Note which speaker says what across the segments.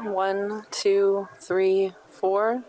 Speaker 1: 1, 2, 3, 4.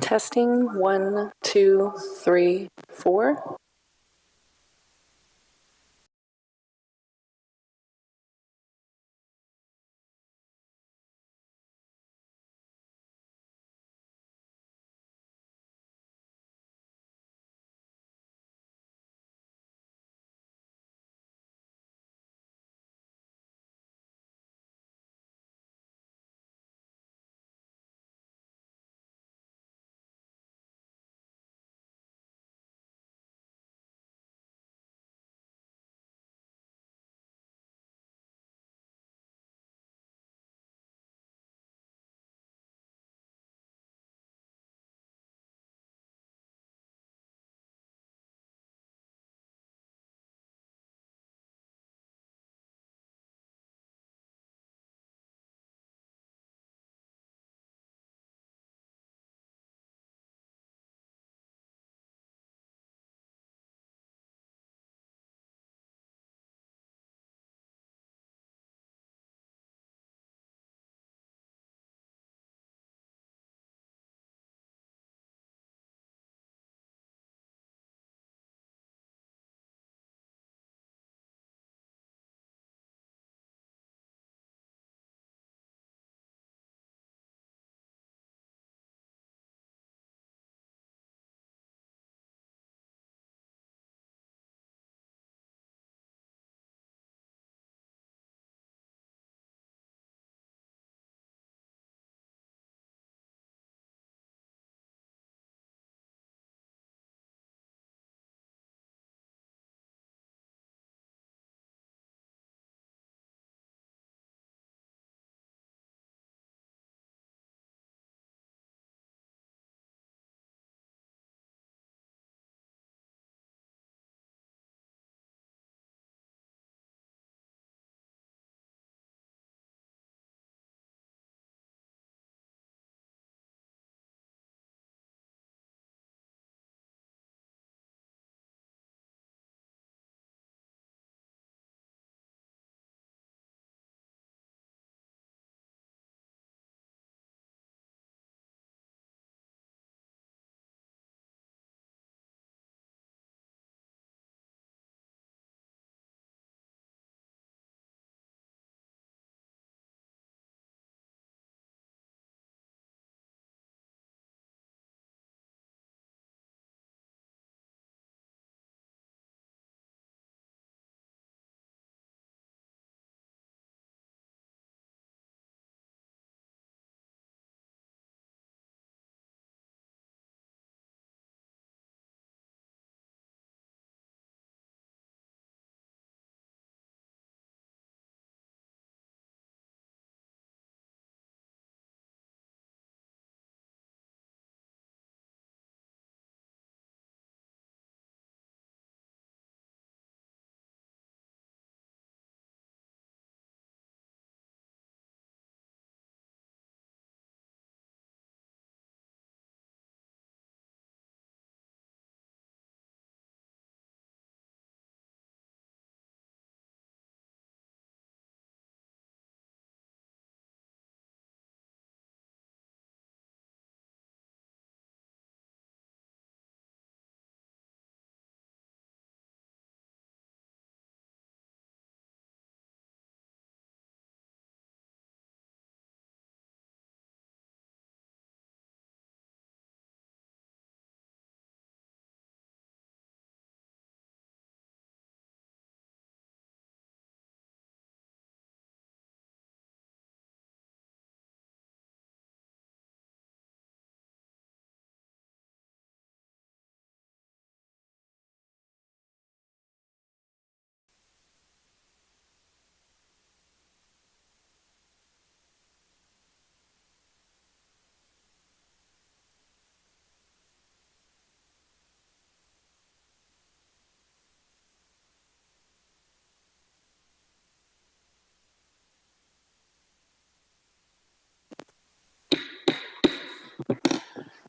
Speaker 1: Testing 1, 2, 3, 4.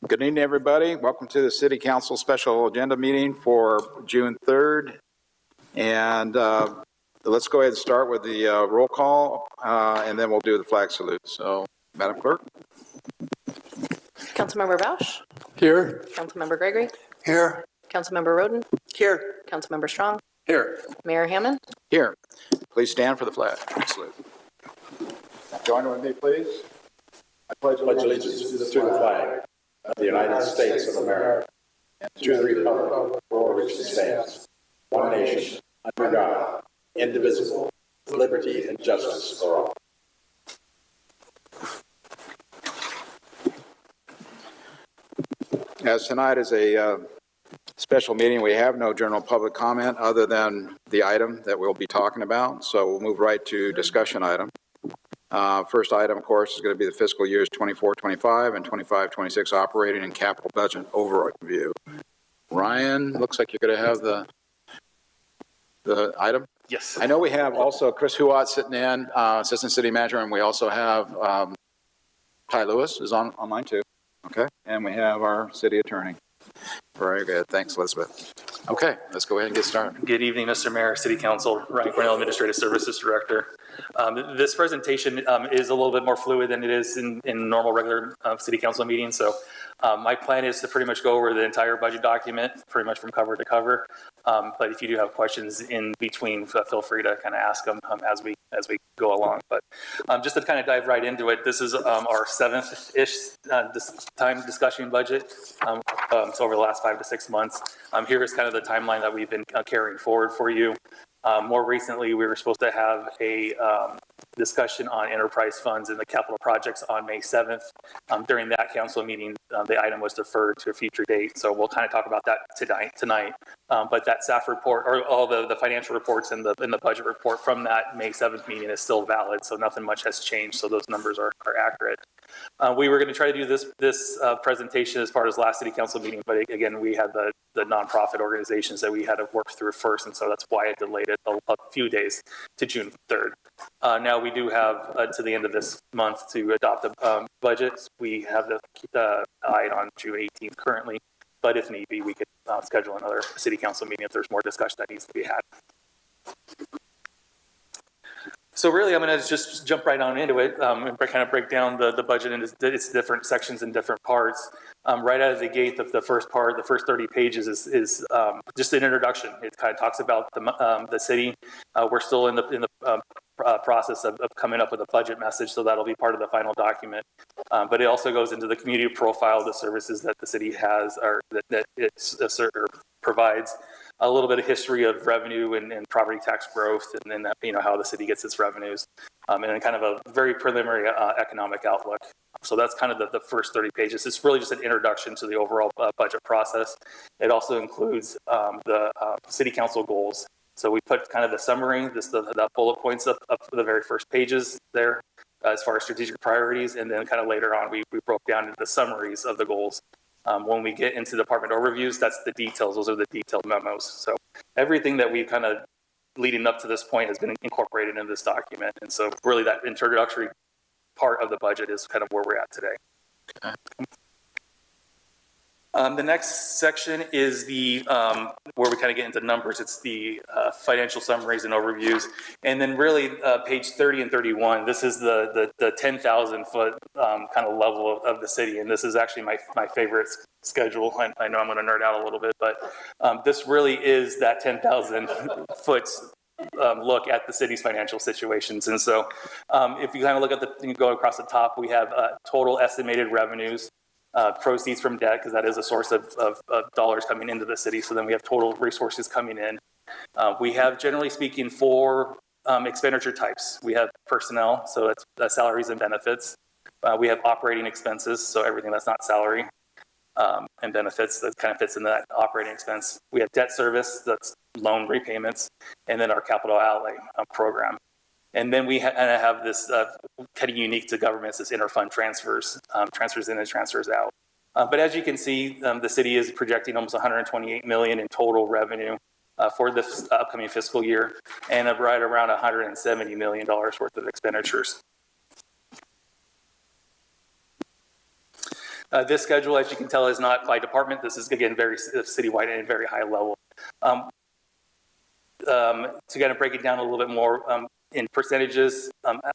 Speaker 2: Good evening, everybody. Welcome to the City Council Special Agenda Meeting for June 3rd. And let's go ahead and start with the roll call, and then we'll do the flag salute. So, Madam Clerk.
Speaker 1: Councilmember Bausch.
Speaker 3: Here.
Speaker 1: Councilmember Gregory.
Speaker 3: Here.
Speaker 1: Councilmember Roden.
Speaker 3: Here.
Speaker 1: Councilmember Strong.
Speaker 3: Here.
Speaker 1: Mayor Hammond.
Speaker 2: Here. Please stand for the flag salute. Join with me, please.
Speaker 4: I pledge allegiance to the flag of the United States of America and to the republic for which it stands, one nation, under God, indivisible, with liberty and justice for all.
Speaker 2: As tonight is a special meeting, we have no general public comment other than the item that we'll be talking about. So we'll move right to discussion item. First item, of course, is going to be the fiscal years 24-25 and 25-26 operating and capital budget overview. Ryan, looks like you're going to have the item.
Speaker 5: Yes.
Speaker 2: I know we have also Chris Huot sitting in, Assistant City Manager, and we also have Ty Lewis is online too. Okay, and we have our City Attorney. Very good. Thanks, Elizabeth. Okay, let's go ahead and get started.
Speaker 5: Good evening, Mr. Mayor, City Council. Ryan Cornell, Administrative Services Director. This presentation is a little bit more fluid than it is in normal regular City Council meetings. So my plan is to pretty much go over the entire budget document, pretty much from cover to cover. But if you do have questions in between, feel free to kind of ask them as we go along. But just to kind of dive right into it, this is our seventh-ish time discussion budget. So over the last 5 to 6 months. Here is kind of the timeline that we've been carrying forward for you. More recently, we were supposed to have a discussion on enterprise funds and the capital projects on May 7th. During that council meeting, the item was deferred to a future date. So we'll kind of talk about that tonight. But that staff report, or all the financial reports and the budget report from that May 7th meeting is still valid. So nothing much has changed. So those numbers are accurate. We were going to try to do this presentation as part of last city council meeting, but again, we had the nonprofit organizations that we had to work through first, and so that's why I delayed it a few days to June 3rd. Now we do have to the end of this month to adopt the budgets. We have the eye on June 18th currently, but if need be, we could schedule another city council meeting if there's more discussion that needs to be had. So really, I'm going to just jump right on into it and kind of break down the budget into its different sections and different parts. Right out of the gate, the first part, the first 30 pages is just an introduction. It kind of talks about the city. We're still in the process of coming up with a budget message, so that'll be part of the final document. But it also goes into the community profile of the services that the city has, or that it provides. A little bit of history of revenue and property tax growth, and then how the city gets its revenues, and then kind of a very preliminary economic outlook. So that's kind of the first 30 pages. It's really just an introduction to the overall budget process. It also includes the city council goals. So we put kind of the summary, the bullet points of the very first pages there as far as strategic priorities, and then kind of later on we broke down into the summaries of the goals. When we get into department overviews, that's the details. Those are the detailed memos. So everything that we've kind of leading up to this point has been incorporated in this document. And so really that introductory part of the budget is kind of where we're at today. Okay. The next section is the where we kind of get into numbers. It's the financial summaries and overviews, and then really page 30 and 31. This is the 10,000 foot kind of level of the city, and this is actually my favorite schedule. I know I'm going to nerd out a little bit, but this really is that 10,000 foot look at the city's financial situations. And so, if you kind of look at you go across the top, we have total estimated revenues. Proceeds from debt, because that is a source of dollars coming into the city. So then we have total resources coming in. We have, generally speaking, 4 expenditure types. We have personnel, so that's salaries and benefits. We have operating expenses, so everything that's not salary and benefits, that kind of fits in that operating expense. We have debt service, that's loan repayments, and then our capital outlay program. And then we have this kind of unique to governments, this interfund transfers, transfers in and transfers out. But as you can see, the city is projecting almost $128 million in total revenue for this upcoming fiscal year, and right around $170 million worth of expenditures. This schedule, as you can tell, is not by department. This is, again, very citywide and very high level. To kind of break it down a little bit more, in percentages,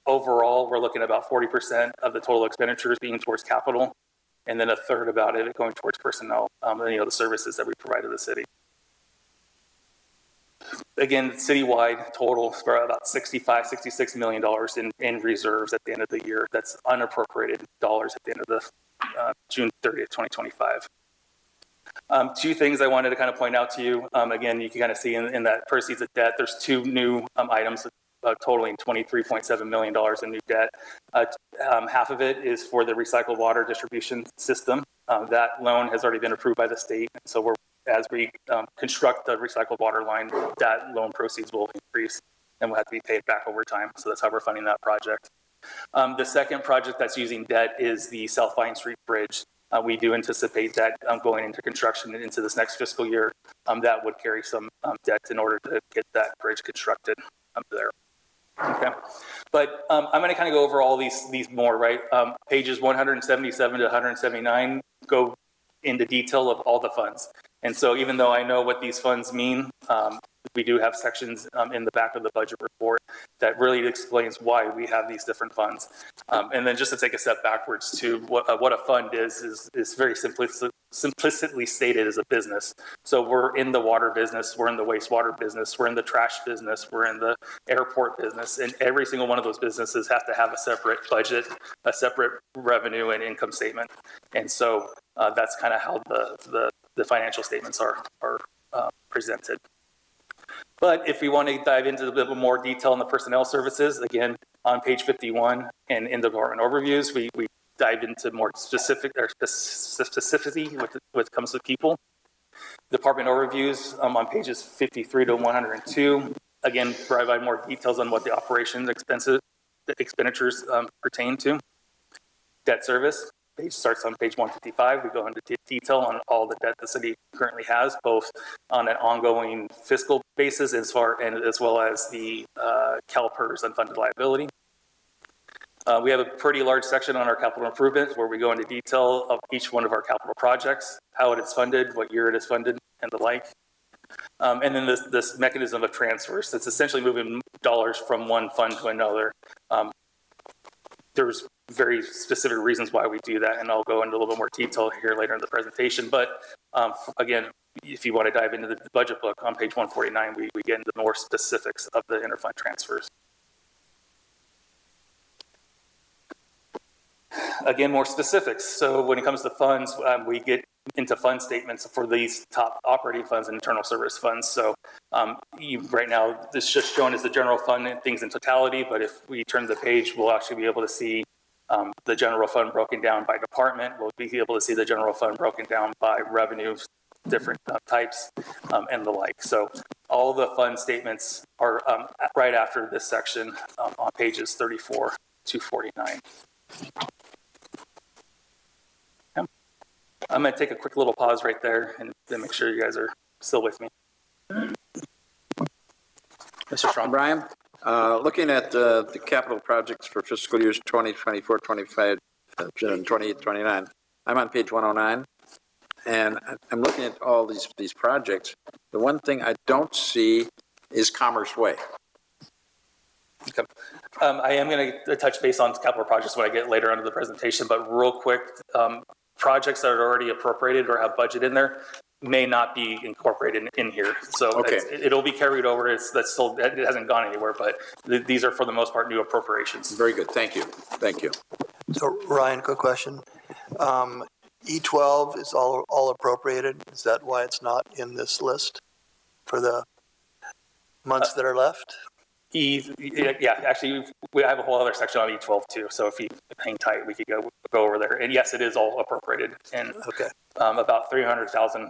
Speaker 5: overall, we're looking at about 40% of the total expenditures being towards capital, and then a third about it going towards personnel, and, the services that we provide to the city. Again, citywide total is about $66 million in reserves at the end of the year. That's unappropriated dollars at the end of the June 30th, 2025. Two things I wanted to kind of point out to you. Again, you can kind of see in that proceeds of debt, there's two new items totaling $23.7 million in new debt. Half of it is for the recycled water distribution system. That loan has already been approved by the state. So as we construct the recycled water line, that loan proceeds will increase and will have to be paid back over time. So that's how we're funding that project. The second project that's using debt is the South Vine Street Bridge. We do anticipate that going into construction and into this next fiscal year, that would carry some debt in order to get that bridge constructed there. Okay, but I'm going to kind of go over all these more, right? Pages 177 to 179 go into detail of all the funds. And so even though I know what these funds mean, we do have sections in the back of the budget report that really explains why we have these different funds. And then just to take a step backwards to what a fund is very simplistically stated as a business. So we're in the water business, we're in the wastewater business, we're in the trash business, we're in the airport business, and every single one of those businesses have to have a separate budget, a separate revenue and income statement. And so that's kind of how the financial statements are presented. But if we want to dive into a bit more detail on the personnel services, again, on page 51 and in the department overviews, we dive into more specificity when it comes to people. Department overviews on pages 53 to 102, again, provide more details on what the operations expenditures pertain to. Debt service. Page starts on page 155. We go into detail on all the debt the city currently has, both on an ongoing fiscal basis as well as the CalPERS unfunded liability. We have a pretty large section on our capital improvements where we go into detail of each one of our capital projects, how it is funded, what year it is funded, and the like. And then this mechanism of transfers that's essentially moving dollars from one fund to another. There's very specific reasons why we do that, and I'll go into a little bit more detail here later in the presentation. But again, if you want to dive into the budget book on page 149, we get into more specifics of the interfund transfers. Again, more specifics. So when it comes to funds, we get into fund statements for these top operating funds and internal service funds. So right now, this is just shown as the general fund and things in totality, but if we turn the page, we'll actually be able to see the general fund broken down by department. We'll be able to see the general fund broken down by revenues, different types, and the like. So all the fund statements are right after this section on pages 34 to 49. Okay. I'm going to take a quick little pause right there and then make sure you guys are still with me. Mr. Strong.
Speaker 4: Brian, looking at the capital projects for fiscal years 2024, 25, and 28, 29, I'm on page 109, and I'm looking at all these projects. The one thing I don't see is Commerce Way.
Speaker 5: Okay. I am going to touch base on capital projects when I get later into the presentation, but real quick, projects that are already appropriated or have budget in there may not be incorporated in here. So okay. It'll be carried over. It hasn't gone anywhere, but these are for the most part new appropriations.
Speaker 4: Very good. Thank you. Thank you.
Speaker 3: So Ryan, quick question. E12 is all appropriated. Is that why it's not in this list for the months that are left?
Speaker 5: Yeah, actually, we have a whole other section on E12 too. So if you hang tight, we could go over there. And yes, it is all appropriated, and about 300,000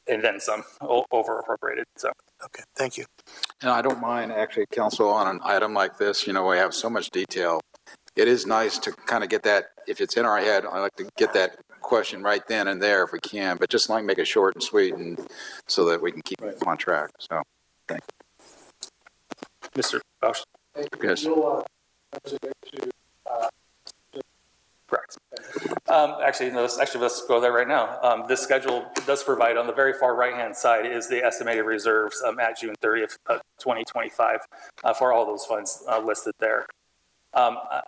Speaker 5: and then some over appropriated. So
Speaker 3: okay, thank you.
Speaker 2: And I don't mind actually, Council, on an item like this. You know, we have so much detail. It is nice to kind of get that. If it's in our head, I like to get that question right then and there if we can. But just like make it short and sweet, and so that we can keep on track. So, thank you.
Speaker 5: Mr. Bausch.
Speaker 2: Yes.
Speaker 5: Correct. Actually, no, let's go there right now. This schedule does provide, on the very far right-hand side is the estimated reserves at June 30th, 2025 for all those funds listed there.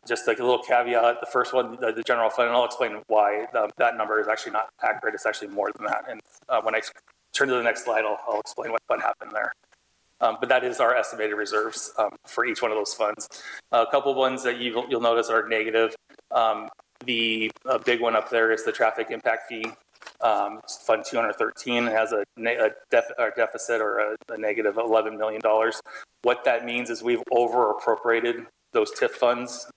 Speaker 5: Just like a little caveat, the first one, the general fund, and I'll explain why that number is actually not accurate. It's actually more than that. And when I turn to the next slide, I'll explain what happened there. But that is our estimated reserves for each one of those funds. A couple of ones that you'll notice are negative. The big one up there is the traffic impact fee. Fund 213 has a deficit or a negative $11 million. What that means is we've over appropriated those TIF funds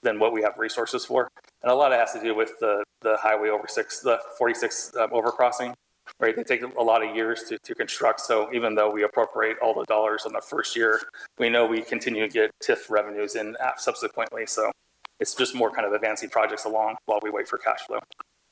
Speaker 5: than what we have resources for. And a lot of it has to do with the highway the 46 overcrossing, right? They take a lot of years to construct. So even though we appropriate all the dollars in the first year, we know we continue to get TIF revenues in subsequently. So it's just more kind of advancing projects along while we wait for cash flow.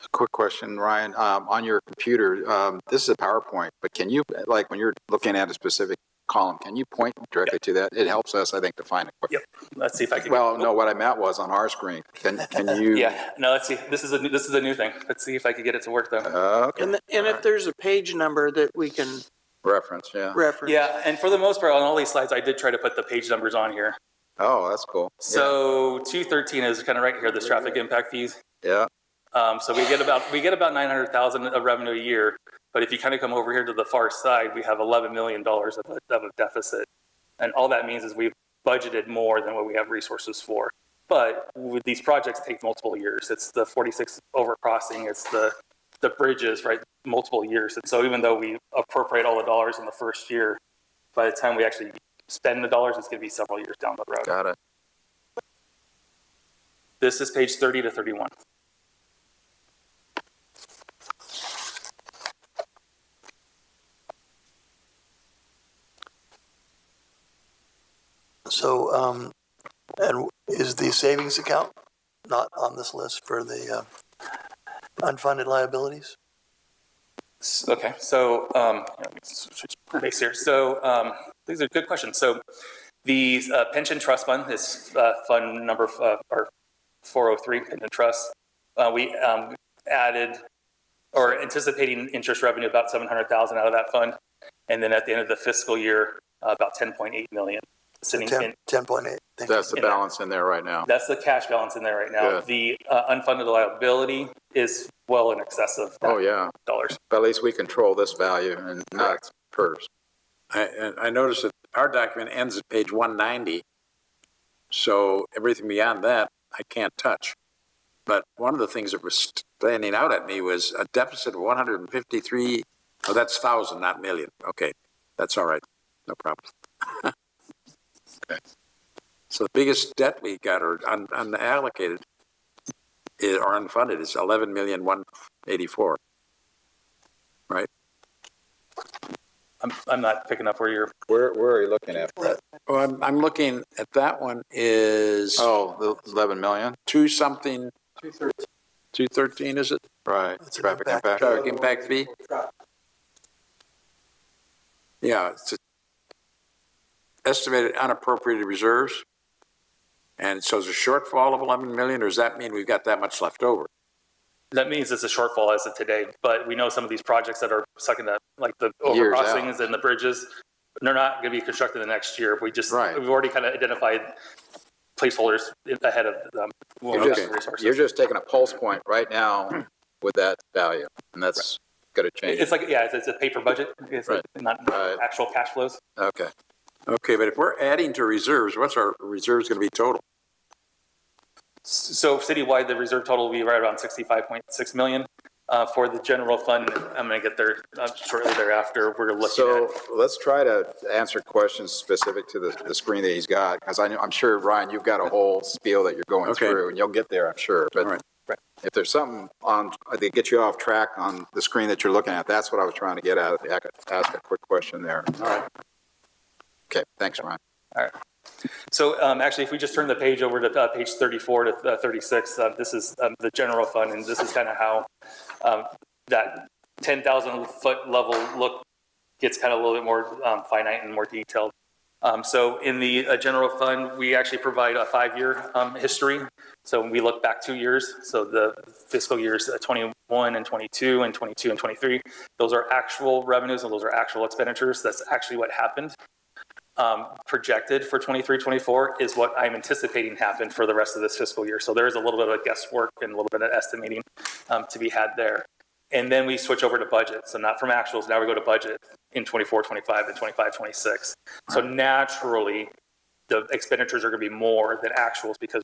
Speaker 2: A quick question, Ryan. On your computer, this is a PowerPoint, but can you, like when you're looking at a specific column, can you point directly to that? It helps us, I think, to find it.
Speaker 5: Yep. Let's see if I can.
Speaker 2: Well, no, what I meant was on our screen. Can you?
Speaker 5: Yeah. No, let's see. This is a new thing. Let's see if I can get it to work though.
Speaker 2: Okay.
Speaker 6: And if there's a page number that we can
Speaker 2: Reference, yeah.
Speaker 6: reference.
Speaker 5: Yeah, and for the most part, on all these slides, I did try to put the page numbers on here.
Speaker 2: Oh, that's cool.
Speaker 5: So 213 is kind of right here, this traffic impact fees.
Speaker 2: Yeah.
Speaker 5: So we get about 900,000 of revenue a year. But if you kind of come over here to the far side, we have $11 million of a deficit. And all that means is we've budgeted more than what we have resources for. But with these projects take multiple years. It's the 46 overcrossing, it's the bridges, right? Multiple years. And so even though we appropriate all the dollars in the first year, by the time we actually spend the dollars, it's going to be several years down the road.
Speaker 2: Got it.
Speaker 5: This is page 30 to 31.
Speaker 3: So, and is the savings account not on this list for the unfunded liabilities?
Speaker 5: Okay, so let me switch base here. So these are good questions. So the pension trust fund is fund number or 403 pension trust. We added or anticipating interest revenue about 700,000 out of that fund, and then at the end of the fiscal year, about 10.8 million. Sitting
Speaker 3: 10.8.
Speaker 2: That's the balance in there right now.
Speaker 5: That's the cash balance in there right now.
Speaker 2: Good.
Speaker 5: The unfunded liability is well in excess of that dollars.
Speaker 2: But at least we control this value and not PERS.
Speaker 4: I noticed that our document ends at page 190, so everything beyond that I can't touch. But one of the things that was standing out at me was a deficit of 153. Oh, that's 1,000, not million. Okay, that's all right. No problem. Okay. So the biggest debt we got, or unallocated, or unfunded, is 11,184,000. Right?
Speaker 5: I'm not picking up where you're.
Speaker 2: Where are you looking at?
Speaker 4: Well, I'm looking at that one is
Speaker 2: Oh, the 11 million?
Speaker 4: 2-something. 213, is it?
Speaker 2: Right.
Speaker 3: It's an
Speaker 2: Traffic
Speaker 3: impact.
Speaker 2: impact.
Speaker 4: Traffic impact fee? Yeah, it's estimated unappropriated reserves. And so is a shortfall of 11 million, or does that mean we've got that much left over?
Speaker 5: That means it's a shortfall as of today, but we know some of these projects that are sucking that, like the
Speaker 2: Years
Speaker 5: overcrossings
Speaker 2: out.
Speaker 5: and the bridges, they're not going to be constructed the next year. We've already kind of identified placeholders ahead of them.
Speaker 2: You're just taking a pulse point right now with that value, and that's going to change.
Speaker 5: It's like, it's a paper budget. It's
Speaker 2: Right.
Speaker 5: not actual cash flows.
Speaker 2: Okay.
Speaker 4: Okay, but if we're adding to reserves, what's our reserves going to be total?
Speaker 5: So citywide, the reserve total will be right around 65.6 million. For the general fund, I'm going to get there shortly thereafter. We're looking
Speaker 2: So let's try to answer questions specific to the screen that he's got, because I'm sure, Ryan, you've got a whole spiel that you're going through, and you'll get there, I'm sure. But
Speaker 4: Right.
Speaker 2: if there's something on that gets you off track on the screen that you're looking at, that's what I was trying to get at. I could ask a quick question there.
Speaker 4: All right.
Speaker 2: Okay, thanks, Ryan.
Speaker 5: All right. So actually, if we just turn the page over to page 34 to 36, this is the general fund, and this is kind of how that 10,000 foot level look gets kind of a little bit more finite and more detailed. So in the general fund, we actually provide a 5-year history. So we look back 2 years. So the fiscal years 21 and 22 and 22 and 23, those are actual revenues and those are actual expenditures. That's actually what happened. Projected for 23-24 is what I'm anticipating happen for the rest of this fiscal year. So there is a little bit of guesswork and a little bit of estimating to be had there. And then we switch over to budget. So not from actuals, now we go to budget in 24-25 and 25-26. So naturally, the expenditures are going to be more than actuals because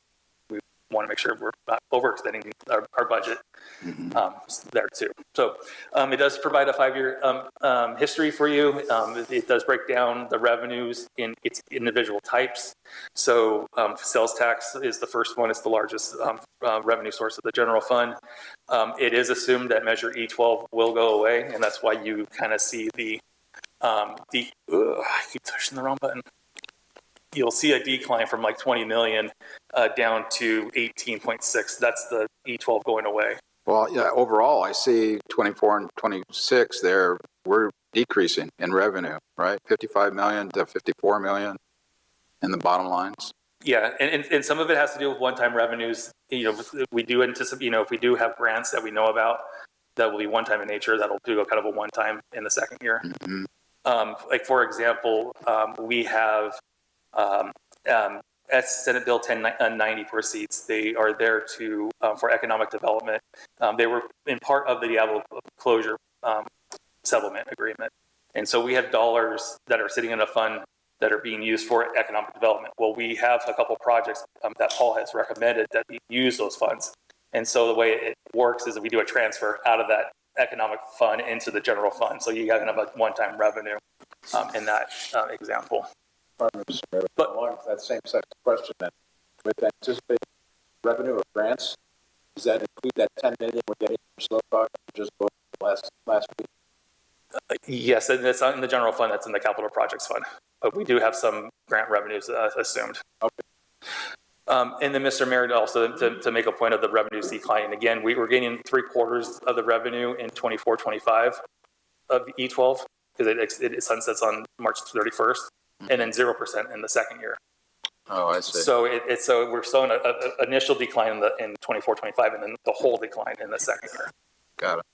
Speaker 5: we want to make sure we're not overextending our budget there too. So it does provide a 5-year history for you. It does break down the revenues in its individual types. So sales tax is the first one. It's the largest revenue source of the general fund. It is assumed that Measure E12 will go away, and that's why you kind of see I keep pushing the wrong button. You'll see a decline from like 20 million down to 18.6. That's the E12 going away.
Speaker 2: Well, yeah, overall, I see 24 and 26 there, we're decreasing in revenue, right? 55 million to 54 million in the bottom lines.
Speaker 5: Yeah, and some of it has to do with one-time revenues. We do anticipate, if we do have grants that we know about that will be one-time in nature, that'll do kind of a one-time in the second year.
Speaker 2: Mm-hmm.
Speaker 5: Like, for example, we have Senate Bill 1090 proceeds. They are there for economic development. They were in part of the Diablo closure settlement agreement. And so we have dollars that are sitting in a fund that are being used for economic development. Well, we have a couple projects that Paul has recommended that we use those funds. And so the way it works is that we do a transfer out of that economic fund into the general fund. So you have kind of a one-time revenue in that example.
Speaker 4: But along with that same set of question, then, with anticipated revenue of grants, does that include that 10 million we're getting from Slow Talk just last week?
Speaker 5: Yes, and it's not in the general fund, that's in the capital projects fund. But we do have some grant revenues assumed.
Speaker 4: Okay.
Speaker 5: And then Mr. Mayor, also to make a point of the revenues declining, again, we were gaining 3/4 of the revenue in 24-25 of E12 because it sunsets on March 31st, and then 0% in the second year.
Speaker 2: Oh, I see.
Speaker 5: So so we're showing an initial decline in 24-25, and then the whole decline in the second year.
Speaker 2: Got it.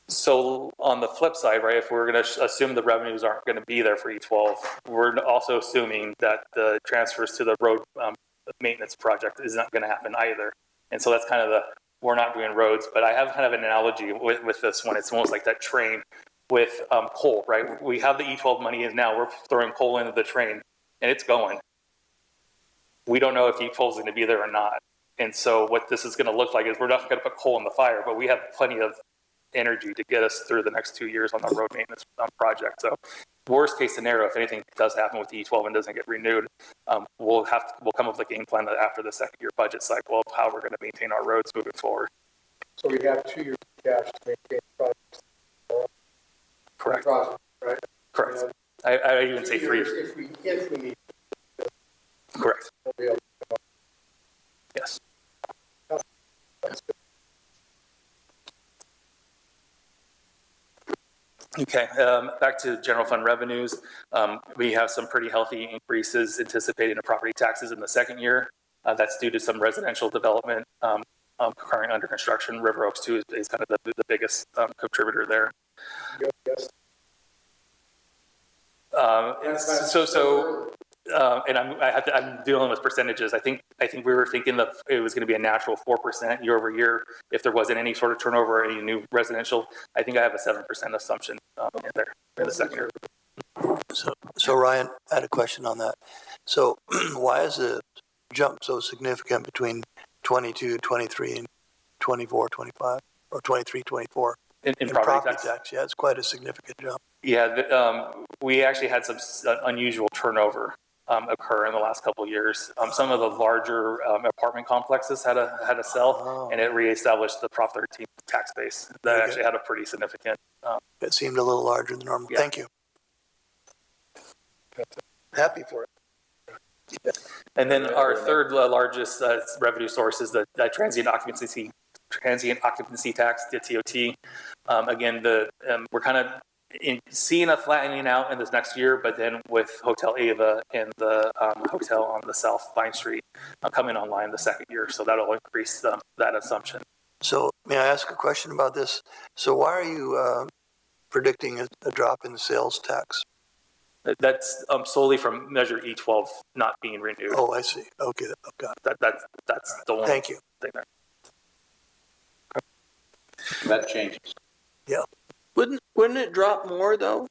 Speaker 5: So on the flip side, right, if we're going to assume the revenues aren't going to be there for E12, we're also assuming that the transfers to the road maintenance project is not going to happen either. And so that's kind of we're not doing roads, but I have kind of an analogy with this one. It's almost like that train with coal, right? We have the E12 money in now, we're throwing coal into the train and it's going. We don't know if E12 is going to be there or not. And so what this is going to look like is we're not going to put coal in the fire, but we have plenty of energy to get us through the next 2 years on the road maintenance project. So worst case scenario, if anything does happen with the E12 and doesn't get renewed, we'll come up with a game plan that after the second year budget cycle of how we're going to maintain our roads moving forward.
Speaker 7: So we have 2 years of cash to maintain projects.
Speaker 5: Correct.
Speaker 7: Project, right?
Speaker 5: Correct. I even say 3 years.
Speaker 7: If we need.
Speaker 5: Correct.
Speaker 7: We'll be able to come up.
Speaker 5: Yes.
Speaker 7: That's good.
Speaker 5: Okay, back to general fund revenues. We have some pretty healthy increases anticipated in property taxes in the second year. That's due to some residential development currently under construction. River Oaks 2 is kind of the biggest contributor there.
Speaker 7: Yes.
Speaker 5: And I'm dealing with percentages. I think we were thinking that it was going to be a natural 4% year over year if there wasn't any sort of turnover or any new residential. I think I have a 7% assumption in there in the second year.
Speaker 3: So Ryan, I had a question on that. So why is the jump so significant between 22, 23, and 24, 25, or 23, 24?
Speaker 5: In property tax?
Speaker 3: Yeah, it's quite a significant jump.
Speaker 5: Yeah, we actually had some unusual turnover occur in the last couple of years. Some of the larger apartment complexes had a sell, and it reestablished the Prop 13 tax base. That actually had a pretty significant.
Speaker 3: It seemed a little larger than normal.
Speaker 5: Yeah.
Speaker 3: Thank you. Happy for it.
Speaker 5: And then our third largest revenue source is the transient occupancy tax, the TOT. Again, we're kind of seeing a flattening out in this next year, but then with Hotel Ava and the hotel on the South Vine Street coming online the second year, so that'll increase that assumption.
Speaker 3: So may I ask a question about this? So why are you predicting a drop in the sales tax?
Speaker 5: That's solely from Measure E12 not being renewed.
Speaker 3: Oh, I see. Okay, got it.
Speaker 5: That's the one.
Speaker 3: Thank you.
Speaker 5: Thing there.
Speaker 4: That changes.
Speaker 3: Yeah.
Speaker 6: Wouldn't it drop more though?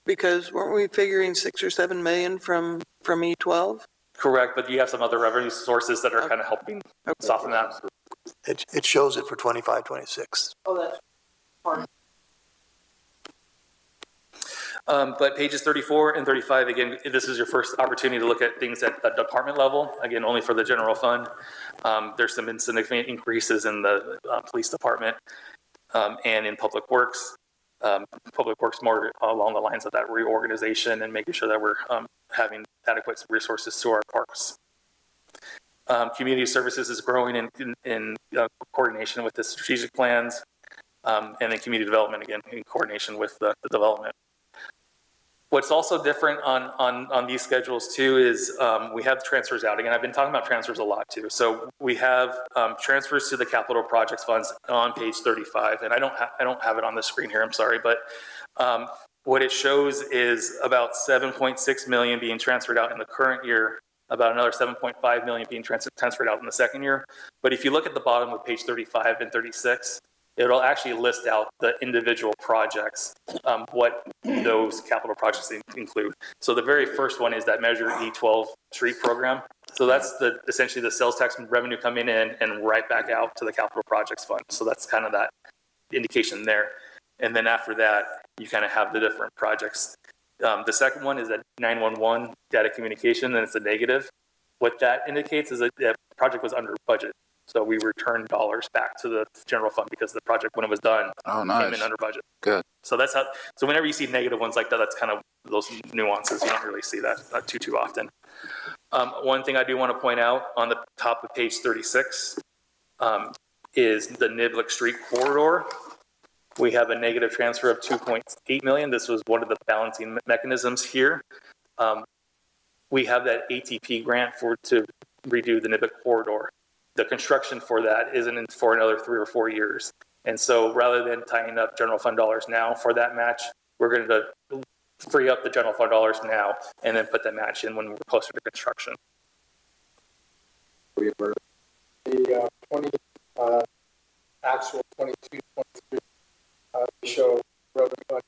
Speaker 6: Because weren't we figuring 6 or 7 million from E12?
Speaker 5: Correct, but you have some other revenue sources that are kind of helping soften that.
Speaker 3: It shows it for 25, 26.
Speaker 6: Oh, that's fine.
Speaker 5: But pages 34 and 35, again, this is your first opportunity to look at things at a department level, again, only for the general fund. There's some significant increases in the police department and in public works. Public works more along the lines of that reorganization and making sure that we're having adequate resources to our parks. Community services is growing in coordination with the strategic plans, and then community development, again, in coordination with the development. What's also different on these schedules too is we have transfers out. Again, I've been talking about transfers a lot too. So we have transfers to the capital projects funds on page 35, and I don't have it on the screen here. I'm sorry, but what it shows is about 7.6 million being transferred out in the current year, about another 7.5 million being transferred out in the second year. But if you look at the bottom of page 35 and 36, it'll actually list out the individual projects, what those capital projects include. So the very first one is that Measure E12 street program. So that's essentially the sales tax revenue coming in and right back out to the capital projects fund. So that's kind of that indication there. And then after that, you kind of have the different projects. The second one is that 911 data communication, and it's a negative. What that indicates is that the project was under budget. So we returned dollars back to the general fund because the project, when it was done, came in under budget.
Speaker 2: Good.
Speaker 5: So that's how. So whenever you see negative ones like that, that's kind of those nuances. You don't really see that too often. One thing I do want to point out on the top of page 36 is the Niblick Street corridor. We have a negative transfer of 2.8 million. This was one of the balancing mechanisms here. We have that ATP grant to redo the Niblick corridor. The construction for that isn't for another 3 or 4 years. And so rather than tying up general fund dollars now for that match, we're going to free up the general fund dollars now and then put that match in when we're closer to construction.
Speaker 7: The 20, actual 22, 23, show revenue under.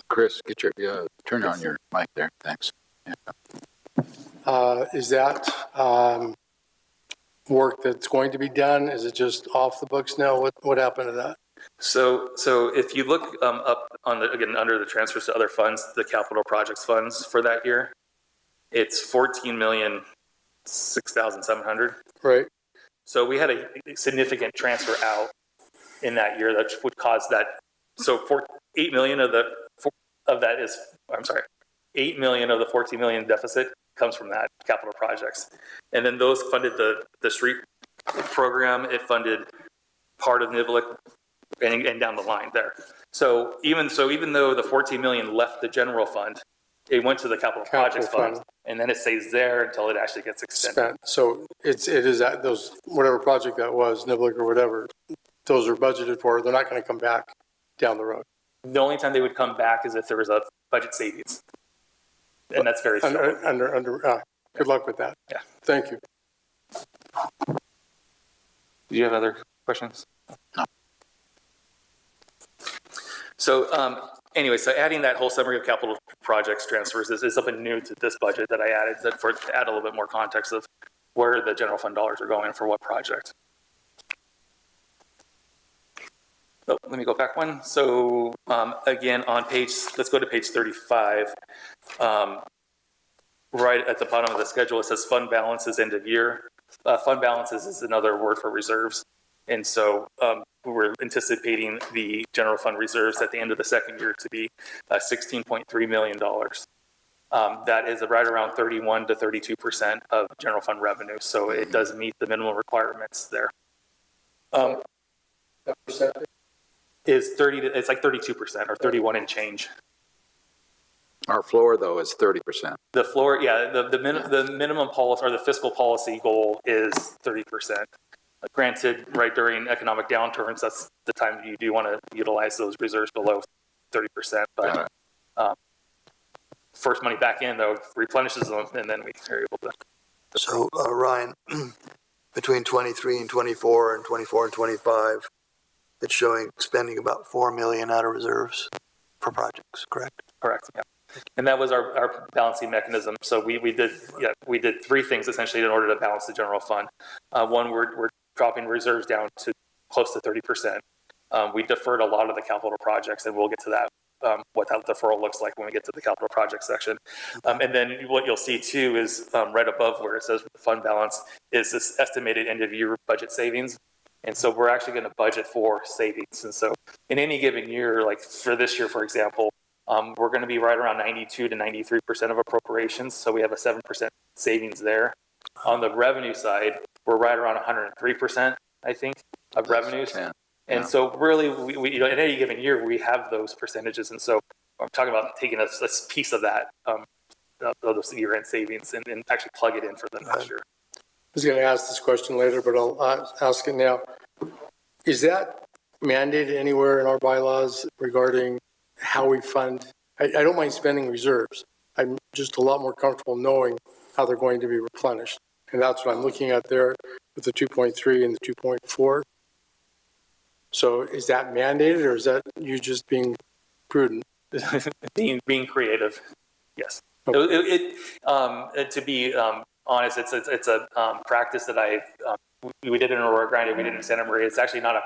Speaker 2: Chris, get your, turn on your mic there. Thanks. Yeah.
Speaker 7: Is that work that's going to be done? Is it just off the books now? What happened to that?
Speaker 5: So if you look up on the, again, under the transfers to other funds, the capital projects funds for that year, it's 14,006,700.
Speaker 7: Right.
Speaker 5: So we had a significant transfer out in that year that would cause that. So 8 million of that is, I'm sorry, 8 million of the 14 million deficit comes from that capital projects. And then those funded the street program. It funded part of Niblick and down the line there. So even though the 14 million left the general fund, it went to the capital projects fund, and then it stays there until it actually gets extended.
Speaker 7: So it is that those, whatever project that was, Niblick or whatever, those are budgeted for. They're not going to come back down the road.
Speaker 5: The only time they would come back is if there was a budget savings. And that's very
Speaker 7: good luck with that.
Speaker 5: Yeah.
Speaker 7: Thank you.
Speaker 5: Do you have other questions?
Speaker 2: No.
Speaker 5: So anyway, so adding that whole summary of capital projects transfers is something new to this budget that I added to add a little bit more context of where the general fund dollars are going for what project. Oh, let me go back one. So again, on page, let's go to page 35. Right at the bottom of the schedule, it says fund balances end of year. Fund balances is another word for reserves. And so we're anticipating the general fund reserves at the end of the second year to be $16.3 million. That is right around 31 to 32% of general fund revenue. So it does meet the minimum requirements there.
Speaker 7: That percentage?
Speaker 5: is it's like 32% or 31 and change.
Speaker 2: Our floor, though, is 30%.
Speaker 5: The floor, yeah, the minimum policy or the fiscal policy goal is 30%. Granted, right during economic downturns, that's the time you do want to utilize those reserves below 30%. But first money back in, though, replenishes them, and then we are able to.
Speaker 3: So, Ryan, between 23 and 24 and 24 and 25, it's showing spending about $4 million out of reserves for projects, correct?
Speaker 5: Correct, yeah. And that was our balancing mechanism. So we did three things essentially in order to balance the general fund. One, we're dropping reserves down to close to 30%. We deferred a lot of the capital projects, and we'll get to that, what that deferral looks like when we get to the capital project section. And then what you'll see too is right above where it says fund balance is this estimated end of year budget savings. And so we're actually going to budget for savings. And so in any given year, like for this year, for example, we're going to be right around 92 to 93% of appropriations. So we have a 7% savings there. On the revenue side, we're right around 103%, I think, of revenues. And so really, we in any given year, we have those percentages. And so I'm talking about taking a piece of that, of those year-end savings and actually plug it in for the next year.
Speaker 7: I was going to ask this question later, but I'll ask it now. Is that mandated anywhere in our bylaws regarding how we fund? I don't mind spending reserves. I'm just a lot more comfortable knowing how they're going to be replenished. And that's what I'm looking at there with the 2.3 and the 2.4. So is that mandated, or is that you just being prudent?
Speaker 5: being creative, yes.
Speaker 7: Okay.
Speaker 5: To be honest, it's a practice that we did in Aurora Grande, we did in Santa Maria. It's actually not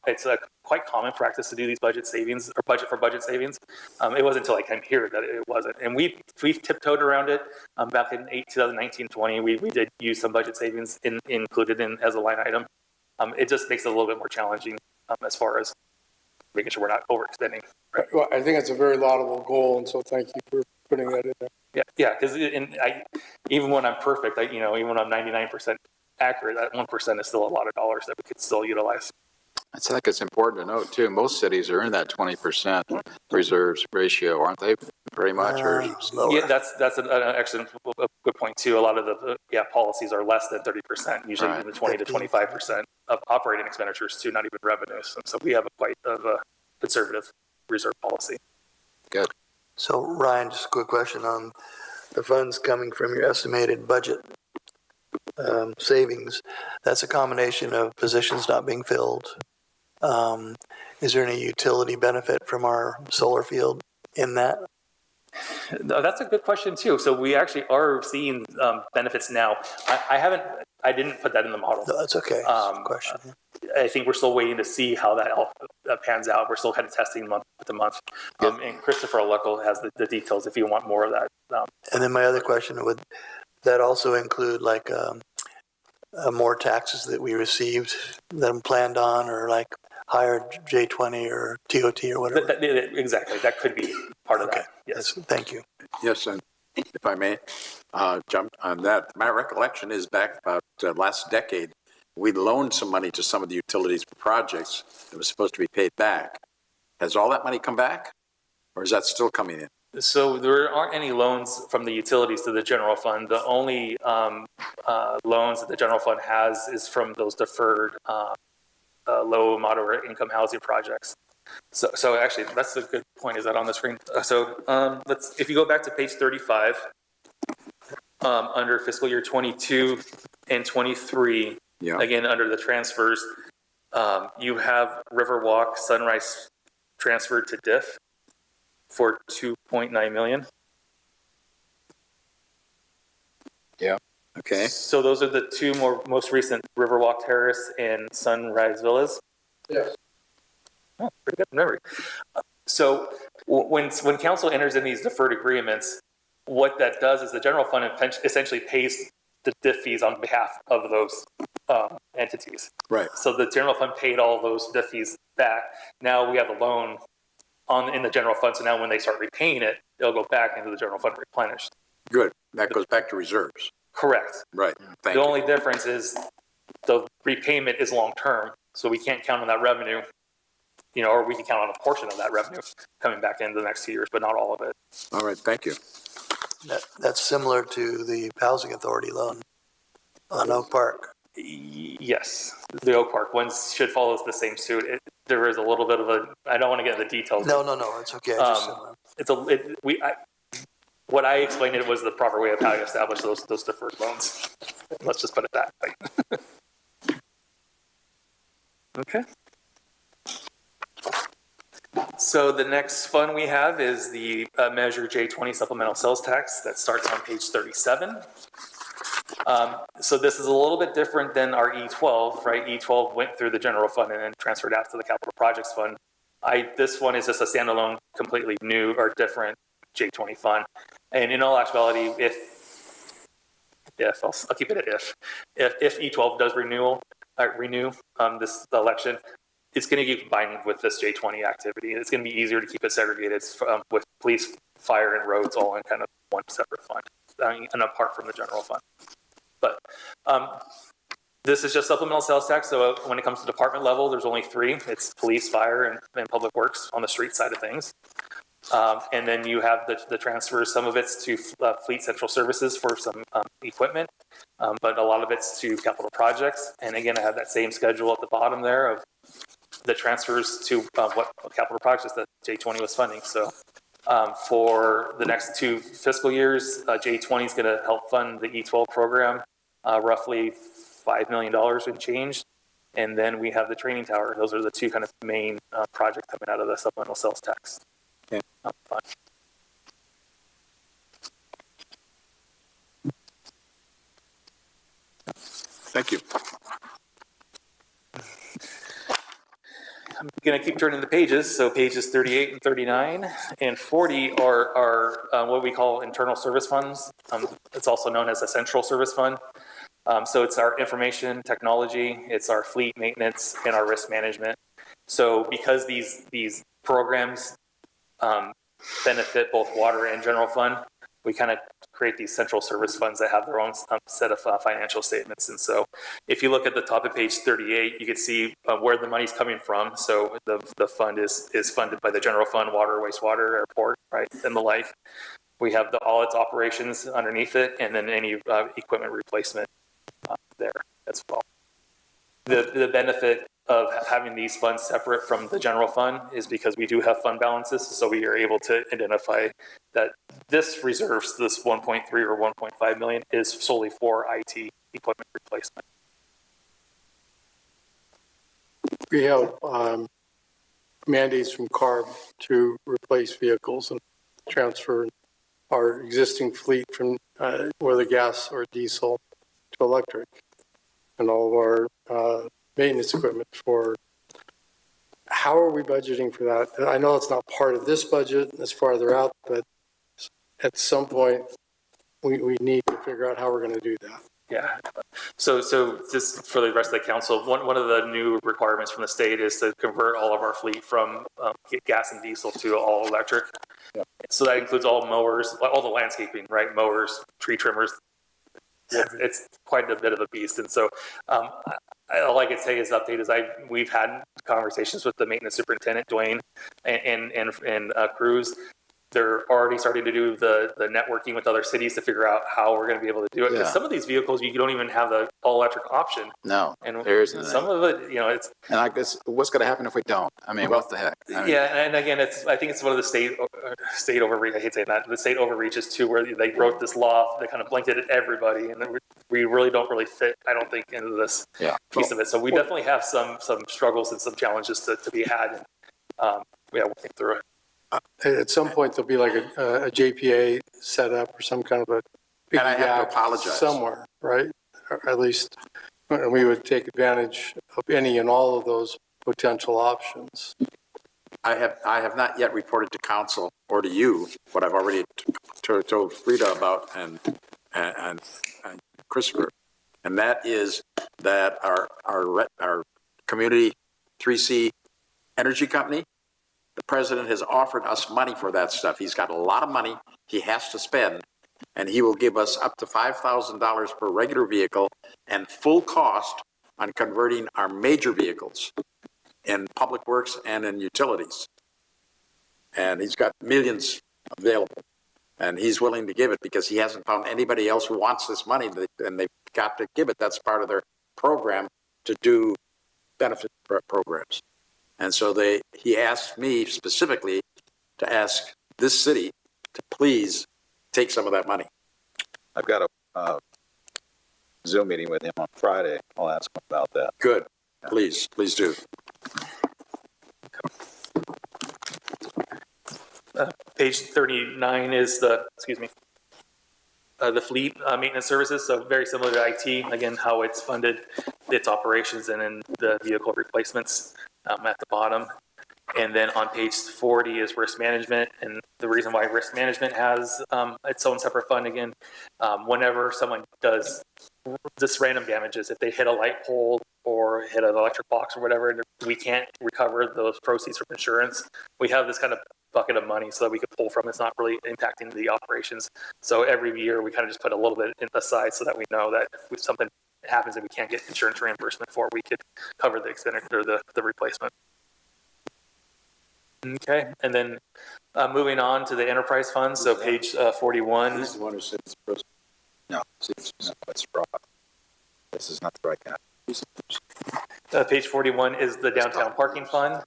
Speaker 5: it's a quite common practice to do these budget savings or budget for budget savings. It wasn't until I came here that it wasn't. And we've tiptoed around it. Back in 2019-20, we did use some budget savings included in as a line item. It just makes it a little bit more challenging as far as making sure we're not overextending. Right?
Speaker 7: Well, I think it's a very laudable goal, and so thank you for putting that in there.
Speaker 5: Yeah, because even when I'm perfect, even when I'm 99% accurate, that 1% is still a lot of dollars that we could still utilize.
Speaker 2: I think it's important to note too, most cities are in that 20% reserves ratio, aren't they? Pretty much.
Speaker 5: Yeah, that's an excellent, good point too. A lot of the policies are less than 30%, usually in the 20 to 25% of operating expenditures too, not even revenues. And so we have quite a conservative reserve policy.
Speaker 2: Good.
Speaker 3: So Ryan, just a quick question on the funds coming from your estimated budget savings. That's a combination of positions not being filled. Is there any utility benefit from our solar field in that?
Speaker 5: No, that's a good question too. So we actually are seeing benefits now. I didn't put that in the model.
Speaker 3: No, that's okay. Question.
Speaker 5: I think we're still waiting to see how that all pans out. We're still kind of testing month to month. And Christopher Aleckel has the details if you want more of that.
Speaker 3: And then my other question, would that also include like more taxes that we received that I'm planned on, or like higher J20 or TOT or whatever?
Speaker 5: Exactly. That could be part of that. Yes.
Speaker 3: Thank you.
Speaker 4: Yes, and if I may jump on that, my recollection is back about last decade, we loaned some money to some of the utilities for projects that was supposed to be paid back. Has all that money come back, or is that still coming in?
Speaker 5: So there aren't any loans from the utilities to the general fund. The only loans that the general fund has is from those deferred low, moderate income housing projects. So actually, that's a good point. Is that on the screen? If you go back to page 35, under fiscal year 22 and 23, again, under the transfers, you have Riverwalk Sunrise transferred to DIF for $2.9 million.
Speaker 2: Yeah. Okay.
Speaker 5: So those are the two most recent, Riverwalk Terrace and Sunrise Villas.
Speaker 7: Yes.
Speaker 5: Oh, pretty good memory. So when council enters in these deferred agreements, what that does is the general fund essentially pays the DIF fees on behalf of those entities.
Speaker 2: Right.
Speaker 5: So the general fund paid all those DIF fees back. Now we have a loan in the general fund. So now when they start repaying it, it'll go back into the general fund replenished.
Speaker 4: Good. That goes back to reserves.
Speaker 5: Correct.
Speaker 4: Right.
Speaker 5: The only difference is the repayment is long-term, so we can't count on that revenue or we can count on a portion of that revenue coming back in the next 2 years, but not all of it.
Speaker 2: All right, thank you.
Speaker 3: That's similar to the Housing Authority loan on Oak Park.
Speaker 5: Yes, the Oak Park ones should follow the same suit. There is a little bit of I don't want to get into the details.
Speaker 3: No, it's okay. Just similar.
Speaker 5: What I explained it was the proper way of how you establish those deferred loans. Let's just put it that way. Okay. So the next fund we have is the Measure J20 Supplemental Sales Tax that starts on page 37. So this is a little bit different than our E12, right? E12 went through the general fund and then transferred out to the capital projects fund. This one is just a standalone, completely new or different J20 fund. And in all actuality, if I'll keep it at if E12 does renew this election, it's going to get combined with this J20 activity. It's going to be easier to keep it segregated with police, fire, and roads all in kind of one separate fund, and apart from the general fund. But this is just supplemental sales tax. So when it comes to department level, there's only 3. It's police, fire, and public works on the street side of things. And then you have the transfers. Some of it's to Fleet Central Services for some equipment, but a lot of it's to capital projects. And again, I have that same schedule at the bottom there of the transfers to what capital projects that J20 was funding. So for the next 2 fiscal years, J20 is going to help fund the E12 program, roughly $5 million in change. And then we have the training tower. Those are the 2 kind of main projects coming out of the supplemental sales tax.
Speaker 2: Okay.
Speaker 5: Fund.
Speaker 2: Thank you.
Speaker 5: I'm going to keep turning the pages. So pages 38 and 39 and 40 are what we call internal service funds. It's also known as a central service fund. So it's our information technology, it's our fleet maintenance, and our risk management. So because these programs benefit both water and general fund, we kind of create these central service funds that have their own set of financial statements. And so if you look at the top of page 38, you can see where the money's coming from. So the fund is funded by the general fund, water, wastewater, airport, right, and the like. We have all its operations underneath it, and then any equipment replacement there as well. The benefit of having these funds separate from the general fund is because we do have fund balances, so we are able to identify that this reserves, this 1.3 or 1.5 million, is solely for IT equipment replacement.
Speaker 7: We have mandates from CARB to replace vehicles and transfer our existing fleet from whether gas or diesel to electric, and all of our maintenance equipment for. How are we budgeting for that? I know it's not part of this budget, it's farther out, but at some point we need to figure out how we're going to do that.
Speaker 5: Yeah. So just for the rest of the council, one of the new requirements from the state is to convert all of our fleet from gas and diesel to all electric. Yeah. So that includes all mowers, all the landscaping, right? Mowers, tree trimmers. It's quite a bit of a beast. And so all I can say is update is we've had conversations with the maintenance superintendent, Dwayne, and Cruz. They're already starting to do the networking with other cities to figure out how we're going to be able to do it. Because some of these vehicles, you don't even have the all-electric option.
Speaker 2: No,
Speaker 5: and
Speaker 2: there isn't.
Speaker 5: Some of it, it's...
Speaker 2: And I guess, what's going to happen if we don't? I mean, what the heck?
Speaker 5: And again, I think it's one of the state overreach, I hate saying that, the state overreaches too, where they wrote this law that kind of blanketed everybody, and we really don't really fit, I don't think, into this piece of it. So we definitely have some struggles and some challenges to be had. We'll think through it.
Speaker 7: At some point, there'll be like a JPA set up or some kind of a big
Speaker 2: and I have to apologize
Speaker 7: somewhere, right? Or at least we would take advantage of any and all of those potential options.
Speaker 4: I have not yet reported to council or to you what I've already told Frida about and Christopher, and that is that our community 3C energy company, the president has offered us money for that stuff. He's got a lot of money he has to spend, and he will give us up to $5,000 per regular vehicle and full cost on converting our major vehicles. in public works and in utilities. And he's got millions available. And he's willing to give it because he hasn't found anybody else who wants this money, and they've got to give it. That's part of their program to do benefit programs. And so he asked me specifically to ask this city to please take some of that money.
Speaker 2: I've got a Zoom meeting with him on Friday. I'll ask him about that.
Speaker 4: Good. Please do.
Speaker 5: Page 39 is the fleet maintenance services. So very similar to IT, again, how it's funded, its operations, and then the vehicle replacements at the bottom. And then on page 40 is risk management. And the reason why risk management has its own separate fund, again, whenever someone does just random damages, if they hit a light pole or hit an electric box or whatever, we can't recover those proceeds from insurance. We have this kind of bucket of money so that we could pull from. It's not really impacting the operations. So every year we kind of just put a little bit aside so that we know that if something happens that we can't get insurance reimbursement for, we could cover the expenditure, the replacement. Okay, and then moving on to the enterprise funds. So page 41.
Speaker 2: He's the one who said it's supposed to. No, it's wrong. This is not the right kind.
Speaker 5: Page 41 is the downtown parking fund.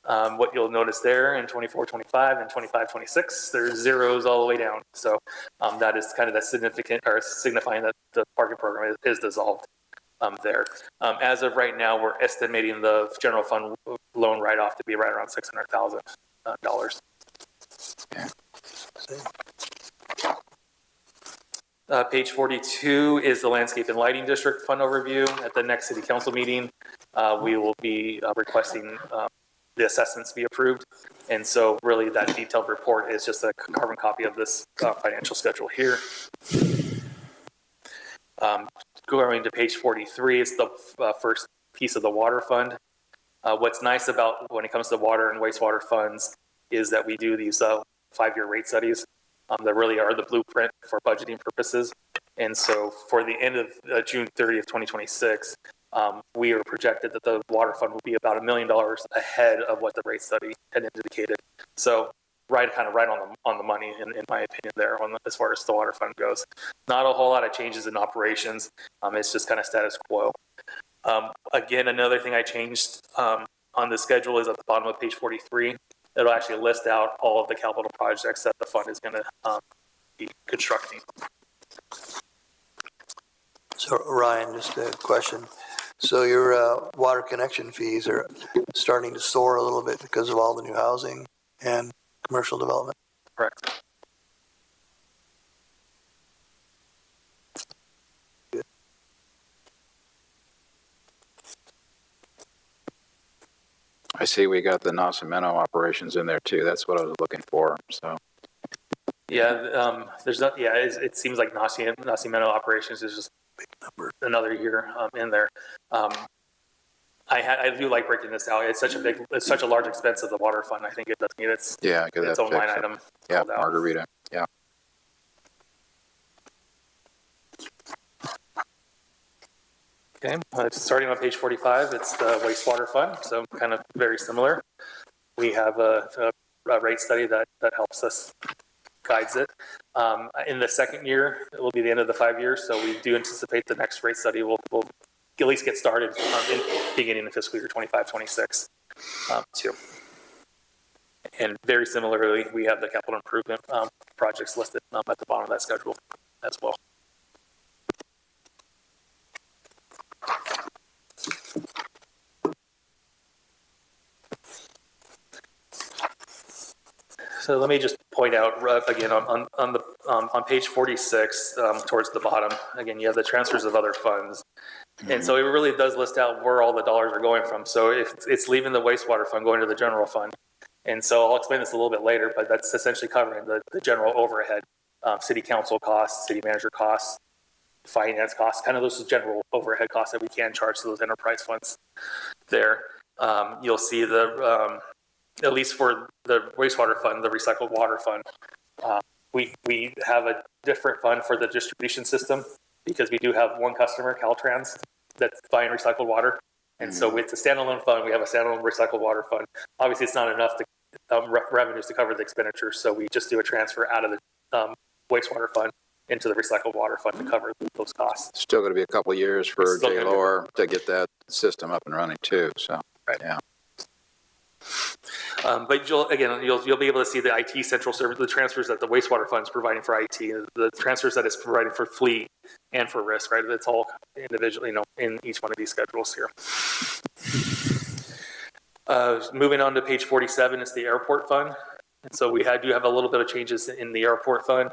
Speaker 5: What you'll notice there in 24-25 and 25-26, there's zeros all the way down. So that is kind of that significant, or signifying that the parking program is dissolved there. As of right now, we're estimating the general fund loan write-off to be right around $600,000. Page 42 is the landscape and lighting district fund overview. At the next city council meeting, we will be requesting the assessments be approved. And so really that detailed report is just a carbon copy of this financial schedule here. Going to page 43, it's the first piece of the water fund. What's nice about when it comes to water and wastewater funds is that we do these 5-year rate studies that really are the blueprint for budgeting purposes. And so for the end of June 30th, 2026, we are projected that the water fund will be about $1 million ahead of what the rate study had indicated. So right on the money, in my opinion, there as far as the water fund goes. Not a whole lot of changes in operations. It's just kind of status quo. Again, another thing I changed on the schedule is at the bottom of page 43. It'll actually list out all of the capital projects that the fund is going to be constructing.
Speaker 3: So Ryan, just a question. So your water connection fees are starting to soar a little bit because of all the new housing and commercial development?
Speaker 5: Correct.
Speaker 2: I see we got the Nacimiento operations in there too. That's what I was looking for. So
Speaker 5: Yeah, there's not. Yeah, it seems like Nacimiento operations is just another year in there. I do like breaking this out. It's such a large expense of the water fund. I think it does need its own line item.
Speaker 2: Yeah, Margarita. Yeah.
Speaker 5: Okay, starting on page 45, it's the wastewater fund, so kind of very similar. We have a rate study that helps us, guides it. In the second year, it will be the end of the 5 years, so we do anticipate the next rate study will at least get started in beginning of fiscal year 25-26 too. And very similarly, we have the capital improvement projects listed at the bottom of that schedule as well. So let me just point out again on page 46 towards the bottom. Again, you have the transfers of other funds, and so it really does list out where all the dollars are going from. So if it's leaving the wastewater fund going to the general fund, and so I'll explain this a little bit later, but that's essentially covering the general overhead, city council costs, city manager costs, finance costs, kind of those general overhead costs that we can charge to those enterprise funds. There, you'll see the at least for the wastewater fund, the recycled water fund, we have a different fund for the distribution system because we do have one customer, Caltrans, that's buying recycled water. And so it's a standalone fund. We have a standalone recycled water fund. Obviously, it's not enough to revenues to cover the expenditures. So we just do a transfer out of the wastewater fund into the recycled water fund to cover those costs.
Speaker 2: Still going to be a couple of years for
Speaker 5: Still gonna be-
Speaker 2: J-Lore to get that system up and running too, so,
Speaker 5: Right.
Speaker 2: yeah.
Speaker 5: But you'll be able to see the IT central service, the transfers that the wastewater fund is providing for IT, the transfers that it's providing for fleet and for risk, right? It's all individually, in each one of these schedules here. Moving on to page 47 is the airport fund. And so we do have a little bit of changes in the airport fund.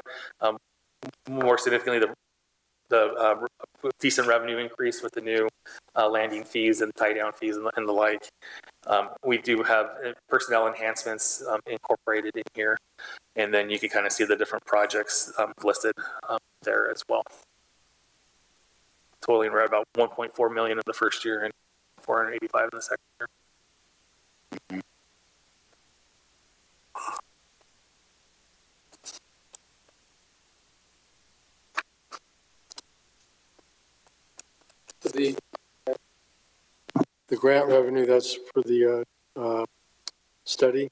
Speaker 5: More significantly, the decent revenue increase with the new landing fees and tie down fees and the like. We do have personnel enhancements incorporated in here, and then you can kind of see the different projects listed there as well. Totaling right about 1.4 million in the first year and 485 in the second year.
Speaker 7: The grant revenue, that's for the study?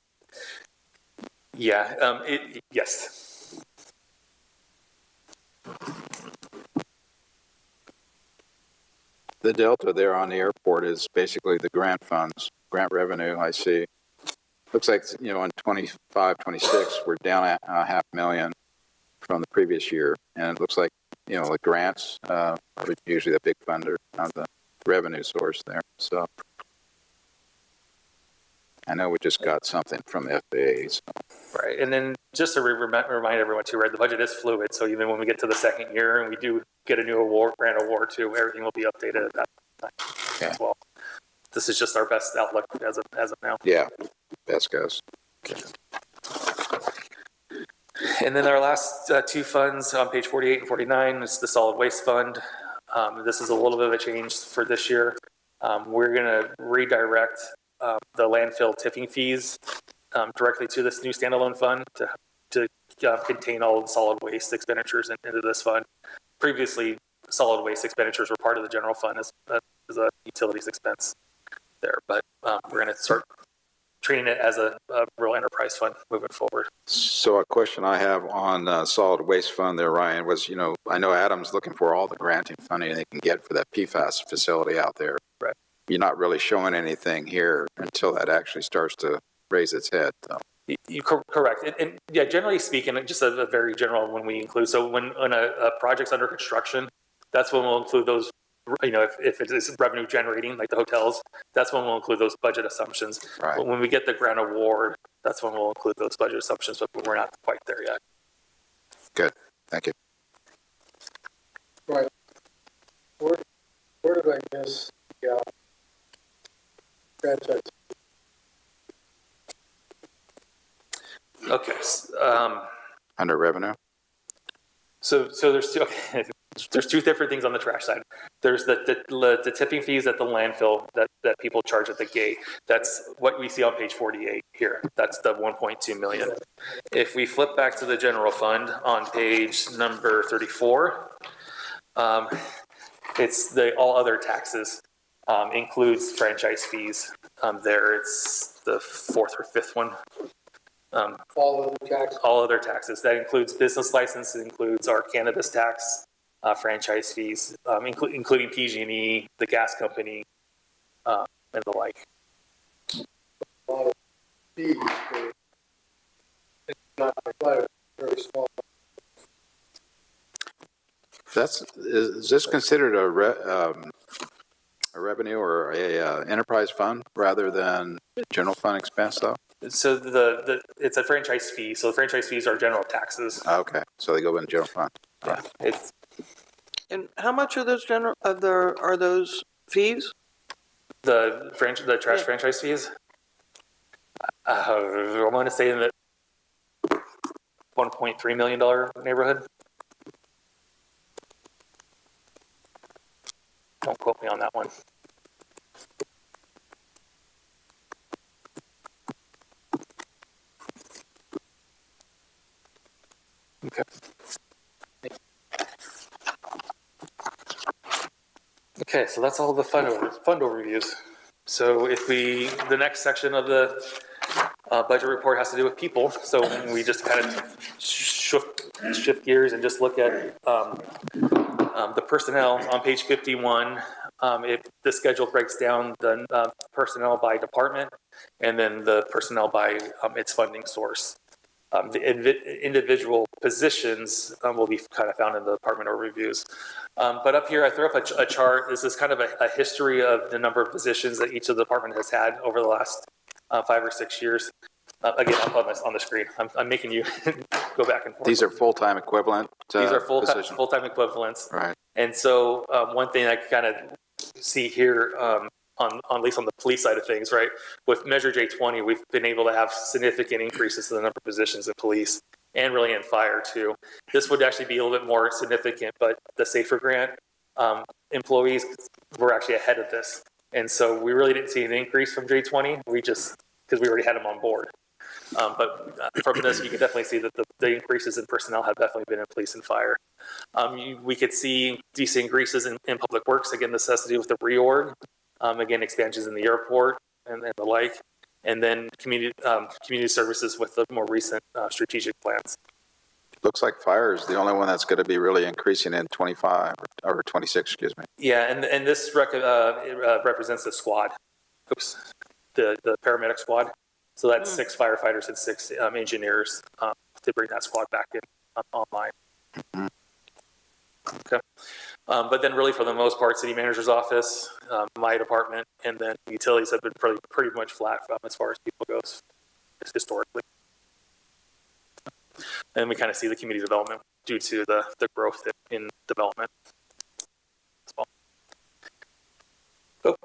Speaker 5: Yeah, yes.
Speaker 2: The delta there on the airport is basically the grant funds, grant revenue, I see. Looks like, in 25, 26, we're down a $500,000 from the previous year. And it looks like, the grants are usually the big funder of the revenue source there. So I know we just got something from the FAA. So.
Speaker 5: Right, and then just to remind everyone too, right, the budget is fluid, so even when we get to the second year and we do get a new grant award too, everything will be updated at that time as well. This is just our best outlook as of now.
Speaker 2: Yeah, best guess.
Speaker 5: Okay. And then our last two funds on page 48 and 49 is the solid waste fund. This is a little bit of a change for this year. We're going to redirect the landfill tipping fees directly to this new standalone fund to contain all solid waste expenditures into this fund. Previously, solid waste expenditures were part of the general fund as a utilities expense there, but we're going to start treating it as a real enterprise fund moving forward.
Speaker 2: So a question I have on solid waste fund there, Ryan, was, I know Adam's looking for all the granting funding they can get for that PFAS facility out there.
Speaker 5: Right.
Speaker 2: You're not really showing anything here until that actually starts to raise its head, though.
Speaker 5: Correct. And yeah, generally speaking, just a very general when we include, so when a project's under construction, that's when we'll include those, if it is revenue generating, like the hotels, that's when we'll include those budget assumptions.
Speaker 2: Right.
Speaker 5: But when we get the grant award, that's when we'll include those budget assumptions, but we're not quite there yet.
Speaker 2: Good. Thank you.
Speaker 7: Right. Where did I miss the franchise?
Speaker 5: Okay.
Speaker 2: Under revenue?
Speaker 5: So there's two different things on the trash side. There's the tipping fees at the landfill that people charge at the gate. That's what we see on page 48 here. That's the 1.2 million. If we flip back to the general fund on page number 34, it's the all other taxes, includes franchise fees. There it's the fourth or fifth one.
Speaker 7: All other taxes?
Speaker 5: All other taxes. That includes business license, it includes our cannabis tax, franchise fees, including PG&E, the gas company, and the like.
Speaker 7: A lot of fees, it's not very small.
Speaker 2: Is this considered a revenue or a enterprise fund rather than general fund expense, though?
Speaker 5: So it's a franchise fee. So the franchise fees are general taxes.
Speaker 2: Okay, so they go in general fund.
Speaker 5: Yeah, it's
Speaker 6: And how much are those are those fees?
Speaker 5: the trash franchise fees. I'm going to say in the $1.3 million neighborhood. Don't quote me on that one. Okay. Okay, so that's all the fund overviews. So the next section of the budget report has to do with people. So we just kind of shift gears and just look at the personnel on page 51. The schedule breaks down the personnel by department and then the personnel by its funding source. The individual positions will be kind of found in the department overviews. But up here, I threw up a chart. This is kind of a history of the number of positions that each of the department has had over the last 5 or 6 years. Again, up on the screen. I'm making you go back and forth.
Speaker 2: These are full-time equivalent
Speaker 5: These are
Speaker 2: positions.
Speaker 5: full-time equivalents.
Speaker 2: Right.
Speaker 5: And so one thing I kind of see here at least on the police side of things, right? With Measure J20, we've been able to have significant increases in the number of positions in police and really in fire too. This would actually be a little bit more significant, but the SAFER grant employees were actually ahead of this. And so we really didn't see an increase from J20. Because we already had them on board. But from this, you can definitely see that the increases in personnel have definitely been in police and fire. We could see decent increases in public works. Again, this has to do with the reorg. Again, expansions in the airport and the like. And then community services with the more recent strategic plans.
Speaker 2: Looks like fire is the only one that's going to be really increasing in 25 or 26, excuse me.
Speaker 5: Yeah, and this represents the squad. Oops, the paramedic squad. So that's 6 firefighters and 6 engineers to bring that squad back in online.
Speaker 2: Mm-hmm.
Speaker 5: Okay. But then really for the most part, city manager's office, my department, and then utilities have been pretty much flat as far as people goes historically. And we kind of see the community development due to the growth in development. Oh,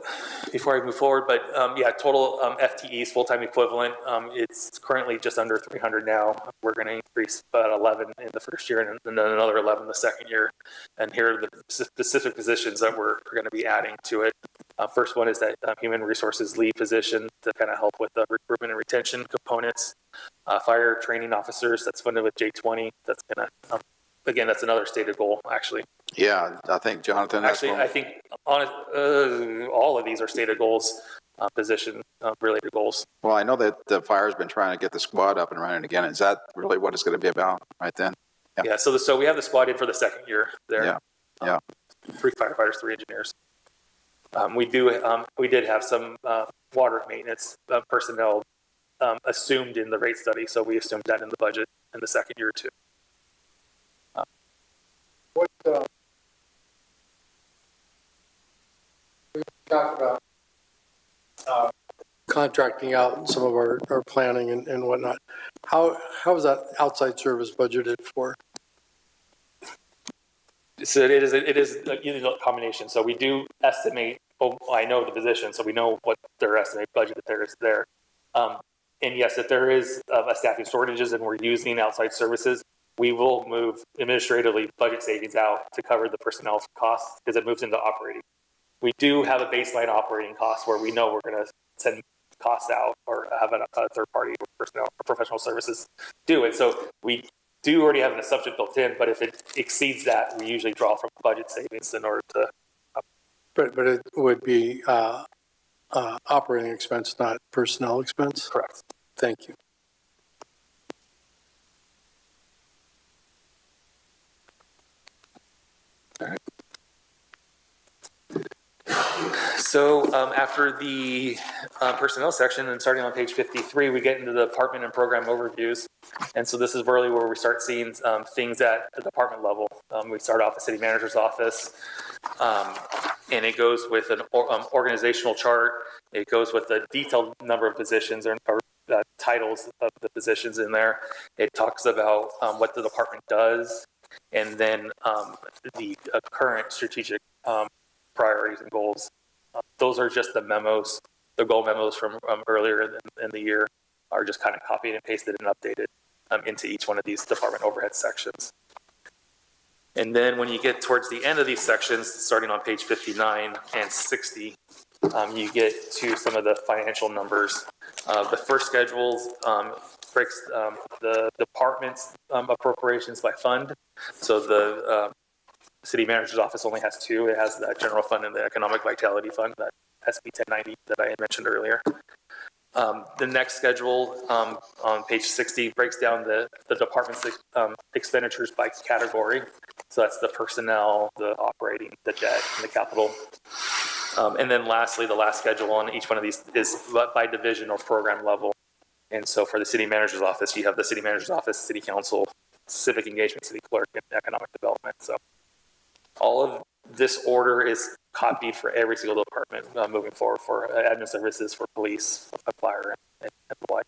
Speaker 5: before I move forward, but yeah, total FTEs, full-time equivalent, it's currently just under 300 now. We're going to increase about 11 in the first year and then another 11 the second year. And here are the specific positions that we're going to be adding to it. First one is that human resources lead position to kind of help with the recruitment and retention components. Fire training officers, that's funded with J20. That's going to, again, that's another stated goal, actually.
Speaker 2: Yeah, I think, Jonathan.
Speaker 5: Actually, I think all of these are stated goals, position-related goals.
Speaker 2: Well, I know that the fire's been trying to get the squad up and running again. Is that really what it's going to be about right then?
Speaker 5: Yeah, so we have the squad in for the second year there.
Speaker 2: Yeah.
Speaker 5: 3 firefighters, 3 engineers. We did have some water maintenance personnel assumed in the rate study, so we assumed that in the budget in the second year too.
Speaker 7: What we talked about contracting out some of our planning and whatnot. How is that outside service budgeted for?
Speaker 5: So it is a combination. So we do estimate. Oh, I know the position, so we know what their estimated budget that there is there. And yes, if there is a staffing shortages and we're using outside services, we will move administratively budget savings out to cover the personnel costs because it moves into operating. We do have a baseline operating cost where we know we're going to send costs out or have a third party personnel or professional services do it. So we do already have an assumption built in, but if it exceeds that, we usually draw from budget savings in order to.
Speaker 7: But it would be operating expense, not personnel expense?
Speaker 5: Correct.
Speaker 7: Thank you.
Speaker 5: All right. So after the personnel section and starting on page 53, we get into the department and program overviews. And so this is really where we start seeing things at the department level. We start off the city manager's office, and it goes with an organizational chart. It goes with the detailed number of positions or titles of the positions in there. It talks about what the department does, and then the current strategic priorities and goals. Those are just the memos, the goal memos from earlier in the year are just kind of copied and pasted and updated into each one of these department overhead sections. And then when you get towards the end of these sections, starting on page 59 and 60, you get to some of the financial numbers. The first schedules breaks the department's appropriations by fund. So the city manager's office only has two. It has the general fund and the economic vitality fund, that SB 1090 that I had mentioned earlier. The next schedule on page 60 breaks down the department's expenditures by category. So that's the personnel, the operating, the debt, and the capital. And then lastly, the last schedule on each one of these is by division or program level. And so for the city manager's office, you have the city manager's office, city council, civic engagement, city clerk, and economic development. So all of this order is copied for every single department moving forward, for admin services, for police, fire, and the like.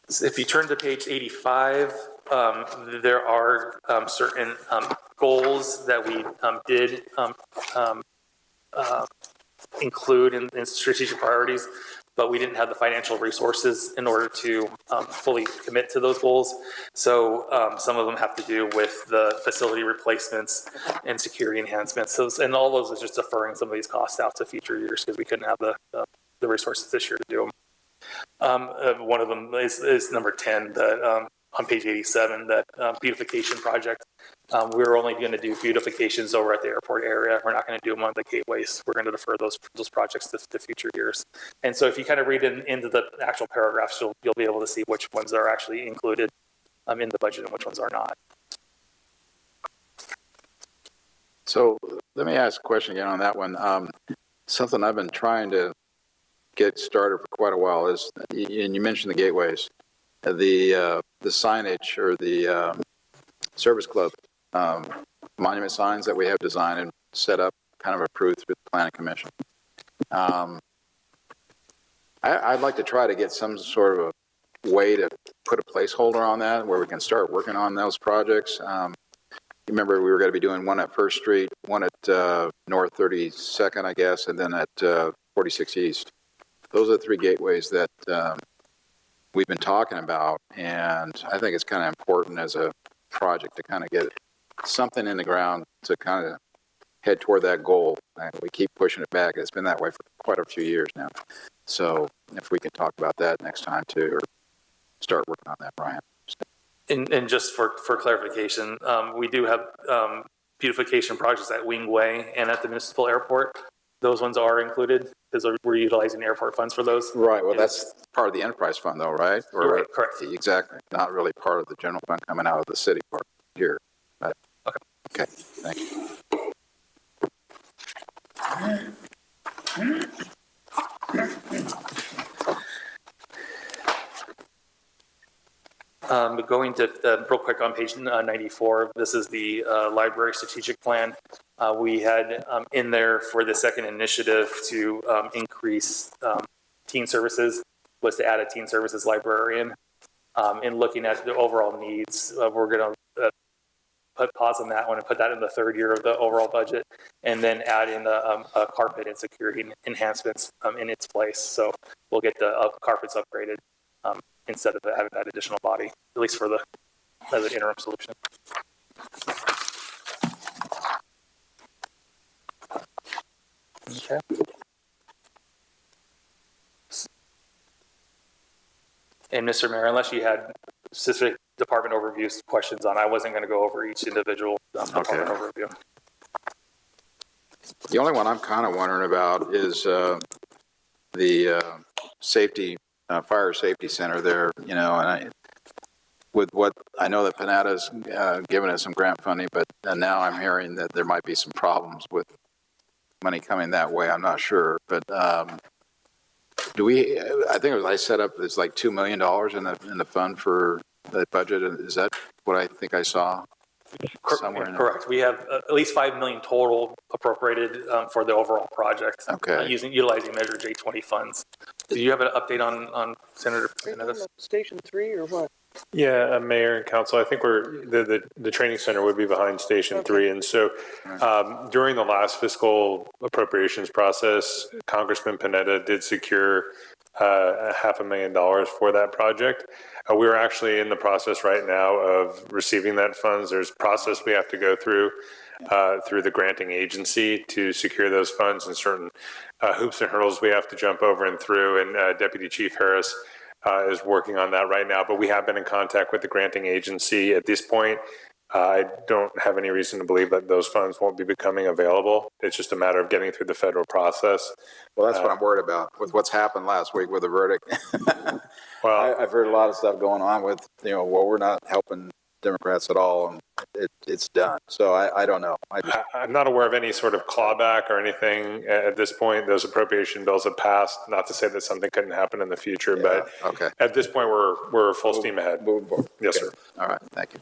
Speaker 5: So if you turn to page 85, there are certain goals that we did include in strategic priorities, but we didn't have the financial resources in order to fully commit to those goals. So some of them have to do with the facility replacements and security enhancements. So, and all those is just deferring some of these costs out to future years because we couldn't have the resources this year to do them. One of them is number 10, that on page 87, that beautification project. We're only going to do beautifications over at the airport area. We're not going to do them on the gateways. We're going to defer those projects to future years. And so if you kind of read into the actual paragraphs, you'll be able to see which ones are actually included in the budget and which ones are not.
Speaker 2: So let me ask a question again on that one. Something I've been trying to get started for quite a while is, and you mentioned the gateways, the signage or the service club monument signs that we have designed and set up, kind of approved through the planning commission. I'd like to try to get some sort of a way to put a placeholder on that where we can start working on those projects. Remember, we were going to be doing one at First Street, one at North 32nd, I guess, and then at 46 East. Those are the three gateways that we've been talking about, and I think it's kind of important as a project to kind of get something in the ground to kind of head toward that goal. And we keep pushing it back. It's been that way for quite a few years now. So if we can talk about that next time too, or start working on that, Brian.
Speaker 5: And just for clarification, we do have beautification projects at Wingway and at the municipal airport. Those ones are included because we're utilizing airport funds for those. Right.
Speaker 2: Well, that's part of the enterprise fund though, right? Or,
Speaker 5: right, correct.
Speaker 2: Exactly. Not really part of the general fund coming out of the city part here. But, okay. Thank you.
Speaker 5: Going to real quick on page 94, this is the library strategic plan. We had in there for the second initiative to increase teen services was to add a teen services librarian. In looking at the overall needs, we're going to put pause on that one and put that in the third year of the overall budget, and then add in a carpet and security enhancements in its place. So we'll get the carpets upgraded instead of having that additional body, at least for as an interim solution. Okay. And Mr. Mayor, unless you had specific department overviews questions on, I wasn't going to go over each individual department overview.
Speaker 2: The only one I'm kind of wondering about is the safety, fire safety center there, you know, and with what I know that Panada's given us some grant funding, but now I'm hearing that there might be some problems with money coming that way. I'm not sure, but do we? I think it was I set up. It's like $2 million in the fund for that budget. Is that what I think I saw? Somewhere
Speaker 5: correct. We have at least $5 million total appropriated for the overall project.
Speaker 2: Okay.
Speaker 5: Utilizing Measure J20 funds. Do you have an update on Senator Panetta's?
Speaker 6: Station 3 or what?
Speaker 8: Yeah, Mayor and Council, I think the training center would be behind Station 3. And so during the last fiscal appropriations process, Congressman Panetta did secure $500,000 for that project. We're actually in the process right now of receiving that funds. There's a process we have to go through. through the granting agency to secure those funds, and certain hoops and hurdles we have to jump over and through. And Deputy Chief Harris is working on that right now. But we have been in contact with the granting agency. At this point, I don't have any reason to believe that those funds won't be becoming available. It's just a matter of getting through the federal process.
Speaker 2: Well, that's what I'm worried about with what's happened last week with the verdict.
Speaker 8: Well,
Speaker 2: I've heard a lot of stuff going on with, well, we're not helping Democrats at all, and it's done. So I don't know.
Speaker 8: I'm not aware of any sort of clawback or anything at this point. Those appropriation bills have passed. Not to say that something couldn't happen in the future, but
Speaker 2: okay.
Speaker 8: At this point, we're full steam ahead.
Speaker 2: Moving forward.
Speaker 8: Yes,
Speaker 2: Okay.
Speaker 8: sir.
Speaker 2: All right. Thank you.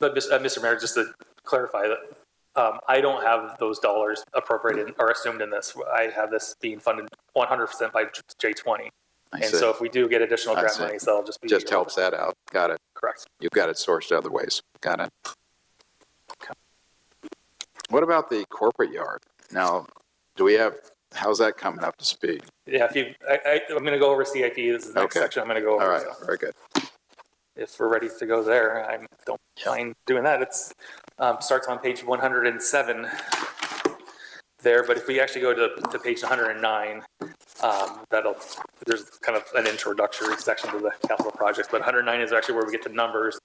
Speaker 5: But Mr. Mayor, just to clarify that, I don't have those dollars appropriated or assumed in this. I have this being funded 100% by J20. And so if we do get additional grant monies, that'll just be.
Speaker 2: Just helps that out. Got it.
Speaker 5: Correct.
Speaker 2: You've got it sourced other ways. Got it. Okay. What about the corporate yard? Now, how's that coming up to speed?
Speaker 5: Yeah, I'm going to go over CIP. This is the next section I'm going to go over.
Speaker 2: All right.
Speaker 5: So
Speaker 2: Very good.
Speaker 5: if we're ready to go there, I don't mind doing that. It's starts on page 107 there, but if we actually go to page 109, there's kind of an introductory section to the capital project, but 109 is actually where we get to numbers.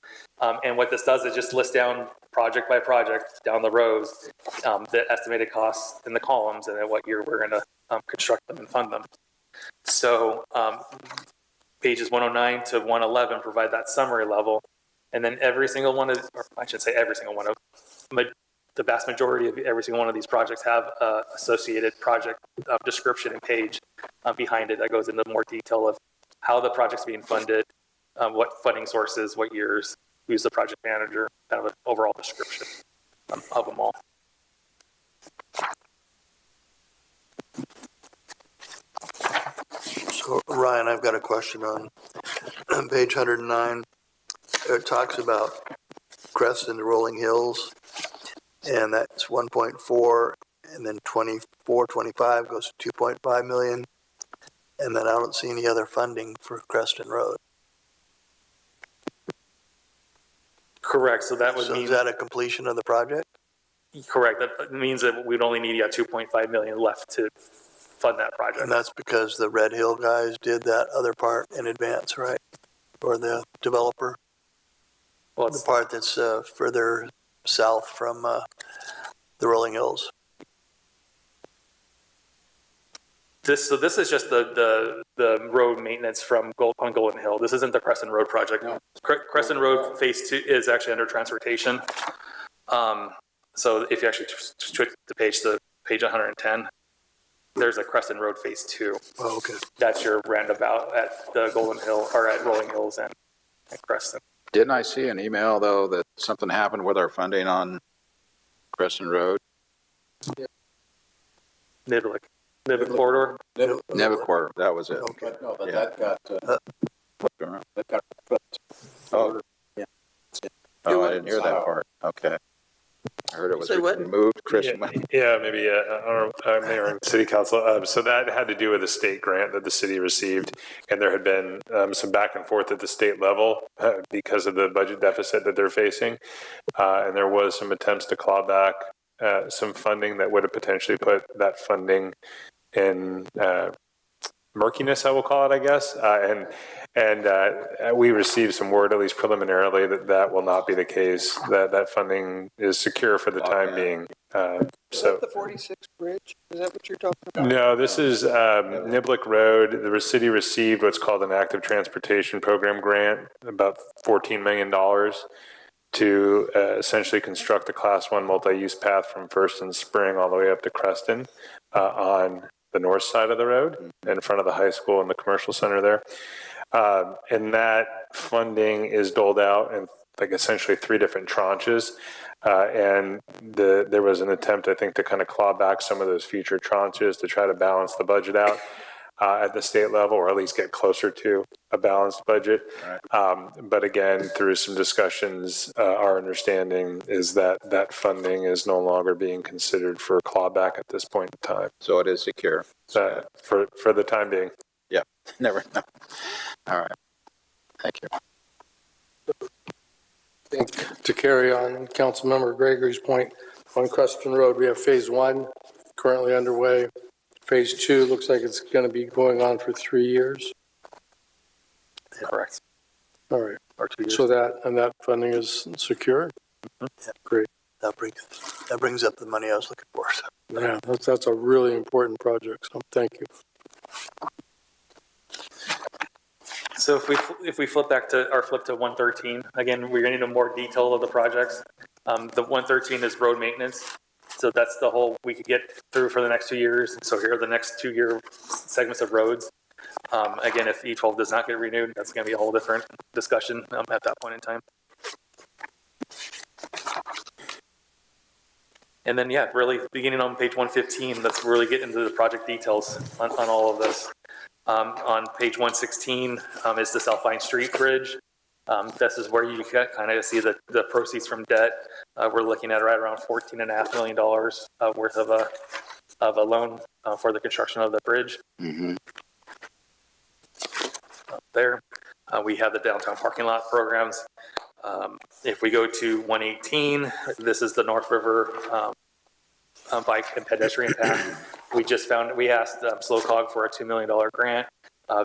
Speaker 5: And what this does is just list down project by project down the rows, the estimated costs in the columns and at what year we're going to construct them and fund them. So pages 109 to 111 provide that summary level. And then every single one of, or I should say every single one of, the vast majority of every single one of these projects have associated project description and page behind it that goes into more detail of how the project's being funded, what funding sources, what years, who's the project manager, kind of an overall description of them all.
Speaker 3: So Ryan, I've got a question on page 109. It talks about Creston to Rolling Hills, and that's 1.4, and then 24, 25 goes to 2.5 million, and then I don't see any other funding for Creston Road.
Speaker 5: Correct. So that would
Speaker 3: So
Speaker 5: mean
Speaker 3: is that a completion of the project?
Speaker 5: correct. That means that we'd only need 2.5 million left to fund that project.
Speaker 3: And that's because the Red Hill guys did that other part in advance, right? Or the developer?
Speaker 5: Well,
Speaker 3: The
Speaker 5: it's,
Speaker 3: part that's further south from the Rolling Hills.
Speaker 5: this is just the road maintenance from on Golden Hill. This isn't the Crescent Road project.
Speaker 4: No.
Speaker 5: Crescent Road Phase 2 is actually under transportation. So if you actually switch the page to page 110, there's a Crescent Road Phase 2.
Speaker 3: Oh, okay.
Speaker 5: That's your roundabout at the Golden Hill or at Rolling Hills and Crescent.
Speaker 2: Didn't I see an email, though, that something happened with our funding on Crescent Road?
Speaker 5: Niblick corridor.
Speaker 2: Neverquarter, that was it.
Speaker 4: But no, but
Speaker 2: Yeah.
Speaker 4: that got flipped.
Speaker 2: Oh,
Speaker 4: Yeah.
Speaker 2: oh, I didn't hear that part. Okay. I heard it was
Speaker 6: Say what?
Speaker 2: moved. Christian went.
Speaker 8: Yeah, maybe, Mayor and City Council. So that had to do with a state grant that the city received, and there had been some back and forth at the state level because of the budget deficit that they're facing. And there was some attempts to claw back some funding that would have potentially put that funding in murkiness, I will call it, I guess. And we received some word, at least preliminarily, that will not be the case, that funding is secure for the time being. So
Speaker 6: the 46th bridge? Is that what you're talking about?
Speaker 8: no, this is Niblick Road. The city received what's called an active transportation program grant, about $14 million to essentially construct a Class 1 multi-use path from First and Spring all the way up to Creston on the north side of the road in front of the high school and the commercial center there. And that funding is doled out in like essentially 3 different tranches. And there was an attempt, I think, to kind of claw back some of those future tranches to try to balance the budget out at the state level, or at least get closer to a balanced budget. Right. But again, through some discussions, our understanding is that funding is no longer being considered for clawback at this point in time.
Speaker 2: So it is secure.
Speaker 8: For the time being.
Speaker 2: Yeah, never know. All right. Thank you.
Speaker 7: I think to carry on Councilmember Gregory's point, On Crestron Road, we have phase 1 currently underway. Phase 2 looks like it's going to be going on for 3 years.
Speaker 5: Correct.
Speaker 7: All right.
Speaker 5: Or 2 years.
Speaker 7: So that funding is secure?
Speaker 3: Yeah.
Speaker 7: Great.
Speaker 3: That brings up the money I was looking for. So.
Speaker 7: Yeah, that's a really important project, so thank you.
Speaker 5: So if we flip to 113, again, we're going to need more detail of the projects. The 113 is road maintenance. So that's the whole we could get through for the next 2 years. So here are the next 2-year segments of roads. Again, if E12 does not get renewed, that's going to be a whole different discussion at that point in time. And then, yeah, really beginning on page 115, let's really get into the project details on all of this. On page 116 is the South Vine Street Bridge. This is where you kind of see the proceeds from debt. We're looking at right around $14.5 million worth of a loan for the construction of the bridge.
Speaker 2: Mm-hmm.
Speaker 5: There, we have the downtown parking lot programs. If we go to 118, this is the North River bike and pedestrian path. We asked SlowCog for a $2 million grant.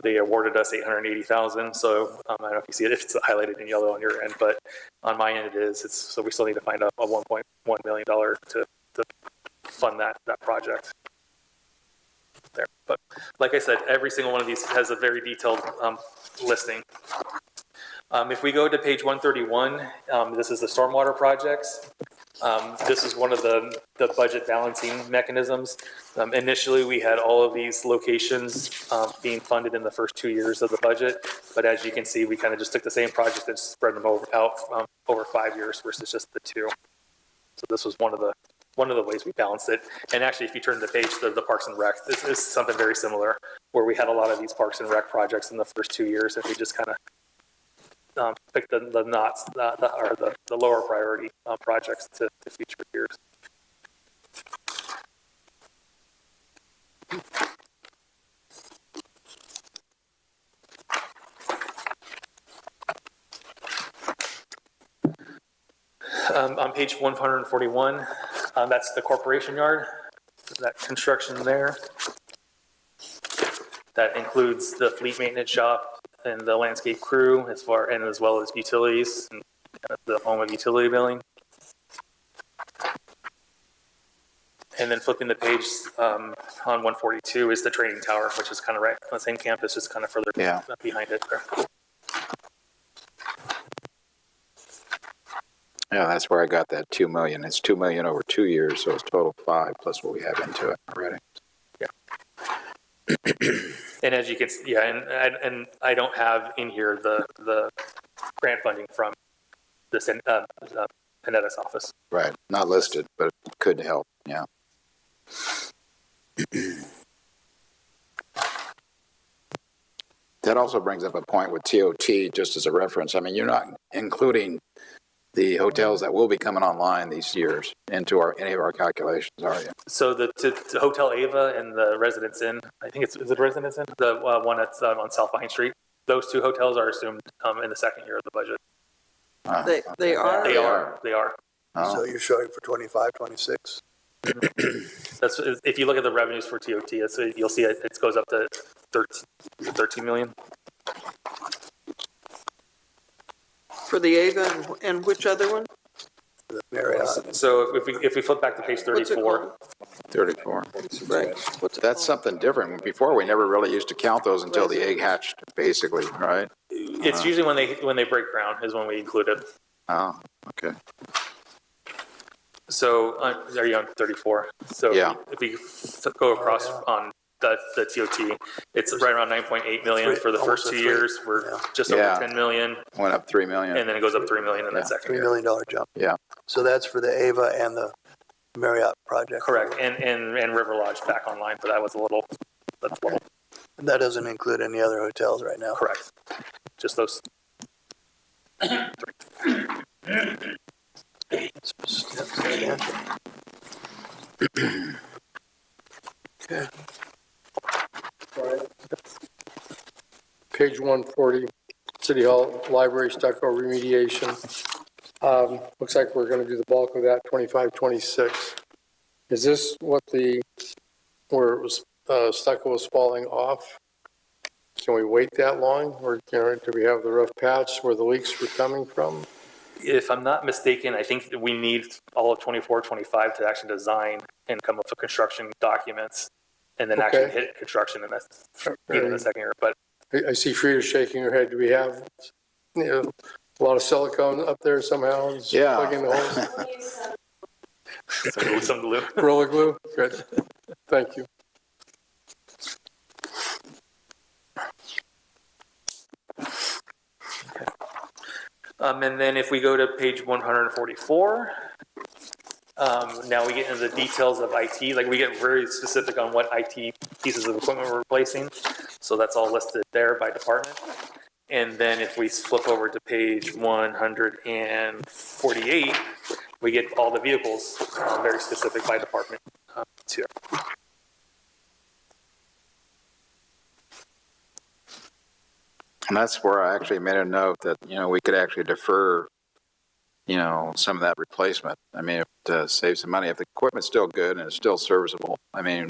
Speaker 5: They awarded us $880,000. So I don't know if you see it, if it's highlighted in yellow on your end, but on my end it is. So we still need to find a $1.1 million to fund that project. There. But like I said, every single one of these has a very detailed listing. If we go to page 131, this is the stormwater projects. This is one of the budget balancing mechanisms. Initially, we had all of these locations being funded in the first 2 years of the budget. But as you can see, we kind of just took the same project and spread them out over 5 years versus just the 2. So this was one of the ways we balanced it. And actually, if you turn the page, the Parks and Rec, this is something very similar, where we had a lot of these Parks and Rec projects in the first 2 years, and we just kind of pick the lower priority projects to future years. On page 141, that's the corporation yard, that construction there. That includes the fleet maintenance shop and the landscape crew, as well as utilities and the home of utility billing. And then flipping the page on 142 is the training tower, which is kind of right on the same campus, just kind of further behind it there.
Speaker 2: Yeah, that's where I got that 2 million. It's 2 million over 2 years, so it's total 5 plus what we have into it already.
Speaker 5: Yeah. And as you can see, and I don't have in here the grant funding from the Panetta's office.
Speaker 2: Right, not listed, but it could help, yeah. That also brings up a point with TOT, just as a reference. I mean, you're not including the hotels that will be coming online these years into any of our calculations, are you?
Speaker 5: So the Hotel Ava and the Residence Inn, I think is it Residence Inn? The one that's on South Vine Street. Those 2 hotels are assumed in the second year of the budget.
Speaker 6: They are?
Speaker 5: They are.
Speaker 2: Oh.
Speaker 3: So you're showing for 25, 26?
Speaker 5: That's if you look at the revenues for TOT, you'll see it goes up to 13 million.
Speaker 6: For the Ava and which other one?
Speaker 3: The Marriott.
Speaker 5: So if we flip back to page 34.
Speaker 2: 34.
Speaker 6: Right.
Speaker 2: That's something different. Before, we never really used to count those until the egg hatched, basically, right?
Speaker 5: It's usually when they break ground is when we include it.
Speaker 2: Oh, okay.
Speaker 5: So are you on 34? So
Speaker 2: yeah.
Speaker 5: if we go across on the TOT, it's right around 9.8 million for the first 2 years. We're just over 10 million.
Speaker 2: Went up 3 million.
Speaker 5: And then it goes up 3 million in that second
Speaker 3: $3
Speaker 5: year.
Speaker 3: million jump.
Speaker 2: Yeah.
Speaker 3: So that's for the Ava and the Marriott project.
Speaker 5: Correct. And River Lodge back online, but that's a little.
Speaker 3: And that doesn't include any other hotels right now.
Speaker 5: Correct. Just those.
Speaker 3: Okay.
Speaker 7: Page 140, City Hall Library stucco remediation. Looks like we're going to do the bulk of that, 25, 26. Is this what where it was, stucco was falling off? Can we wait that long? Or do we have the rough patch where the leaks were coming from?
Speaker 5: If I'm not mistaken, I think that we need all of 24, 25 to actually design and come up with construction documents and then actually hit construction in the second year. But
Speaker 7: I see Frida shaking her head. Do we have a lot of silicone up there somehow?
Speaker 2: Yeah.
Speaker 7: Plugging the holes?
Speaker 5: some glue.
Speaker 7: Gorilla glue? Good. Thank you.
Speaker 5: And then if we go to page 144, now we get into the details of IT. Like we get very specific on what IT pieces of equipment we're replacing. So that's all listed there by department. And then if we flip over to page 148, we get all the vehicles, very specific by department too.
Speaker 2: And that's where I actually made a note that, we could actually defer, some of that replacement. I mean, to save some money, if the equipment's still good and it's still serviceable, I mean,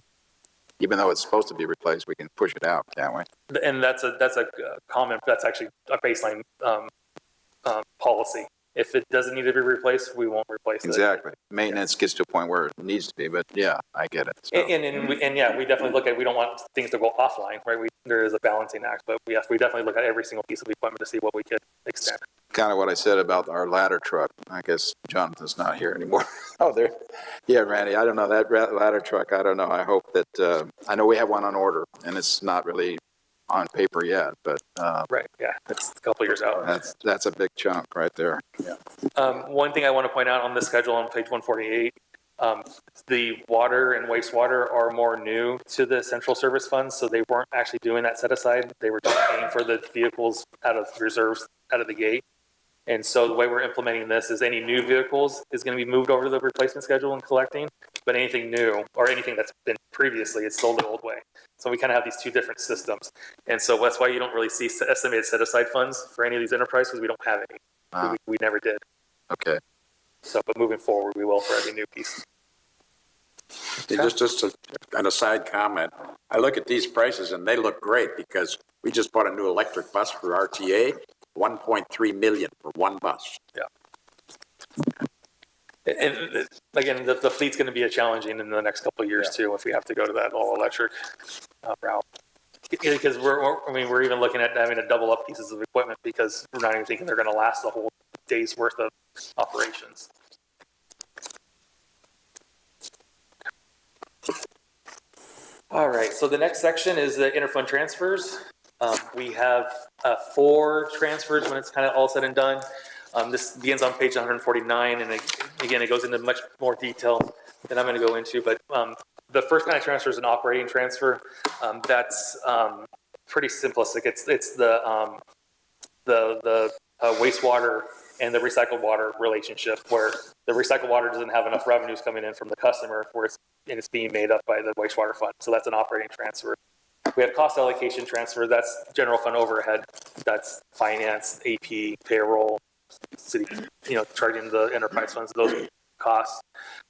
Speaker 2: even though it's supposed to be replaced, we can push it out, can't we?
Speaker 5: And that's a comment. That's actually a baseline policy. If it doesn't need to be replaced, we won't replace it.
Speaker 2: Exactly. Maintenance gets to a point where it needs to be, but yeah, I get it. So.
Speaker 5: And yeah, we definitely look at, we don't want things to go offline, right? There is a balancing act, but we definitely look at every single piece of equipment to see what we could extend.
Speaker 2: Kind of what I said about our ladder truck. I guess Jonathan's not here anymore. Oh, there. Yeah, Randy, I don't know. That ladder truck, I don't know. I hope that, I know we have one on order and it's not really on paper yet, but
Speaker 5: right, yeah, it's a couple years out.
Speaker 2: That's a big chunk right there. Yeah.
Speaker 5: One thing I want to point out on this schedule on page 148, the water and wastewater are more new to the central service funds, so they weren't actually doing that set aside. They were just paying for the vehicles out of reserves out of the gate. And so the way we're implementing this is any new vehicles is going to be moved over to the replacement schedule and collecting, but anything new or anything that's been previously is sold the old way. So we kind of have these two different systems. And so that's why you don't really see estimated set-aside funds for any of these enterprises because we don't have any. We never did.
Speaker 2: Okay.
Speaker 5: So, but moving forward, we will for every new piece.
Speaker 4: Just an aside comment. I look at these prices and they look great because we just bought a new electric bus for RTA, 1.3 million for one bus.
Speaker 5: Yeah. And again, the fleet's going to be challenging in the next couple of years too if we have to go to that all electric route. Because we're even looking at having to double up pieces of equipment because we're not even thinking they're going to last the whole day's worth of operations. All right, so the next section is the interfund transfers. We have 4 transfers when it's kind of all said and done. This begins on page 149, and again, it goes into much more detail than I'm going to go into, but the first kind of transfer is an operating transfer. That's pretty simplistic. It's the wastewater and the recycled water relationship, where the recycled water doesn't have enough revenues coming in from the customer, and it's being made up by the wastewater fund. So that's an operating transfer. We have cost allocation transfer. That's general fund overhead. That's finance, AP, payroll, city, charging the enterprise funds, those costs.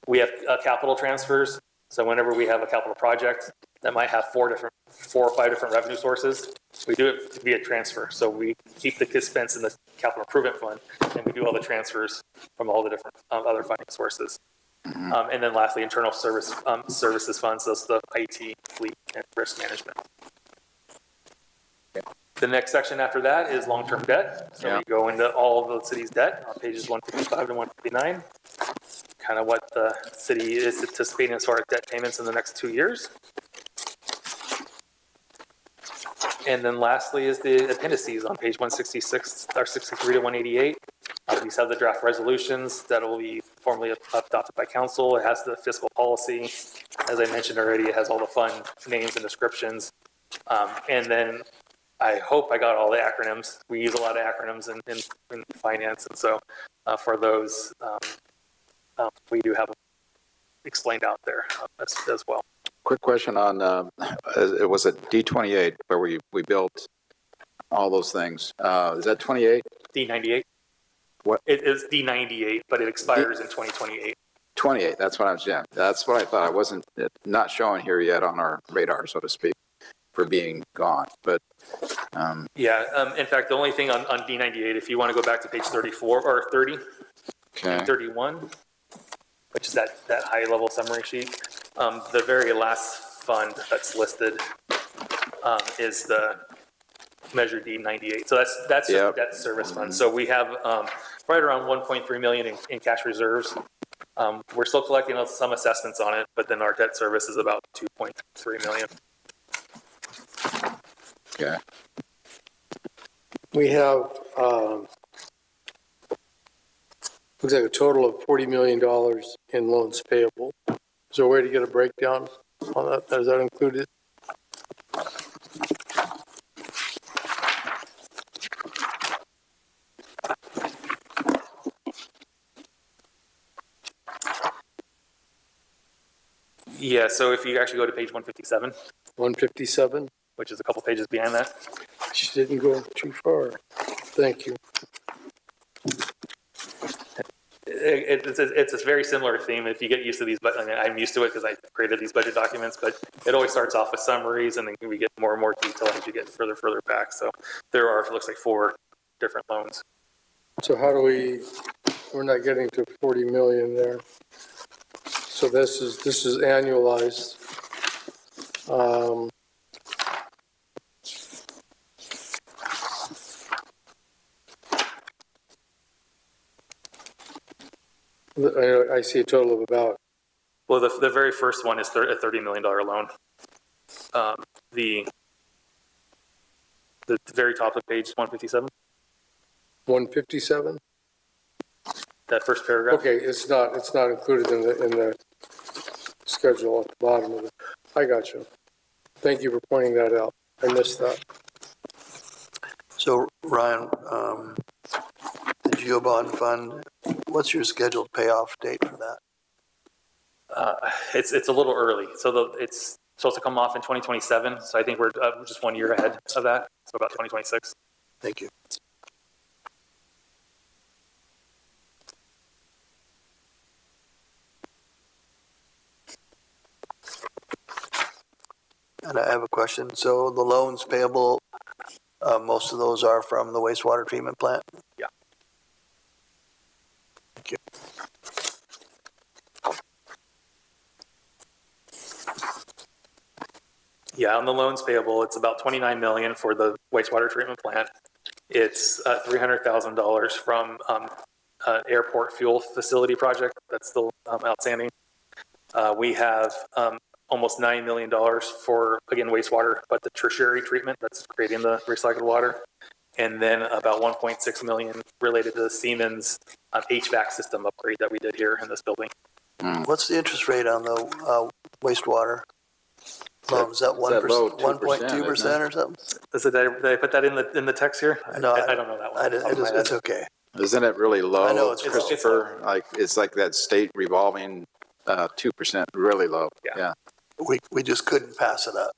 Speaker 5: We have capital transfers. So whenever we have a capital project that might have 4 or 5 different revenue sources, we do it via transfer. So we keep the expense in the capital improvement fund, and we do all the transfers from all the different other funding sources. And then lastly, internal services funds, those the IT, fleet, and risk management. The next section after that is long-term debt. So we go into all of the city's debt on pages 155 to 159. Kind of what the city is anticipating as far as debt payments in the next 2 years. And then lastly is the appendices on page 166 or 63 to 188. These have the draft resolutions that will be formally adopted by council. It has the fiscal policy. As I mentioned already, it has all the fund names and descriptions. And then I hope I got all the acronyms. We use a lot of acronyms in finance. And so for those, we do have them explained out there as well.
Speaker 2: Quick question on, it was at D28 where we built all those things. Is that 28?
Speaker 5: D98. It is D98, but it expires in 2028.
Speaker 2: 28, that's what I was, yeah, that's what I thought. I wasn't, not showing here yet on our radar, so to speak, for being gone, but,
Speaker 5: In fact, the only thing on D98, if you want to go back to page 34 or 30,
Speaker 2: okay.
Speaker 5: 31, which is that high-level summary sheet, the very last fund that's listed is the Measure D98. So that's just
Speaker 2: Yep.
Speaker 5: the debt service fund. So we have right around 1.3 million in cash reserves. We're still collecting some assessments on it, but then our debt service is about 2.3 million.
Speaker 2: Okay.
Speaker 7: We have, looks like a total of $40 million in loans payable. Is there a way to get a breakdown on that? Is that included?
Speaker 5: Yeah, so if you actually go to page 157,
Speaker 7: 157?
Speaker 5: which is a couple pages behind that.
Speaker 7: She didn't go too far. Thank you.
Speaker 5: It's a very similar theme. If you get used to these, but I mean, I'm used to it because I created these budget documents, but it always starts off with summaries and then we get more and more detail as you get further back. So there are, it looks like 4 different loans.
Speaker 7: So how do we're not getting to 40 million there. So this is annualized. I see a total of about.
Speaker 5: Well, the very first one is a $30 million loan. The very top of page 157.
Speaker 7: 157?
Speaker 5: That first paragraph.
Speaker 7: Okay, it's not included in the schedule at the bottom of it. I got you. Thank you for pointing that out. I missed that.
Speaker 3: So Ryan, the GeoBond fund, what's your scheduled payoff date for that?
Speaker 5: It's a little early. So it's supposed to come off in 2027. So I think we're just 1 year ahead of that. So about 2026.
Speaker 3: Thank you. And I have a question. So the loans payable, most of those are from the wastewater treatment plant?
Speaker 5: Yeah.
Speaker 3: Thank you.
Speaker 5: Yeah, on the loans payable, it's about $29 million for the wastewater treatment plant. It's $300,000 from airport fuel facility project that's still outstanding. We have almost $9 million for, again, wastewater, but the tertiary treatment that's creating the recycled water. And then about 1.6 million related to the Siemens HVAC system upgrade that we did here in this building.
Speaker 3: What's the interest rate on the wastewater loan? Is that 1%, 1.2% or something?
Speaker 5: Did I put that in the text here?
Speaker 3: No,
Speaker 5: I don't know that one.
Speaker 3: It's okay.
Speaker 2: Isn't it really low?
Speaker 3: I know it's
Speaker 2: Christopher, it's like that state revolving 2%, really low.
Speaker 5: Yeah.
Speaker 3: We just couldn't pass it up.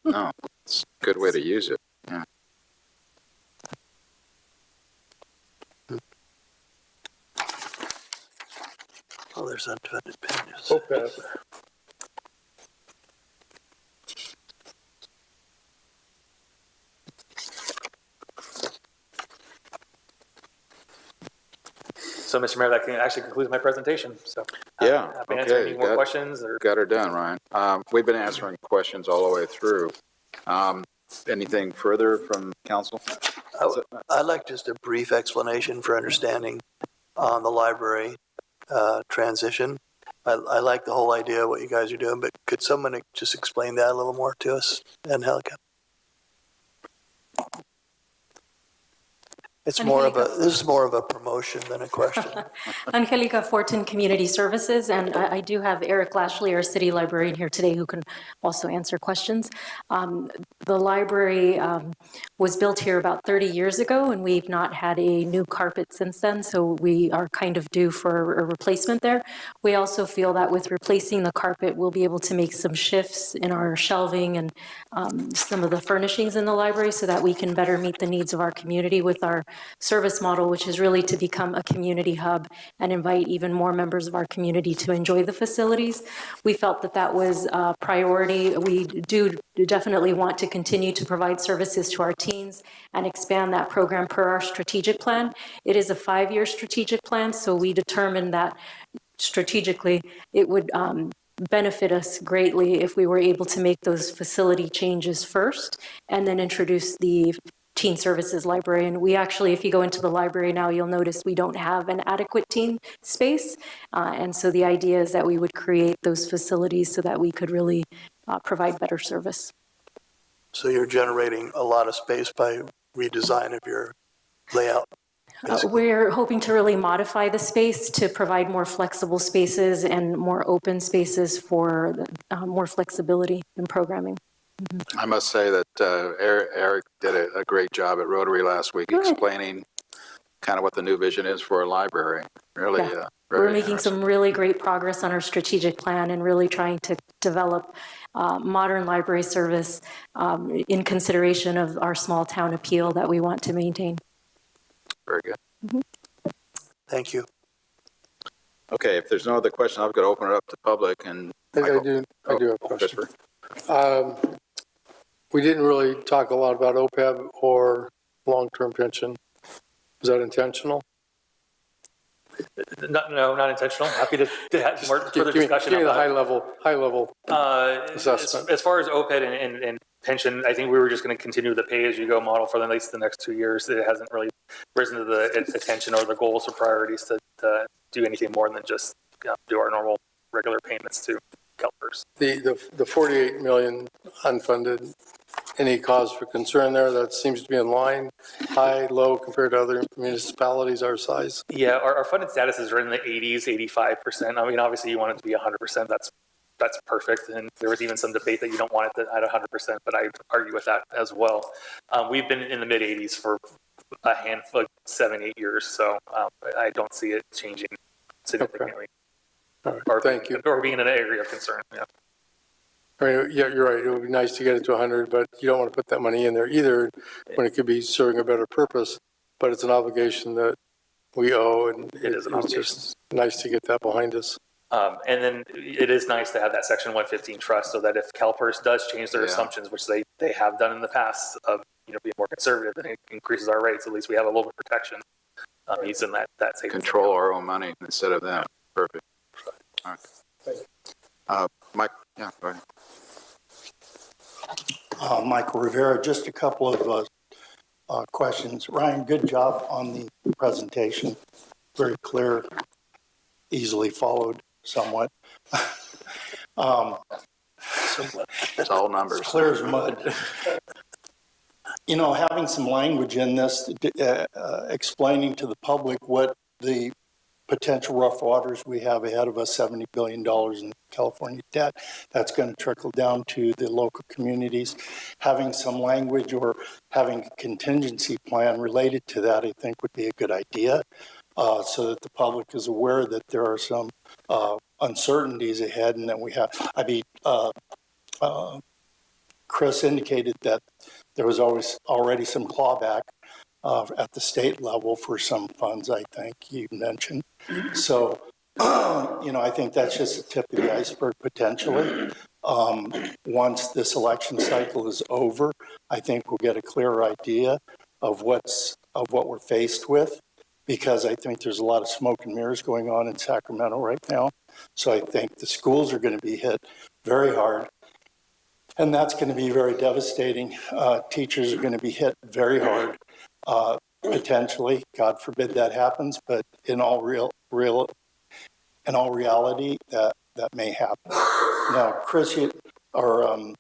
Speaker 2: No, it's a good way to use it. Yeah.
Speaker 3: Oh, there's unfunded payments.
Speaker 7: Okay.
Speaker 5: So, Mr. Mayor, that actually concludes my presentation. So,
Speaker 2: Yeah,
Speaker 5: happy to answer
Speaker 2: okay,
Speaker 5: any more questions. Or
Speaker 2: Got her done, Ryan. We've been answering questions all the way through. Anything further from council?
Speaker 3: I'd like just a brief explanation for understanding on the library transition. I like the whole idea of what you guys are doing, but could someone just explain that a little more to us, Angelica? This is more of a promotion than a question.
Speaker 9: Angelica Fortin, Community Services, and I do have Eric Lashley, our city librarian, here today who can also answer questions. The library was built here about 30 years ago, and we've not had a new carpet since then, so we are kind of due for a replacement there. We also feel that with replacing the carpet, we'll be able to make some shifts in our shelving and some of the furnishings in the library so that we can better meet the needs of our community with our service model, which is really to become a community hub and invite even more members of our community to enjoy the facilities. We felt that that was a priority. We do definitely want to continue to provide services to our teens and expand that program per our strategic plan. It is a 5-year strategic plan, so we determined that strategically it would benefit us greatly if we were able to make those facility changes first and then introduce the teen services librarian. We actually, if you go into the library now, you'll notice we don't have an adequate teen space. And so the idea is that we would create those facilities so that we could really provide better service.
Speaker 3: So you're generating a lot of space by redesign of your layout?
Speaker 9: We're hoping to really modify the space to provide more flexible spaces and more open spaces for more flexibility in programming.
Speaker 2: I must say that Eric did a great job at Rotary last week explaining kind of what the new vision is for a library. Really,
Speaker 9: yeah. We're making some really great progress on our strategic plan and really trying to develop modern library service in consideration of our small town appeal that we want to maintain.
Speaker 2: Very good.
Speaker 9: Mm-hmm.
Speaker 3: Thank you.
Speaker 2: Okay, if there's no other questions, I'm going to open it up to public. And
Speaker 7: I do have a question. We didn't really talk a lot about OPEB or long-term pension. Is that intentional?
Speaker 5: No, not intentional. Happy to have more further discussion.
Speaker 7: Give me the high level assessment.
Speaker 5: As far as OPED and pension, I think we were just going to continue the pay-as-you-go model for at least the next 2 years. It hasn't really risen to the attention or the goals or priorities to do anything more than just do our normal regular payments to CalPERS.
Speaker 7: The 48 million unfunded, any cause for concern there? That seems to be in line, high, low compared to other municipalities our size.
Speaker 5: Yeah, our funded status is in the 80s, 85%. I mean, obviously you want it to be 100%. That's perfect. And there was even some debate that you don't want it at 100%, but I argue with that as well. We've been in the mid 80s for a handful, 7-8 years. So I don't see it changing significantly.
Speaker 7: Okay. All right. Thank you.
Speaker 5: Or being an area of concern. Yeah.
Speaker 7: I mean, yeah, you're right. It would be nice to get it to 100, but you don't want to put that money in there either when it could be serving a better purpose. But it's an obligation that we owe, and it's just nice to get that behind us.
Speaker 5: And then it is nice to have that Section 115 trust so that if CalPERS does change their assumptions, which they have done in the past of being more conservative and it increases our rates, at least we have a little bit of protection using that safety.
Speaker 2: Control our own money instead of them. Perfect. All right. Mike, yeah, go ahead.
Speaker 10: Michael Rivera, just a couple of questions. Ryan, good job on the presentation. Very clear, easily followed somewhat.
Speaker 2: It's all numbers.
Speaker 10: Clear as mud. You know, having some language in this, explaining to the public what the potential rough waters we have ahead of us, $70 billion in California debt, that's going to trickle down to the local communities. Having some language or having a contingency plan related to that, I think would be a good idea, so that the public is aware that there are some uncertainties ahead and that we have, Chris indicated that there was already some clawback at the state level for some funds, I think you mentioned. So, I think that's just the tip of the iceberg potentially. Once this election cycle is over, I think we'll get a clearer idea of what we're faced with, because I think there's a lot of smoke and mirrors going on in Sacramento right now. So I think the schools are going to be hit very hard. And that's going to be very devastating. Teachers are going to be hit very hard, potentially. God forbid that happens, but in all reality, that may happen. Now, Chris, Ryan,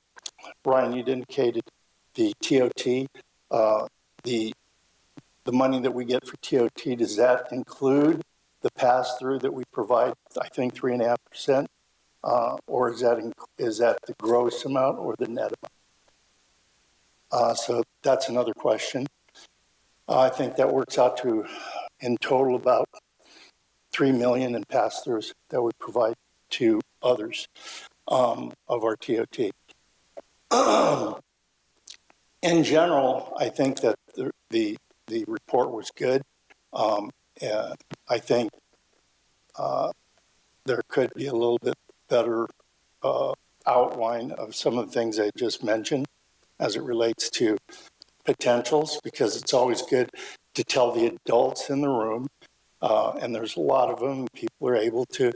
Speaker 10: you'd indicated the TOT, the money that we get for TOT. Does that include the pass-through that we provide? I think 3.5%. Or is that the gross amount or the net amount? So that's another question. I think that works out to, in total, about $3 million in pass-throughs that we provide to others of our TOT. In general, I think that the the report was good. And I think there could be a little bit better outline of some of the things I just mentioned as it relates to potentials, because it's always good to tell the adults in the room, and there's a lot of them, people are able to,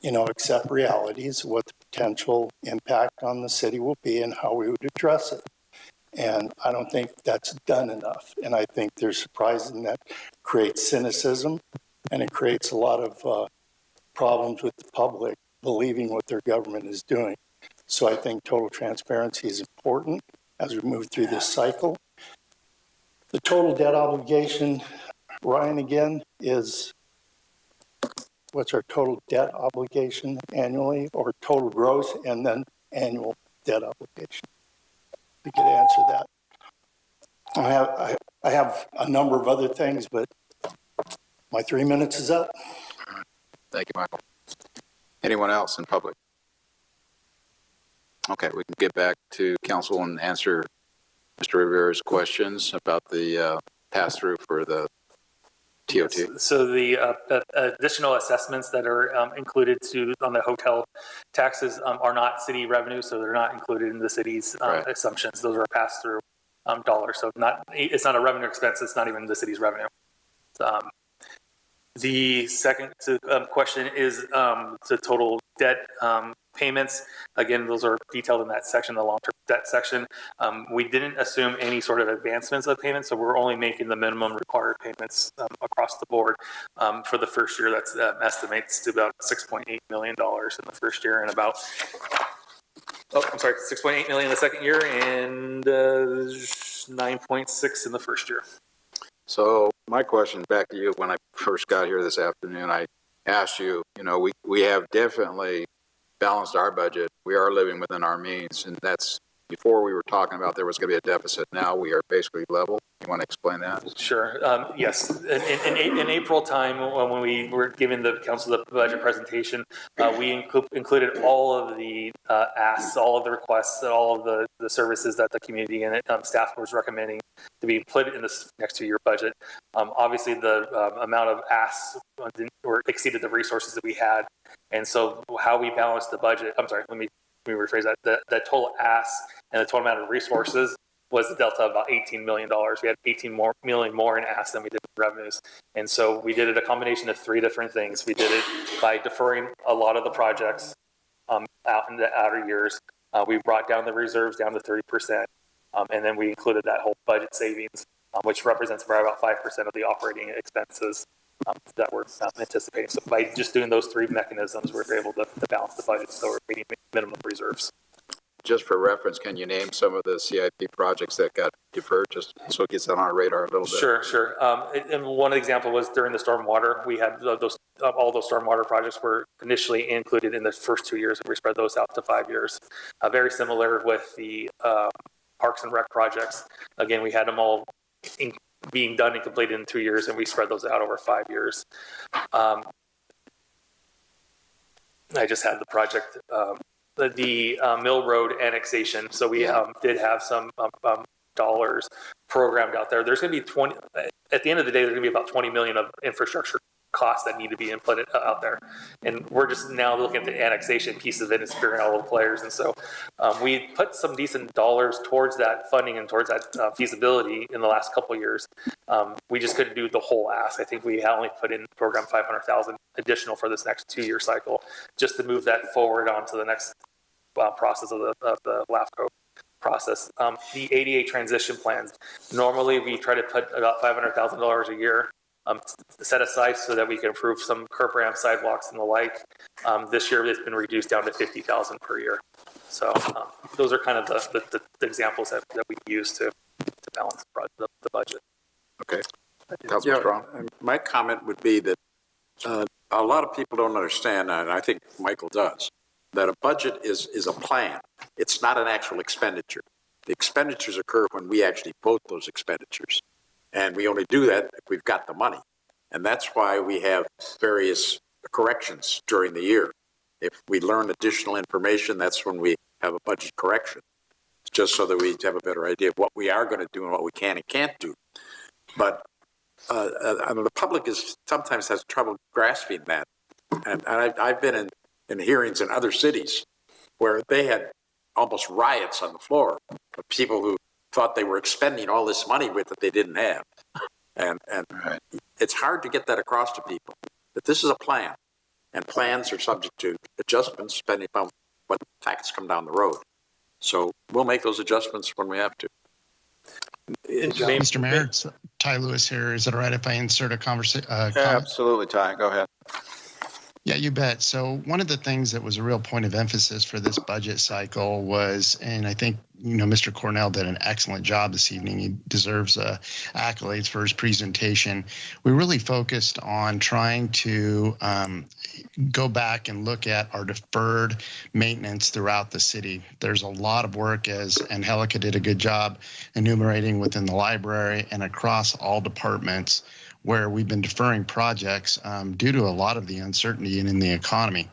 Speaker 10: accept realities, what the potential impact on the city will be and how we would address it. And I don't think that's done enough. And I think there's surprises, and that creates cynicism, and it creates a lot of problems with the public believing what their government is doing. So I think total transparency is important as we move through this cycle. The total debt obligation, Ryan, again, is, what's our total debt obligation annually, or total gross and then annual debt obligation? We could answer that. I have a number of other things, but my 3 minutes is up.
Speaker 2: Thank you, Michael. Anyone else in public? Okay, we can get back to council and answer Mr. Rivera's questions about the pass-through for the TOT.
Speaker 5: Yes. So the additional assessments that are included on the hotel taxes are not city revenue, so they're not included in the city's assumptions. Those are pass-through dollars. So it's not a revenue expense. It's not even the city's revenue. The second question is the total debt payments. Again, those are detailed in that section, the long-term debt section. We didn't assume any sort of advancements of payments, so we're only making the minimum required payments across the board. For the first year, that's estimates to about $6.8 million in the first year, and about, $6.8 million in the second year, and 9.6 in the first year.
Speaker 2: So my question back to you, when I first got here this afternoon, I asked you, we have definitely balanced our budget. We are living within our means, and that's before we were talking about there was going to be a deficit. Now we are basically level. You want to explain that?
Speaker 5: Sure. Yes. In April time, when we were giving the council the budget presentation, we included all of the asks, all of the requests, all of the services that the community and staff was recommending to be put in this next 2-year budget. Obviously, the amount of asks exceeded the resources that we had. And so how we balanced the budget, let me rephrase that. The total asks and the total amount of resources was the delta of about $18 million. We had $18 million more in asks than we did in revenues. And so we did it a combination of 3 different things. We did it by deferring a lot of the projects out in the outer years. We brought down the reserves down to 30%. And then we included that whole budget savings, which represents about 5% of the operating expenses that we're anticipating. So by just doing those 3 mechanisms, we're able to balance the budget, so we're meeting minimum reserves.
Speaker 2: Just for reference, can you name some of the CIP projects that got deferred, just so it gets on our radar a little bit?
Speaker 5: Sure. And one example was during the stormwater. We had all those stormwater projects were initially included in the first 2 years, and we spread those out to 5 years. Very similar with the Parks and Rec projects. Again, we had them all being done and completed in 2 years, and we spread those out over 5 years. I just had the project, the Mill Road annexation. So we did have some dollars programmed out there. There's going to be at the end of the day, there's going to be about 20 million of infrastructure costs that need to be inputted out there. And we're just now looking at the annexation piece of it and figuring out all the players. And so we put some decent dollars towards that funding and towards that feasibility in the last couple of years. We just couldn't do the whole ask. I think we only put in program 500,000 additional for this next 2-year cycle, just to move that forward onto the next process of the LAFCO process. The ADA transition plans, normally we try to put about $500,000 a year set aside so that we can improve some curb ramp, sidewalks, and the like. This year it's been reduced down to $50,000 per year. So those are kind of the examples that we use to balance the budget.
Speaker 2: Okay. Councilman Strong.
Speaker 4: My comment would be that a lot of people don't understand, and I think Michael does, that a budget is a plan. It's not an actual expenditure. The expenditures occur when we actually vote those expenditures. And we only do that if we've got the money. And that's why we have various corrections during the year. If we learn additional information, that's when we have a budget correction, just so that we have a better idea of what we are going to do and what we can and can't do. But the public sometimes has trouble grasping that. And I've been in hearings in other cities where they had almost riots on the floor of people who thought they were expending all this money with that they didn't have. And it's hard to get that across to people, that this is a plan, and plans are subject to adjustments depending upon what facts come down the road. So we'll make those adjustments when we have to.
Speaker 11: Mr. Mayor, it's Ty Lewis here. Is it all right if I insert a conversation?
Speaker 2: Absolutely, Ty. Go ahead.
Speaker 11: Yeah, you bet. So one of the things that was a real point of emphasis for this budget cycle was, and I think, Mr. Cornell did an excellent job this evening. He deserves accolades for his presentation. We really focused on trying to go back and look at our deferred maintenance throughout the city. There's a lot of work, and Angelica did a good job enumerating within the library and across all departments, where we've been deferring projects due to a lot of the uncertainty in the economy.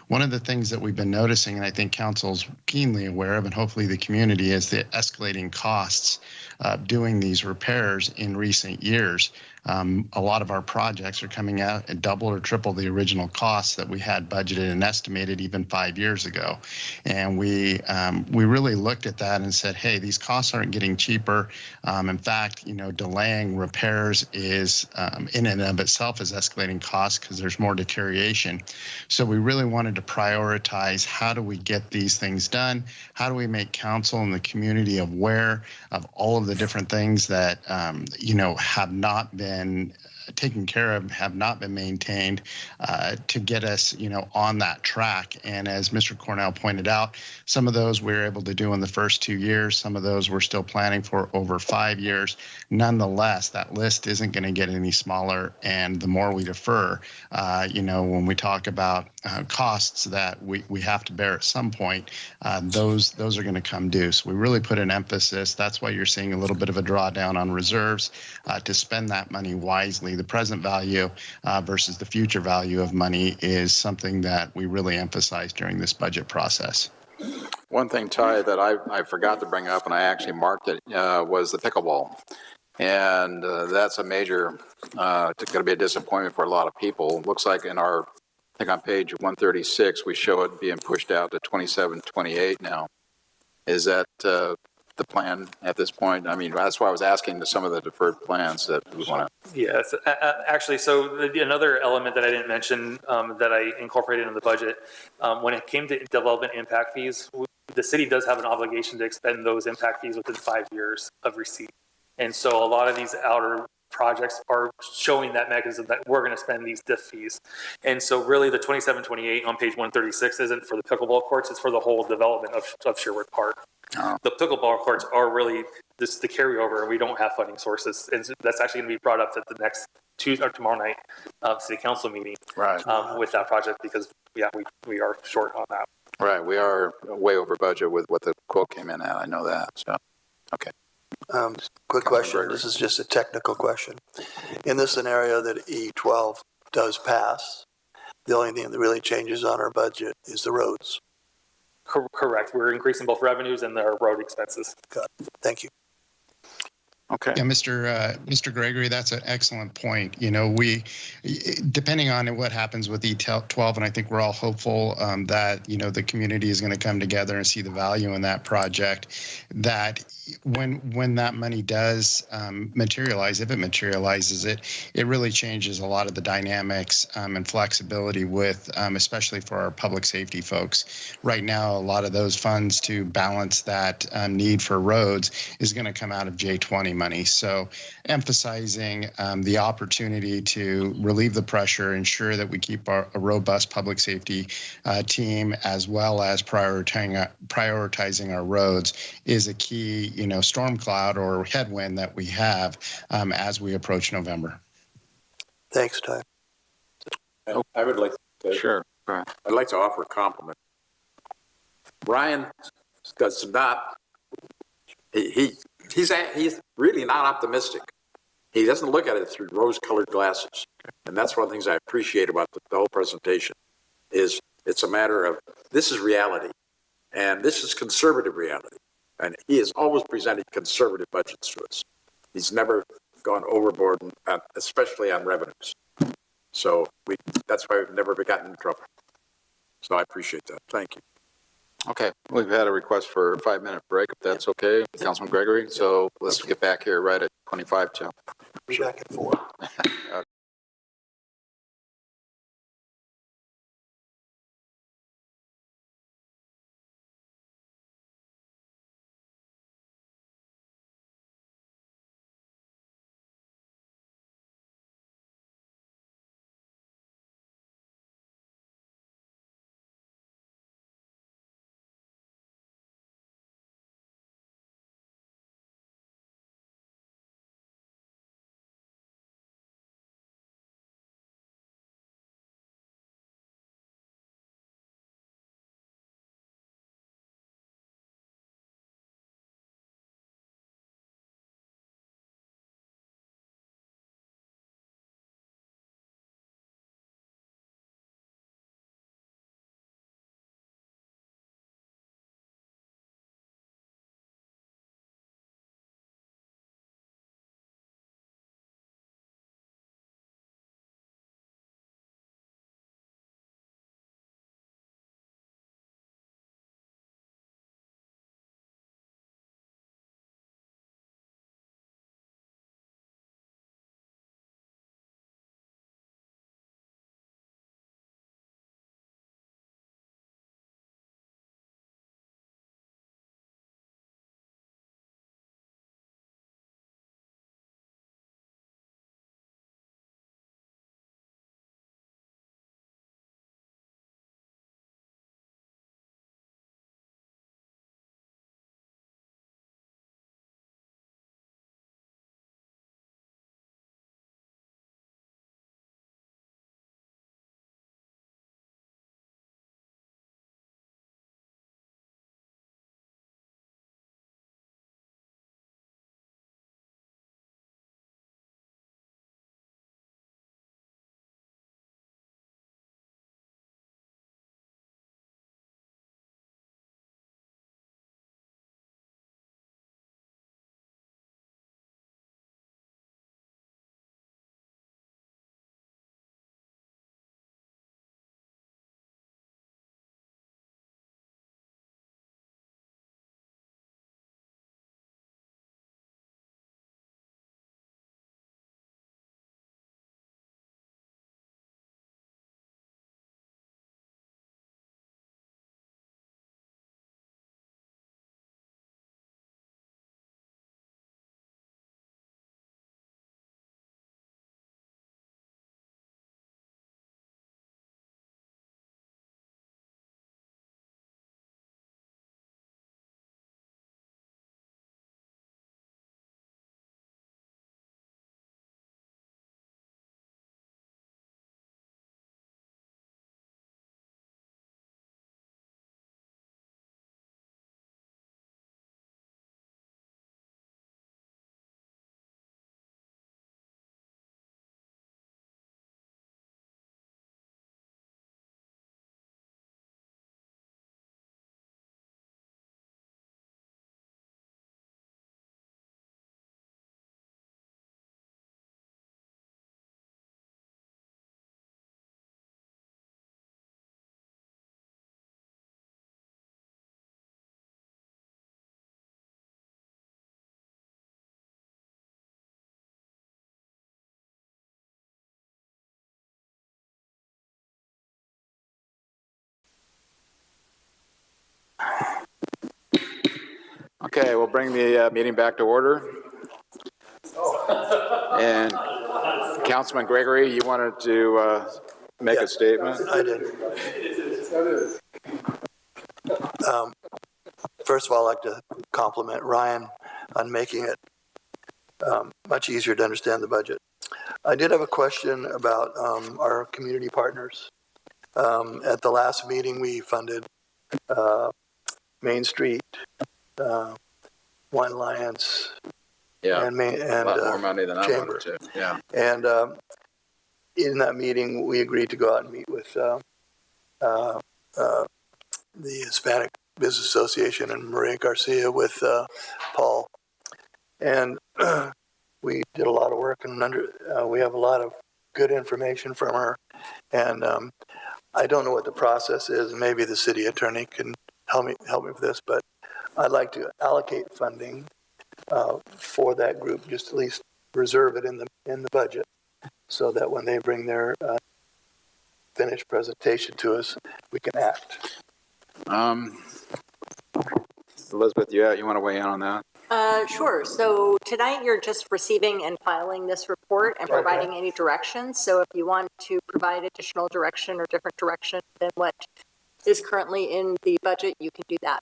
Speaker 11: One of the things that we've been noticing, and I think council's keenly aware of, and hopefully the community, is the escalating costs of doing these repairs in recent years. A lot of our projects are coming out at double or triple the original costs that we had budgeted and estimated even 5 years ago. And we really looked at that and said, hey, these costs aren't getting cheaper. In fact, delaying repairs is in and of itself is escalating costs because there's more deterioration. So we really wanted to prioritize, how do we get these things done? How do we make council and the community aware of all of the different things that, have not been taken care of, have not been maintained, to get us, on that track. And as Mr. Cornell pointed out, some of those we were able to do in the first 2 years. Some of those we're still planning for over 5 years. Nonetheless, that list isn't going to get any smaller. And the more we defer, when we talk about costs that we have to bear at some point, those are going to come due. So we really put an emphasis. That's why you're seeing a little bit of a drawdown on reserves to spend that money wisely. The present value versus the future value of money is something that we really emphasize during this budget process.
Speaker 2: One thing, Ty, that I forgot to bring up, and I actually marked it, was the pickleball. And that's a major, going to be a disappointment for a lot of people. It looks like I think on page 136, we show it being pushed out to 27-28 now. Is that the plan at this point? I mean, that's why I was asking to some of the deferred plans that we want to.
Speaker 5: Yes, actually, so another element that I didn't mention that I incorporated in the budget, when it came to development impact fees, the city does have an obligation to expend those impact fees within 5 years of receipt. And so a lot of these outer projects are showing that mechanism that we're going to spend these diff fees. And so really the 27-28 on page 136 isn't for the pickleball courts, it's for the whole development of Sherwood Park. Oh. The pickleball courts are really the carryover, and we don't have funding sources. And that's actually going to be brought up at the next Tuesday or tomorrow night city council meeting, right? With that project, because we are short on that.
Speaker 2: Right, we are way over budget with what the quote came in at. I know that. So, okay.
Speaker 3: Quick question. This is just a technical question. In the scenario that E12 does pass, the only thing that really changes on our budget is the roads.
Speaker 5: Correct. We're increasing both revenues and our road expenses.
Speaker 3: Good. Thank you.
Speaker 2: Okay.
Speaker 11: Yeah, Mr. Gregory, that's an excellent point. We, depending on what happens with E12, and I think we're all hopeful that, the community is going to come together and see the value in that project, that when that money does materialize, if it materializes, it really changes a lot of the dynamics and flexibility with, especially for our public safety folks. Right now, a lot of those funds to balance that need for roads is going to come out of J20 money. So emphasizing the opportunity to relieve the pressure, ensure that we keep a robust public safety team, as well as prioritizing our roads, is a key, storm cloud or headwind that we have as we approach November.
Speaker 3: Thanks, Ty.
Speaker 4: I would like to,
Speaker 2: sure.
Speaker 4: I'd like to offer a compliment. Ryan does not, he's really not optimistic. He doesn't look at it through rose-colored glasses. And that's one of the things I appreciate about the whole presentation, is it's a matter of, this is reality. And this is conservative reality. And he has always presented conservative budgets to us. He's never gone overboard, especially on revenues. So that's why we've never gotten in trouble. So I appreciate that. Thank you.
Speaker 2: Okay, we've had a request for a 5-minute break, if that's okay, Councilman Gregory. So let's get back here right at 25 to.
Speaker 3: Be back at 4.
Speaker 2: Okay, we'll bring the meeting back to order. And Councilman Gregory, you wanted to make a statement?
Speaker 3: I did. First of all, I'd like to compliment Ryan on making it much easier to understand the budget. I did have a question about our community partners. At the last meeting, we funded Main Street, Wine Alliance,
Speaker 2: Yeah,
Speaker 3: and
Speaker 2: a lot more money than I
Speaker 3: Chamber.
Speaker 2: wanted to. Yeah.
Speaker 3: And in that meeting, we agreed to go out and meet with the Hispanic Business Association and Maria Garcia with Paul. And we did a lot of work and we have a lot of good information from her. And I don't know what the process is. Maybe the city attorney can help me with this, but I'd like to allocate funding for that group, just at least reserve it in the budget, so that when they bring their finished presentation to us, we can act.
Speaker 2: Elizabeth, you want to weigh in on that?
Speaker 12: Sure. So tonight you're just receiving and filing this report and providing any directions. So if you want to provide additional direction or different direction than what is currently in the budget, you can do that.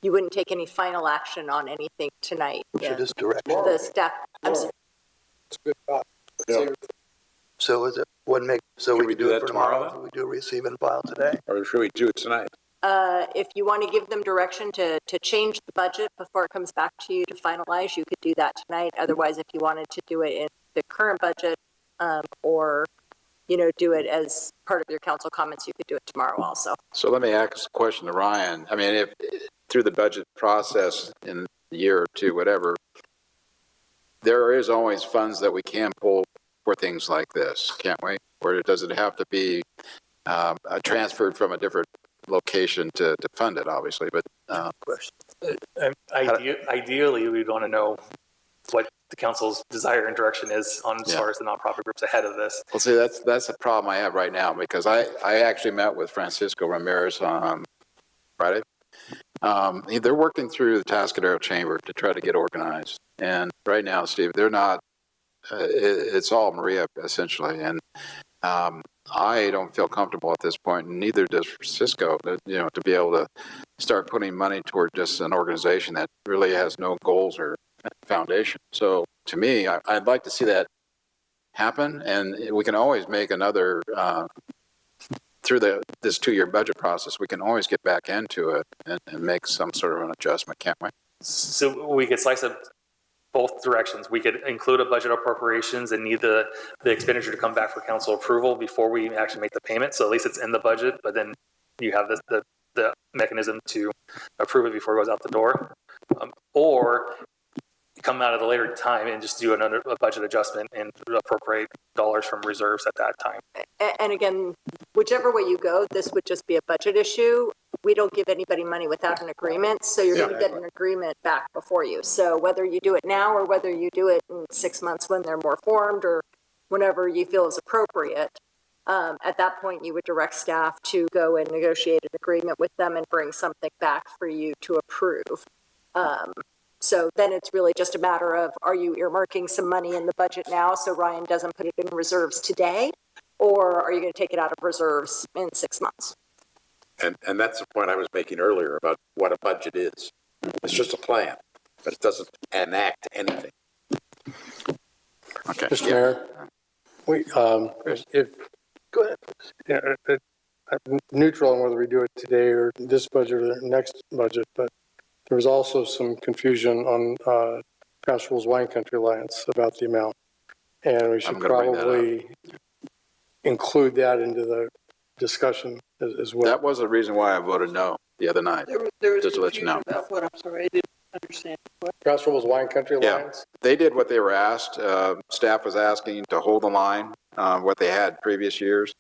Speaker 12: You wouldn't take any final action on anything tonight.
Speaker 3: So just direction.
Speaker 12: The staff. I'm sorry.
Speaker 4: It's a good thought.
Speaker 3: Yeah. So is it wouldn't make so
Speaker 4: Can
Speaker 3: we
Speaker 4: we
Speaker 3: could
Speaker 4: do
Speaker 3: do
Speaker 4: that
Speaker 3: it for
Speaker 4: tomorrow,
Speaker 3: tomorrow? We do receive and file today.
Speaker 4: Or should we do it tonight?
Speaker 12: If you want to give them direction to change the budget before it comes back to you to finalize, you could do that tonight. Otherwise, if you wanted to do it in the current budget, or, do it as part of your council comments, you could do it tomorrow also.
Speaker 2: So let me ask a question to Ryan. I mean, if through the budget process in a year or two, whatever, there is always funds that we can pull for things like this, can't we? Or does it have to be transferred from a different location to fund it, obviously? But
Speaker 5: Ideally, we'd want to know what the council's desire and direction is on as far as the nonprofit groups ahead of this.
Speaker 2: well, see, that's the problem I have right now, because I actually met with Francisco Ramirez on Friday. They're working through the Tascadero Chamber to try to get organized. And right now, Steve, they're not, it's all Maria, essentially. And I don't feel comfortable at this point, and neither does Francisco, to be able to start putting money toward just an organization that really has no goals or foundation. So to me, I'd like to see that happen, and we can always make another, through this 2-year budget process, we can always get back into it and make some sort of an adjustment, can't we?
Speaker 5: So we could slice it both directions. We could include a budget appropriations and need the expenditure to come back for council approval before we actually make the payment. So at least it's in the budget, but then you have the mechanism to approve it before it goes out the door. Or come out at a later time and just do a budget adjustment and appropriate dollars from reserves at that time.
Speaker 12: And again, whichever way you go, this would just be a budget issue. We don't give anybody money without an agreement, so you're going to get an agreement back before you. So whether you do it now or whether you do it in 6 months when they're more formed or whenever you feel is appropriate, at that point you would direct staff to go and negotiate an agreement with them and bring something back for you to approve. So then it's really just a matter of, are you earmarking some money in the budget now so Ryan doesn't put it in reserves today, or are you going to take it out of reserves in 6 months?
Speaker 4: And that's the point I was making earlier about what a budget is. It's just a plan, but it doesn't enact anything.
Speaker 2: Okay.
Speaker 7: Mr. Mayor,
Speaker 3: Go ahead.
Speaker 7: I'm neutral on whether we do it today or this budget or the next budget, but there was also some confusion on Paso Wine Country Alliance about the amount. And we should probably include that into the discussion as well.
Speaker 2: That was the reason why I voted no the other night.
Speaker 6: There was
Speaker 2: Just to let you know.
Speaker 6: about what? I'm sorry, I didn't understand. What?
Speaker 7: Paso Wine Country Alliance?
Speaker 2: They did what they were asked. Staff was asking to hold the line, what they had previous years.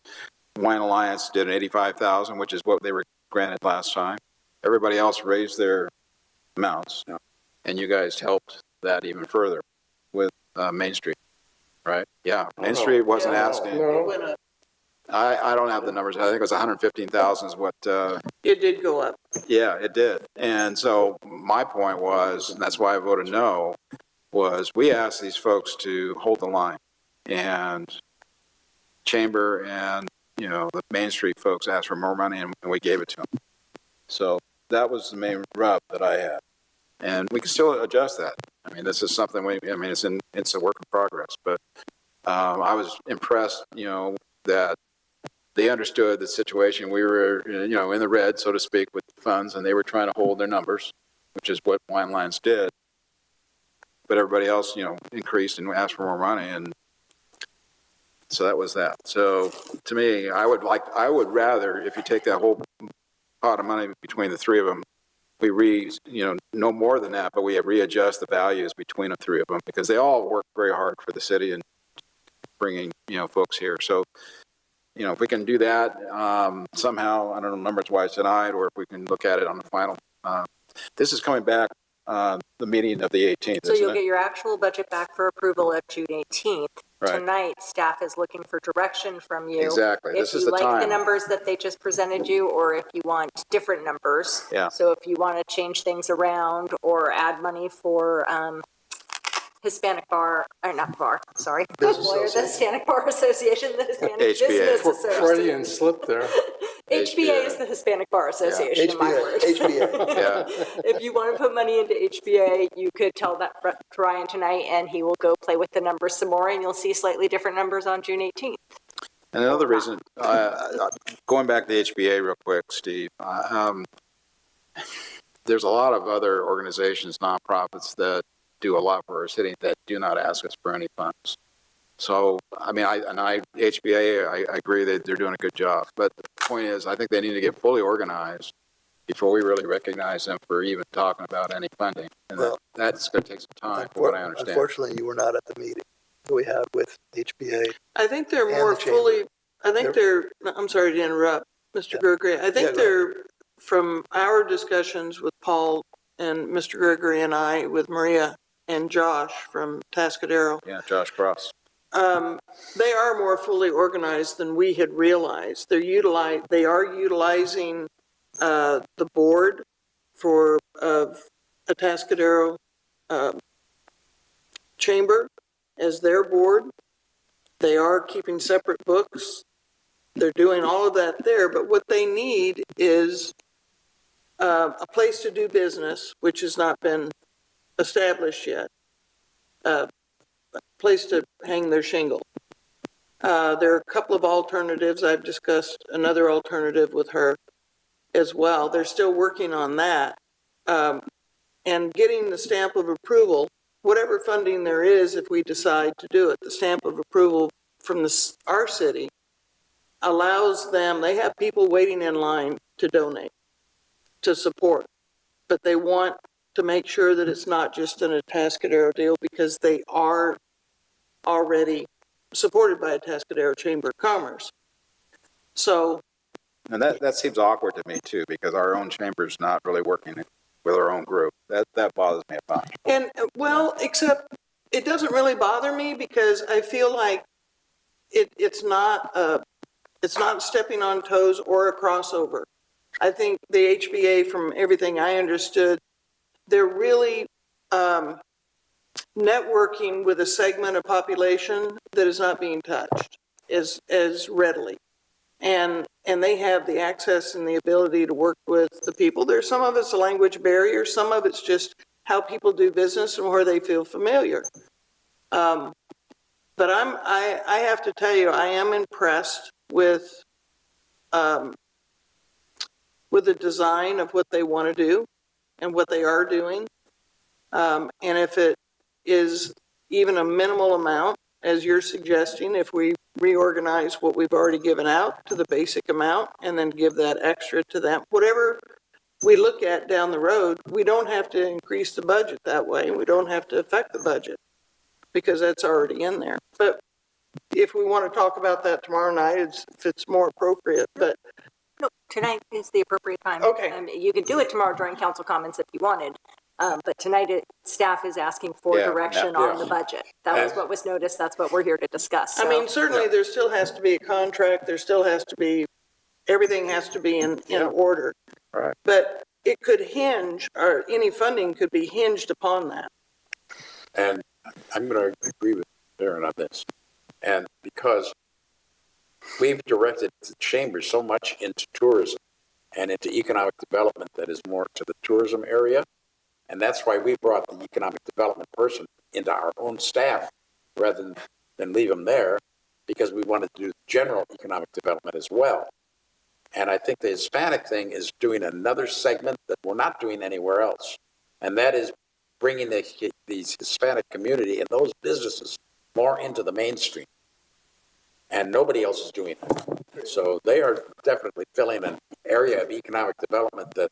Speaker 2: Wine Alliance did an $85,000, which is what they were granted last time. Everybody else raised their amounts, and you guys helped that even further with Main Street, right? Yeah, Main Street wasn't asking.
Speaker 7: No.
Speaker 2: I don't have the numbers. I think it was 115,000 is what.
Speaker 6: It did go up.
Speaker 2: Yeah, it did. And so my point was, and that's why I voted no, was we asked these folks to hold the line, and Chamber and the Main Street folks asked for more money, and we gave it to them. So that was the main rub that I had, and we can still adjust that. I mean, this is something it's a work in progress, but I was impressed, that they understood the situation. We were, in the red, so to speak, with funds, and they were trying to hold their numbers, which is what Wine Alliance did. But everybody else, increased and asked for more money, and so that was that. So to me, I would rather, if you take that whole pot of money between the three of them, no more than that, but we readjust the values between the three of them because they all work very hard for the city and bringing, folks here. So, if we can do that somehow, I don't know numbers-wise tonight, or if we can look at it on the final. This is coming back the meeting of the 18th,
Speaker 12: So
Speaker 2: isn't
Speaker 12: you'll
Speaker 2: it?
Speaker 12: get your actual budget back for approval at June 18th.
Speaker 2: Right.
Speaker 12: Tonight, staff is looking for direction from you.
Speaker 2: Exactly. This is
Speaker 12: If
Speaker 2: the
Speaker 12: you like the
Speaker 2: time.
Speaker 12: numbers that they just presented you, or if you want different numbers.
Speaker 2: Yeah.
Speaker 12: So if you want to change things around or add money for Hispanic bar, or not bar, sorry.
Speaker 3: Business
Speaker 12: The Hispanic Bar Association, the Hispanic
Speaker 2: HBA.
Speaker 12: Business
Speaker 7: Freudian
Speaker 12: Association.
Speaker 7: slip there.
Speaker 12: HBA is the Hispanic Bar Association, in my words.
Speaker 3: HBA.
Speaker 2: Yeah.
Speaker 12: If you want to put money into HBA, you could tell that to Ryan tonight, and he will go play with the numbers some more, and you'll see slightly different numbers on June 18th.
Speaker 2: And another reason, going back to the HBA real quick, Steve, there's a lot of other organizations, nonprofits that do a lot for our city that do not ask us for any funds. So, HBA, I agree that they're doing a good job. But the point is, I think they need to get fully organized before we really recognize them for even talking about any funding. And that's going to take some time, from what I understand.
Speaker 3: Unfortunately, you were not at the meeting that we had with HBA.
Speaker 6: I think they're
Speaker 3: And
Speaker 6: more
Speaker 3: the chamber.
Speaker 6: fully, I'm sorry to interrupt, Mr. Gregory. I think they're, from our discussions with Paul and Mr. Gregory and I, with Maria and Josh from Tascadero.
Speaker 2: Yeah, Josh Cross.
Speaker 6: They are more fully organized than we had realized. They are utilizing the board for a Tascadero chamber as their board. They are keeping separate books. They're doing all of that there, but what they need is a place to do business, which has not been established yet. A place to hang their shingle. There are a couple of alternatives. I've discussed another alternative with her as well. They're still working on that. And getting the stamp of approval, whatever funding there is, if we decide to do it, the stamp of approval from our city allows them, they have people waiting in line to donate, to support, but they want to make sure that it's not just an Atascadero deal because they are already supported by a Atascadero Chamber of Commerce. So.
Speaker 2: And that seems awkward to me too, because our own chamber's not really working with our own group. That bothers me a bunch.
Speaker 6: And well, except it doesn't really bother me because I feel like it's not stepping on toes or a crossover. I think the HBA, from everything I understood, they're really networking with a segment of population that is not being touched as readily. And they have the access and the ability to work with the people. There's some of it's a language barrier, some of it's just how people do business and where they feel familiar. But I have to tell you, I am impressed with the design of what they want to do and what they are doing. And if it is even a minimal amount, as you're suggesting, if we reorganize what we've already given out to the basic amount and then give that extra to them, whatever we look at down the road, we don't have to increase the budget that way. We don't have to affect the budget because that's already in there. But if we want to talk about that tomorrow night, if it's more appropriate, but.
Speaker 12: No, tonight is the appropriate time.
Speaker 6: Okay.
Speaker 12: You could do it tomorrow during council comments if you wanted. But tonight, staff is asking for direction on the budget. That was what was noticed. That's what we're here to discuss. So.
Speaker 6: I mean, certainly there still has to be a contract. There still has to be, everything has to be in order.
Speaker 2: Right.
Speaker 6: But it could hinge, or any funding could be hinged upon that.
Speaker 4: And I'm going to agree with Darren on this. And because we've directed the chamber so much into tourism and into economic development that is more to the tourism area. And that's why we brought the economic development person into our own staff rather than leave them there, because we wanted to do general economic development as well. And I think the Hispanic thing is doing another segment that we're not doing anywhere else. And that is bringing these Hispanic community and those businesses more into the mainstream. And nobody else is doing it. So they are definitely filling an area of economic development that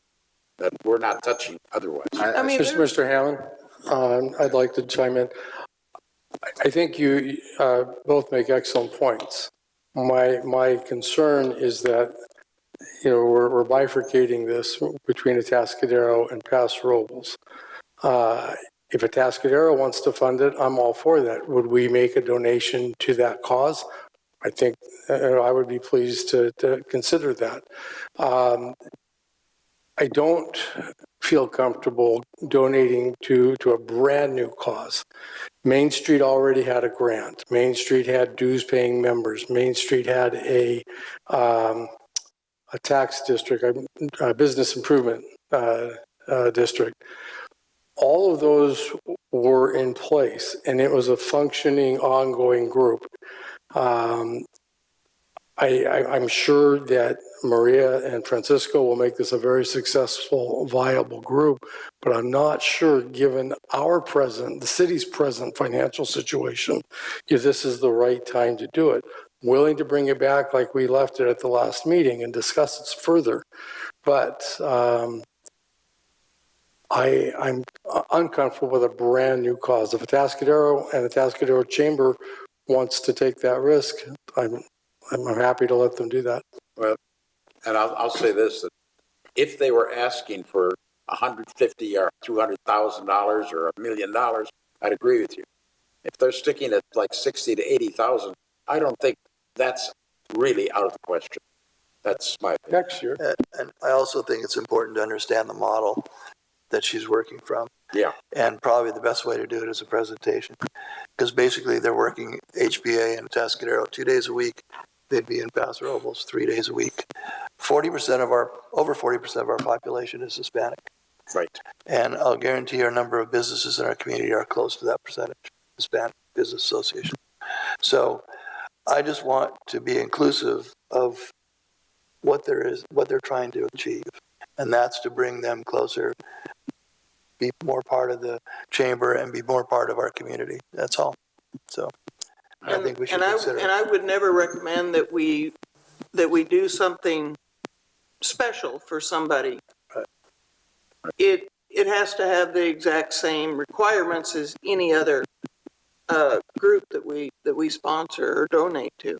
Speaker 4: that we're not touching otherwise.
Speaker 6: I mean,
Speaker 7: Mr. Hammond, I'd like to chime in. I think you both make excellent points. My concern is that, you know, we're bifurcating this between Atascadero and Paso Robles. If Atascadero wants to fund it, I'm all for that. Would we make a donation to that cause? I think I would be pleased to consider that. I don't feel comfortable donating to a brand new cause. Main Street already had a grant. Main Street had dues paying members. Main Street had a tax district, a business improvement district. All of those were in place, and it was a functioning, ongoing group. I'm sure that Maria and Francisco will make this a very successful, viable group, but I'm not sure, given the city's present financial situation, if this is the right time to do it. Willing to bring it back like we left it at the last meeting and discuss it further, but I'm uncomfortable with a brand new cause. If Atascadero and the Atascadero Chamber wants to take that risk, I'm happy to let them do that.
Speaker 4: Well, and I'll say this, that if they were asking for $150,000 or $200,000 or $1 million, I'd agree with you. If they're sticking at like 60 to 80,000, I don't think that's really out of the question. That's my opinion.
Speaker 7: Next year.
Speaker 3: And I also think it's important to understand the model that she's working from.
Speaker 4: Yeah.
Speaker 3: And probably the best way to do it is a presentation. Because basically they're working HBA and Atascadero 2 days a week. They'd be in Paso Robles 3 days a week. Over 40% of our population is Hispanic.
Speaker 4: Right.
Speaker 3: And I'll guarantee our number of businesses in our community are close to that percentage, Hispanic Business Association. So I just want to be inclusive of what they're trying to achieve. And that's to bring them closer, be more part of the chamber and be more part of our community. That's all. So I think we should consider.
Speaker 6: And I would never recommend that we do something special for somebody.
Speaker 4: Right.
Speaker 6: It has to have the exact same requirements as any other group that we sponsor or donate to.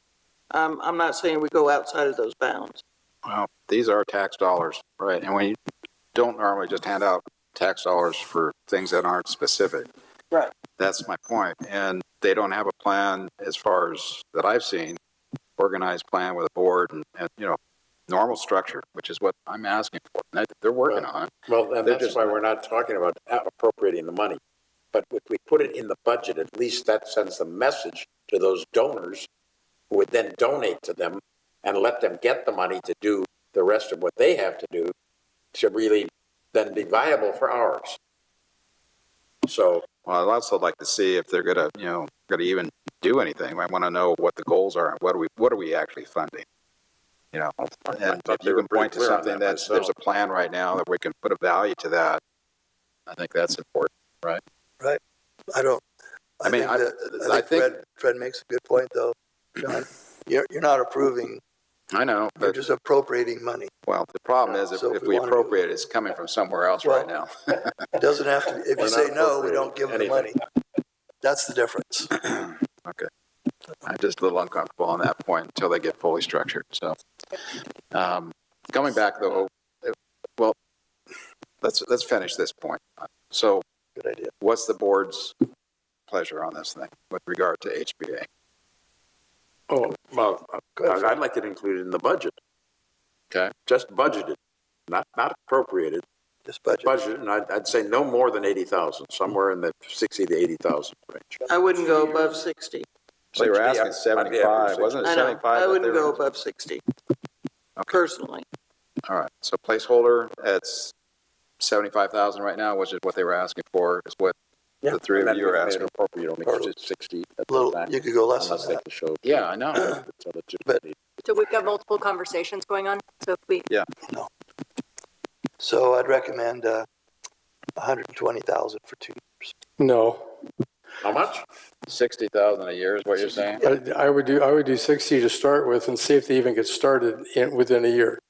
Speaker 6: I'm not saying we go outside of those bounds.
Speaker 2: Well, these are tax dollars, right? And we don't normally just hand out tax dollars for things that aren't specific.
Speaker 6: Right.
Speaker 2: That's my point. And they don't have a plan, as far as that I've seen, organized plan with a board and you know, normal structure, which is what I'm asking for. They're working on it.
Speaker 4: Well, and that's why we're not talking about appropriating the money. But if we put it in the budget, at least that sends a message to those donors who would then donate to them and let them get the money to do the rest of what they have to do to really then be viable for ours. So,
Speaker 2: well, I'd also like to see if they're gonna even do anything. I want to know what the goals are and what are we actually funding? You know, and if you can point to something that there's a plan right now that we can put a value to that, I think that's important, right?
Speaker 3: Right. I think Fred makes a good point, though, John. You're not approving.
Speaker 2: I know,
Speaker 3: You're
Speaker 2: but
Speaker 3: just appropriating money.
Speaker 2: well, the problem is if we appropriate it, it's coming from somewhere else right now.
Speaker 3: It doesn't have to. If you say no, we don't give them the money. That's the difference.
Speaker 2: Okay. I'm just a little uncomfortable on that point until they get fully structured. So, coming back though, well, let's finish this point. So,
Speaker 3: good idea.
Speaker 2: What's the board's pleasure on this thing with regard to HBA?
Speaker 4: oh, well, I'd like it included in the budget.
Speaker 2: Okay.
Speaker 4: Just budgeted, not appropriated.
Speaker 3: Just budget.
Speaker 4: Budget, and I'd say no more than 80,000, somewhere in the 60 to 80,000 range.
Speaker 6: I wouldn't go above 60.
Speaker 2: So you were asking 75, wasn't it 75?
Speaker 6: I wouldn't go above 60, personally.
Speaker 2: All right, so placeholder, it's 75,000 right now, which is what they were asking for, is what the three of you are asking.
Speaker 4: Appropriate only because it's 60.
Speaker 3: You could go less than that.
Speaker 4: Show.
Speaker 2: Yeah, I know.
Speaker 12: So we've got multiple conversations going on. So if we.
Speaker 2: Yeah.
Speaker 3: No. So I'd recommend 120,000 for 2 years.
Speaker 7: No.
Speaker 4: How much?
Speaker 2: 60,000 a year is what you're saying?
Speaker 7: I would do 60 to start with and see if they even get started within a year.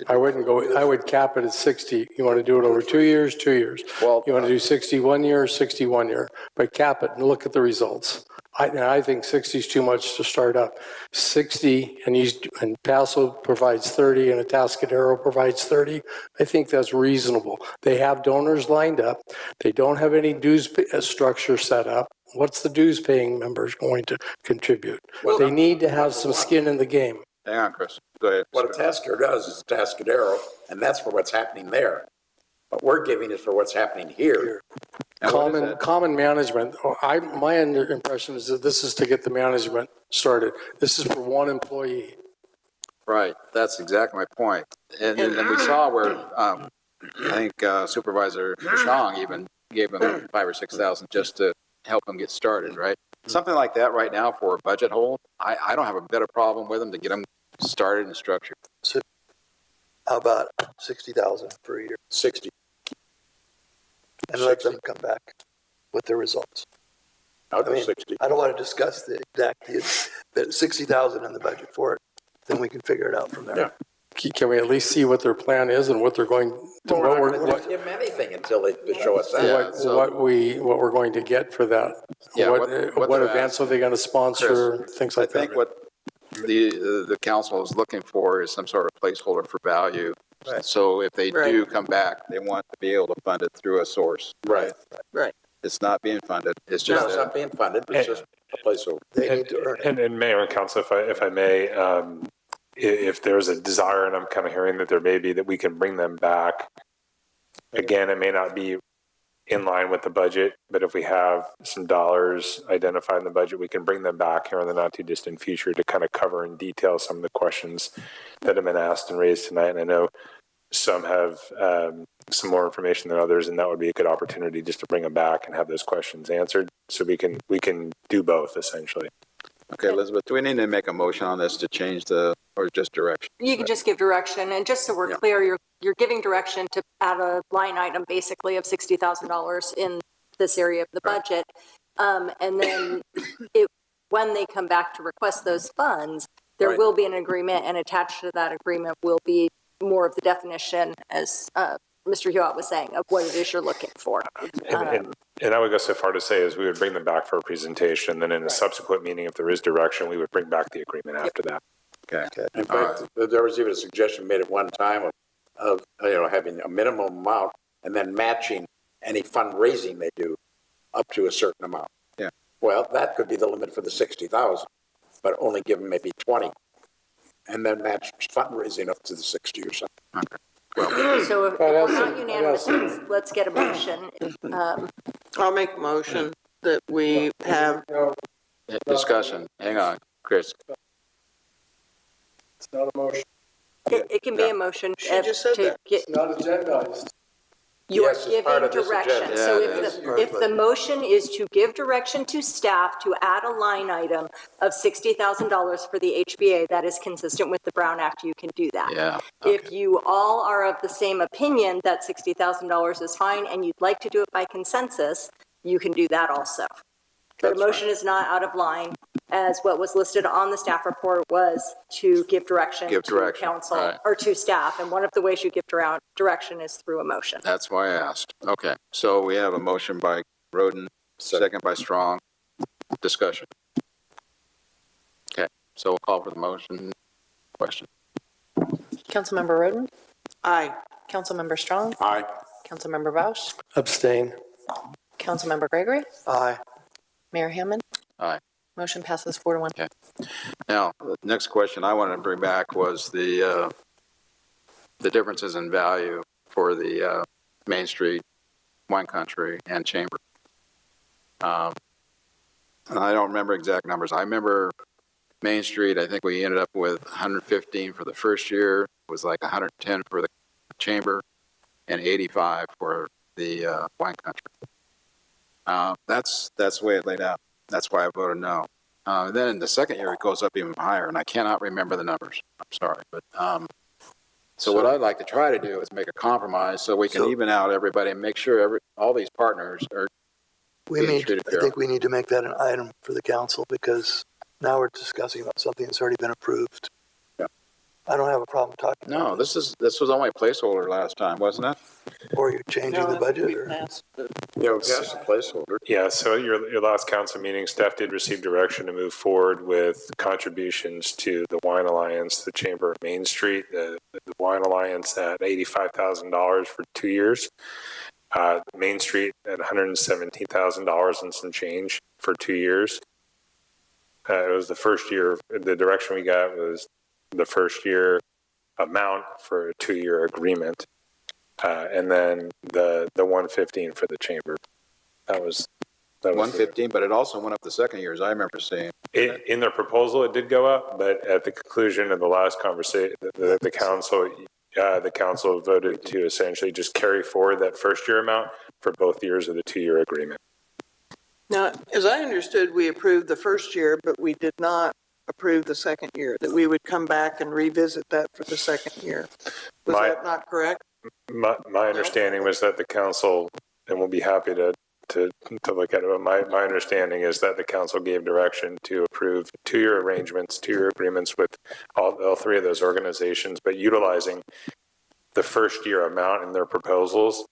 Speaker 7: I would cap it at 60. You want to do it over 2 years, 2 years.
Speaker 2: Well,
Speaker 7: You want to do 61 year, 61 year, but cap it and look at the results. I think 60 is too much to start up. 60 and Paso provides 30 and Atascadero provides 30. I think that's reasonable. They have donors lined up. They don't have any dues structure set up. What's the dues paying members going to contribute?
Speaker 4: Well,
Speaker 7: they need to have some skin in the game.
Speaker 2: hang on, Chris. Go ahead.
Speaker 4: What a Tasker does is Tascadero, and that's for what's happening there. What we're giving is for what's happening here.
Speaker 2: And what is it?
Speaker 7: Common management. My impression is that this is to get the management started. This is for one employee.
Speaker 2: Right, that's exactly my point. And we saw where, I think Supervisor Shang even gave them 5,000 or 6,000 just to help them get started, right? Something like that right now for a budget hole, I don't have a better problem with them to get them started and structured.
Speaker 3: So how about 60,000 per year?
Speaker 4: 60.
Speaker 3: And let them come back with their results.
Speaker 4: I'll do 60.
Speaker 3: I don't want to discuss the exact, but 60,000 in the budget for it, then we can figure it out from there.
Speaker 4: Yeah.
Speaker 7: Can we at least see what their plan is and what they're going to,
Speaker 4: Well, we're not going to give them anything until they show us that.
Speaker 2: Yeah.
Speaker 7: what we're going to get for that?
Speaker 2: Yeah,
Speaker 7: what
Speaker 2: what they're
Speaker 7: events are they going to sponsor? Things like
Speaker 2: I think
Speaker 7: that.
Speaker 2: what the council is looking for is some sort of placeholder for value.
Speaker 3: Right.
Speaker 2: So if they do come back, they want to be able to fund it through a source.
Speaker 4: Right.
Speaker 6: Right.
Speaker 2: It's not being funded. It's
Speaker 4: No,
Speaker 2: just
Speaker 4: it's not being funded. It's just a placeholder.
Speaker 3: They need to earn it.
Speaker 8: And Mayor and Council, if I may, if there's a desire, and I'm kind of hearing that there may be, that we can bring them back. Again, it may not be in line with the budget, but if we have some dollars identified in the budget, we can bring them back here in the not too distant future to kind of cover in detail some of the questions that have been asked and raised tonight. And I know some have some more information than others, and that would be a good opportunity just to bring them back and have those questions answered. So we can do both essentially.
Speaker 2: Okay, Elizabeth, do we need to make a motion on this to change or just direction?
Speaker 12: You can just give direction, and just so we're clear, you're giving direction to add a line item basically of $60,000 in this area of the budget. And then when they come back to request those funds, there will be an agreement, and attached to that agreement will be more of the definition, as Mr. Hewitt was saying, of what it is you're looking for.
Speaker 8: And I would go so far to say is we would bring them back for a presentation, then in a subsequent meeting, if there is direction, we would bring back the agreement after that.
Speaker 2: Okay.
Speaker 4: In fact, there was even a suggestion made at one time of having a minimum amount and then matching any fundraising they do up to a certain amount.
Speaker 2: Yeah.
Speaker 4: Well, that could be the limit for the 60,000, but only give them maybe 20, and then match fundraising up to the 60 or something.
Speaker 2: Okay.
Speaker 12: So if we're not unanimous, let's get a motion.
Speaker 6: I'll make a motion that we have,
Speaker 2: Discussion. Hang on, Chris.
Speaker 7: It's not a motion.
Speaker 12: It can be a motion.
Speaker 6: She just said that.
Speaker 7: It's not agendized.
Speaker 12: You are
Speaker 4: Yes, it's part
Speaker 12: giving
Speaker 4: of this
Speaker 12: direction.
Speaker 4: agenda.
Speaker 12: So
Speaker 2: Yeah, it is.
Speaker 12: if the motion is to give direction to staff to add a line item of $60,000 for the HBA, that is consistent with the Brown Act, you can do that.
Speaker 2: Yeah.
Speaker 12: If you all are of the same opinion that $60,000 is fine and you'd like to do it by consensus, you can do that also. But a motion is not out of line, as what was listed on the staff report was to give direction to council,
Speaker 2: right.
Speaker 12: or to staff. And one of the ways you give direction is through a motion.
Speaker 2: That's why I asked. Okay, so we have a motion by Roden, second by Strong. Discussion. Okay, so we'll call for the motion. Question.
Speaker 1: Councilmember Roden,
Speaker 6: aye.
Speaker 1: Councilmember Strong,
Speaker 4: Aye.
Speaker 1: Councilmember Bausch,
Speaker 7: Abstain.
Speaker 1: Councilmember Gregory,
Speaker 3: Aye.
Speaker 1: Mayor Hammond.
Speaker 2: Aye.
Speaker 1: Motion passes 4-1.
Speaker 2: Okay. Now, the next question I wanted to bring back was the differences in value for the Main Street, Wine Country, and Chamber. And I don't remember exact numbers. I remember Main Street, I think we ended up with 115 for the first year. It was like 110 for the Chamber and 85 for the Wine Country. That's the way it laid out. That's why I voted no. Then in the second year, it goes up even higher, and I cannot remember the numbers. I'm sorry. But so what I'd like to try to do is make a compromise so we can even out everybody and make sure all these partners are being treated fairly.
Speaker 3: I think we need to make that an item for the council, because now we're discussing about something that's already been approved.
Speaker 2: Yeah.
Speaker 3: I don't have a problem talking.
Speaker 2: No,
Speaker 3: about
Speaker 2: this was only a placeholder last time, wasn't it?
Speaker 3: it. Or you're changing the budget,
Speaker 6: We
Speaker 3: or?
Speaker 6: passed the-
Speaker 4: Yeah, we passed the placeholder.
Speaker 8: Yeah, so your last council meeting, staff did receive direction to move forward with contributions to the Wine Alliance, the Chamber of Main Street, the Wine Alliance at $85,000 for 2 years. Main Street at $117,000 and some change for 2 years. It was the first year, the direction we got was the first year amount for a 2-year agreement. And then the 115 for the chamber. That was
Speaker 2: 115, but it also went up the second year, as I remember seeing.
Speaker 8: in their proposal. It did go up, but at the conclusion of the last conversation, the council voted to essentially just carry forward that first year amount for both years of the 2-year agreement.
Speaker 6: Now, as I understood, we approved the first year, but we did not approve the second year, that we would come back and revisit that for the second year. Was that not correct?
Speaker 8: My understanding was that the council, and we'll be happy to look at it, but my understanding is that the council gave direction to approve 2-year arrangements, 2-year agreements with all 3 of those organizations, but utilizing the first year amount in their proposals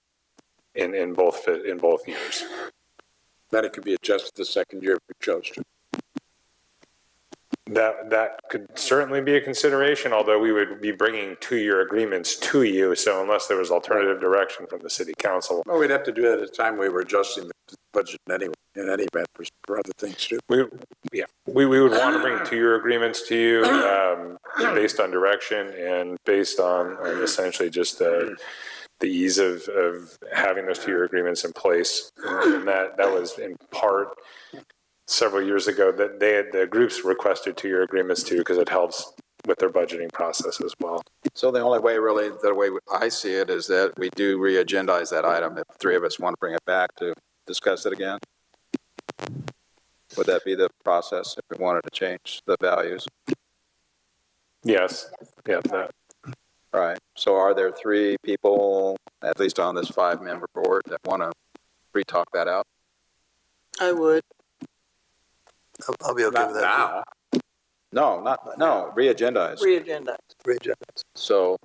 Speaker 8: in both years.
Speaker 4: Then it could be adjusted the second year if we chose to.
Speaker 8: That could certainly be a consideration, although we would be bringing 2-year agreements to you. So unless there was alternative direction from the city council,
Speaker 4: Well, we'd have to do that at the time we were adjusting the budget in any event for other things too.
Speaker 8: we would want to bring 2-year agreements to you based on direction and based on essentially just the ease of having those 2-year agreements in place. And that was in part several years ago that the groups requested 2-year agreements too, because it helps with their budgeting process as well.
Speaker 2: So the only way really, the way I see it is that we do re-agendize that item if 3 of us want to bring it back to discuss it again. Would that be the process if we wanted to change the values?
Speaker 8: Yes. Yeah.
Speaker 2: Right. So are there 3 people, at least on this 5-member board, that want to re-talk that out?
Speaker 6: I would.
Speaker 3: I'll be okay
Speaker 4: Not
Speaker 3: with that.
Speaker 4: now.
Speaker 2: No, re-agendize.
Speaker 6: Re-agenda.
Speaker 2: So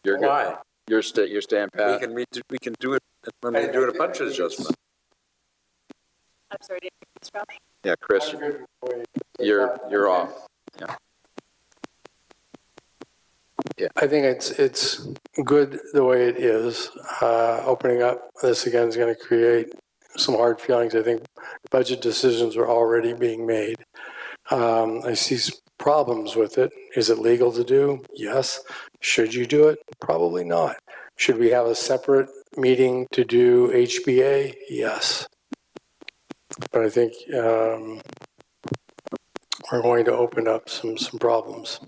Speaker 2: you're good.
Speaker 4: Why?
Speaker 2: You're staying pat.
Speaker 4: We can do it when we're doing a budget adjustment.
Speaker 12: I'm sorry, did you stop?
Speaker 2: Yeah, Chris, you're off. Yeah.
Speaker 7: I think it's good the way it is. Opening up this again is going to create some hard feelings. I think budget decisions are already being made. I see problems with it. Is it legal to do? Yes. Should you do it? Probably not. Should we have a separate meeting to do HBA? Yes. But I think we're going to open up some problems.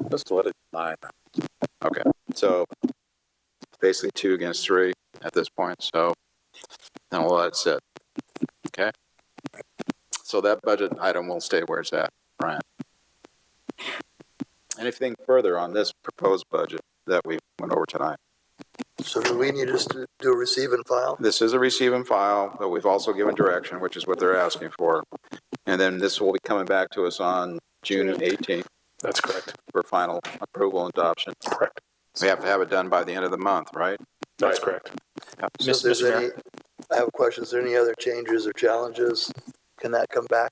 Speaker 4: Let's let it lie.
Speaker 2: Okay. So basically 2 against 3 at this point. So then we'll let it sit. Okay. So that budget item will stay where it's at, Brian. Anything further on this proposed budget that we went over tonight?
Speaker 3: So do we need us to do a receive and file?
Speaker 2: This is a receive and file, but we've also given direction, which is what they're asking for. And then this will be coming back to us on June 18th.
Speaker 8: That's correct.
Speaker 2: For final approval and adoption.
Speaker 8: Correct.
Speaker 2: We have to have it done by the end of the month, right?
Speaker 8: That's correct.
Speaker 3: So if there's any, I have a question. Is there any other changes or challenges? Can that come back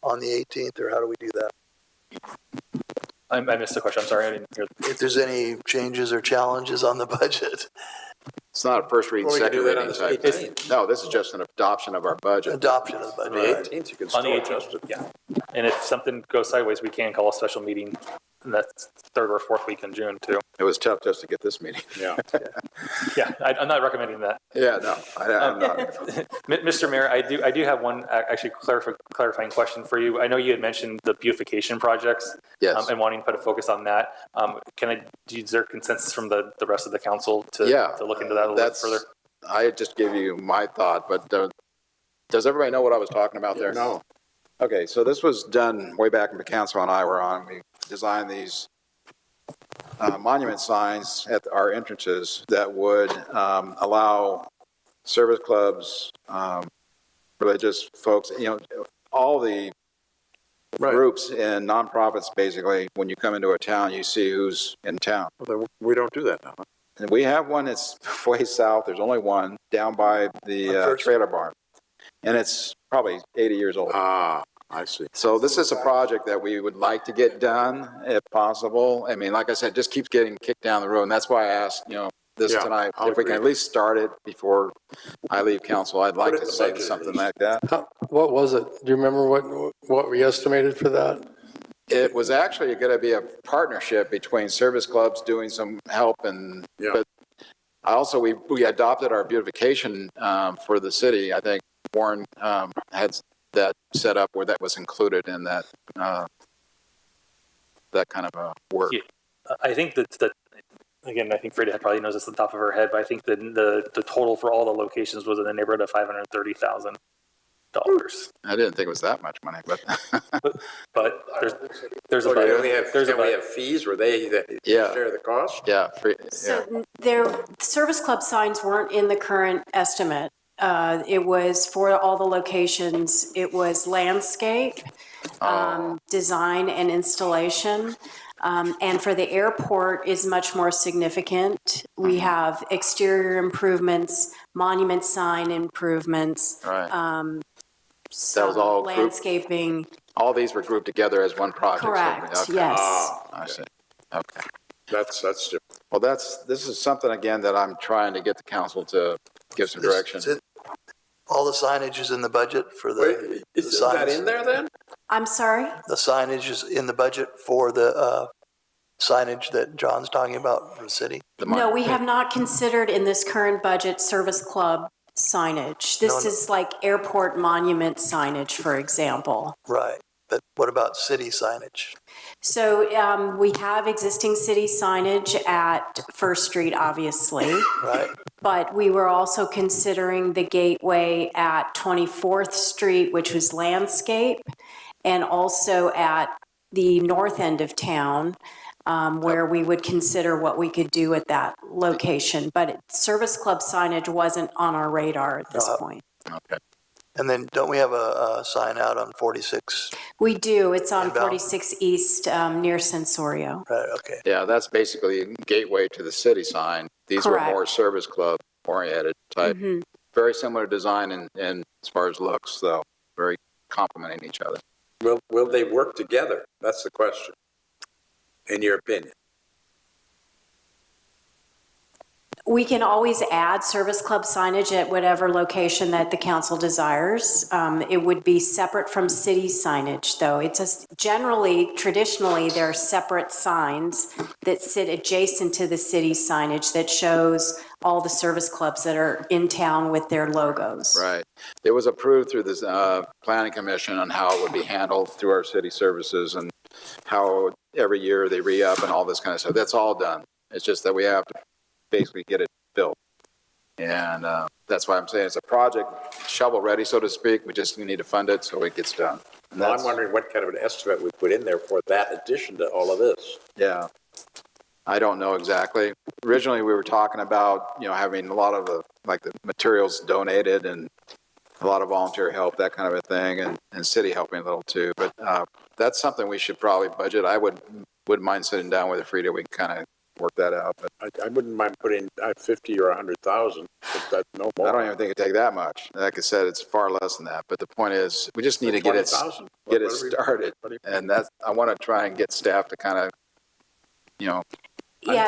Speaker 3: on the 18th, or how do we do that?
Speaker 5: I missed the question. I'm sorry. I didn't hear.
Speaker 3: If there's any changes or challenges on the budget?
Speaker 2: It's not a first reading,
Speaker 4: Well, we can
Speaker 2: second
Speaker 4: do that
Speaker 2: reading
Speaker 4: on
Speaker 2: type
Speaker 4: the
Speaker 2: thing.
Speaker 4: 18th.
Speaker 2: No, this is just an adoption of our budget.
Speaker 3: Adoption of the
Speaker 4: On
Speaker 3: budget.
Speaker 4: the 18th, you can
Speaker 5: On the
Speaker 4: still adjust
Speaker 5: 18th,
Speaker 4: it.
Speaker 5: yeah. And if something goes sideways, we can call a special meeting. And that's 3rd or 4th week in June too.
Speaker 2: It was tough just to get this meeting.
Speaker 4: Yeah.
Speaker 5: Yeah, I'm not recommending that.
Speaker 2: Yeah, no, I'm not.
Speaker 5: Mr. Mayor, I do have one actually clarifying question for you. I know you had mentioned the beautification projects.
Speaker 2: Yes.
Speaker 5: And wanting to put a focus on that. Is there consensus from the rest of the council to look into that a little bit further?
Speaker 2: I just gave you my thought, but does everybody know what I was talking about there?
Speaker 4: No.
Speaker 2: Okay, so this was done way back when the council and I were on. We designed these monument signs at our entrances that would allow service clubs, religious folks, all the groups and nonprofits, basically, when you come into a town, you see who's in town.
Speaker 4: We don't do that now.
Speaker 2: And we have one that's way south. There's only one down by the trailer barn. And it's probably 80 years old.
Speaker 4: Ah, I see.
Speaker 2: So this is a project that we would like to get done if possible. I mean, like I said, just keeps getting kicked down the road. And that's why I asked, this
Speaker 4: Yeah,
Speaker 2: tonight,
Speaker 4: I'll
Speaker 2: if we can
Speaker 4: agree.
Speaker 2: at least start it before I leave council. I'd like
Speaker 4: Put it
Speaker 2: to
Speaker 4: in the
Speaker 2: say
Speaker 4: budget.
Speaker 2: something like that.
Speaker 7: What was it? Do you remember what we estimated for that?
Speaker 2: It was actually going to be a partnership between service clubs doing some help and,
Speaker 4: Yeah.
Speaker 2: but also we adopted our beautification for the city. I think Warren had that set up where that was included in that that kind of work.
Speaker 5: Yeah. I think that again, I think Frida probably knows this at the top of her head, but I think the total for all the locations was in the neighborhood of $530,000.
Speaker 2: I didn't think it was that much money, but
Speaker 5: But there's
Speaker 4: Can
Speaker 5: about
Speaker 4: we have fees where they
Speaker 2: Yeah.
Speaker 4: share the cost?
Speaker 2: yeah,
Speaker 9: So service club signs weren't in the current estimate. It was for all the locations, it was landscape, design and installation. And for the airport is much more significant. We have exterior improvements, monument sign improvements.
Speaker 2: right.
Speaker 9: Some
Speaker 2: was all group-
Speaker 9: landscaping.
Speaker 2: All these were grouped together as one project. so-
Speaker 9: Correct,
Speaker 2: okay.
Speaker 9: yes.
Speaker 2: I see. Okay.
Speaker 4: That's different.
Speaker 2: Well, this is something, again, that I'm trying to get the council to give some direction.
Speaker 3: All the signage is in the budget for the
Speaker 4: Is
Speaker 3: signs?
Speaker 4: that in there then?
Speaker 9: I'm sorry?
Speaker 3: The signage is in the budget for the signage that John's talking about for the city?
Speaker 9: No, we have not considered in this current budget service club signage. This
Speaker 3: No.
Speaker 9: is like airport monument signage, for example.
Speaker 3: Right. But what about city signage?
Speaker 9: So we have existing city signage at First Street, obviously,
Speaker 3: Right?
Speaker 9: but we were also considering the gateway at 24th Street, which was landscape, and also at the north end of town, where we would consider what we could do at that location. But service club signage wasn't on our radar at this point.
Speaker 2: Okay.
Speaker 3: And then don't we have a sign out on 46?
Speaker 9: We do. It's on
Speaker 3: Inbound.
Speaker 9: 46 East near Sensorio.
Speaker 3: Right, okay.
Speaker 2: Yeah, that's basically a gateway to the city sign. These
Speaker 9: Correct.
Speaker 2: were more service club oriented type.
Speaker 9: Mhm.
Speaker 2: Very similar design and as far as looks, though, very complementing each other.
Speaker 4: Will they work together? That's the question, in your opinion.
Speaker 9: We can always add service club signage at whatever location that the council desires. It would be separate from city signage, though. It's traditionally, there are separate signs that sit adjacent to the city signage that shows all the service clubs that are in town with their logos.
Speaker 2: Right. It was approved through this planning commission on how it would be handled through our city services and how every year they re-up and all this kind of stuff. That's all done. It's just that we have to basically get it built. And that's why I'm saying it's a project shovel ready, so to speak. We just need to fund it so it gets done. And
Speaker 4: Well,
Speaker 2: that's,
Speaker 4: I'm wondering what kind of an estimate we put in there for that addition to all of this.
Speaker 2: yeah, I don't know exactly. Originally, we were talking about, having a lot of the materials donated and a lot of volunteer help, that kind of a thing, and city helping a little too. But that's something we should probably budget. I wouldn't mind sitting down with Frida. We can kind of work that out. But
Speaker 4: I wouldn't mind putting 50 or 100,000, but that's no more.
Speaker 2: I don't even think it'd take that much. Like I said, it's far less than that. But the point is, we just need to get it
Speaker 4: 20,000?
Speaker 2: started. And I want to try and get staff to kind of,
Speaker 9: Yeah,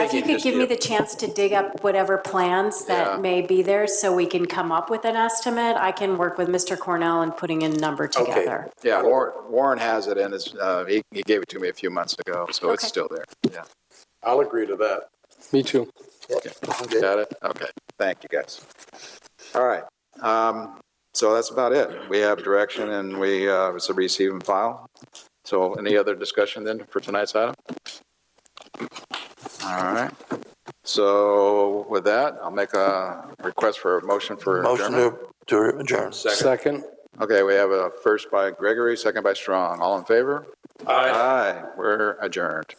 Speaker 9: if you
Speaker 4: thinking
Speaker 9: could
Speaker 4: just
Speaker 9: give me
Speaker 4: the-
Speaker 9: the chance to dig up whatever plans
Speaker 2: Yeah.
Speaker 9: that may be there so we can come up with an estimate, I can work with Mr. Cornell in putting a number together.
Speaker 2: yeah, Warren has it in his, he gave it to me a few months ago, so it's
Speaker 9: Okay.
Speaker 2: still there. Yeah.
Speaker 4: I'll agree to that.
Speaker 7: Me too.
Speaker 2: Okay. Got it? Okay. Thank you, guys. All right. So that's about it. We have direction and it's a receive and file. So any other discussion then for tonight's item? All right. So with that, I'll make a request for a motion for
Speaker 3: Motion
Speaker 2: adjournment.
Speaker 3: to adjourn.
Speaker 7: Second.
Speaker 2: Okay, we have a first by Gregory, second by Strong. All in favor?
Speaker 4: Aye.
Speaker 2: Aye. We're adjourned.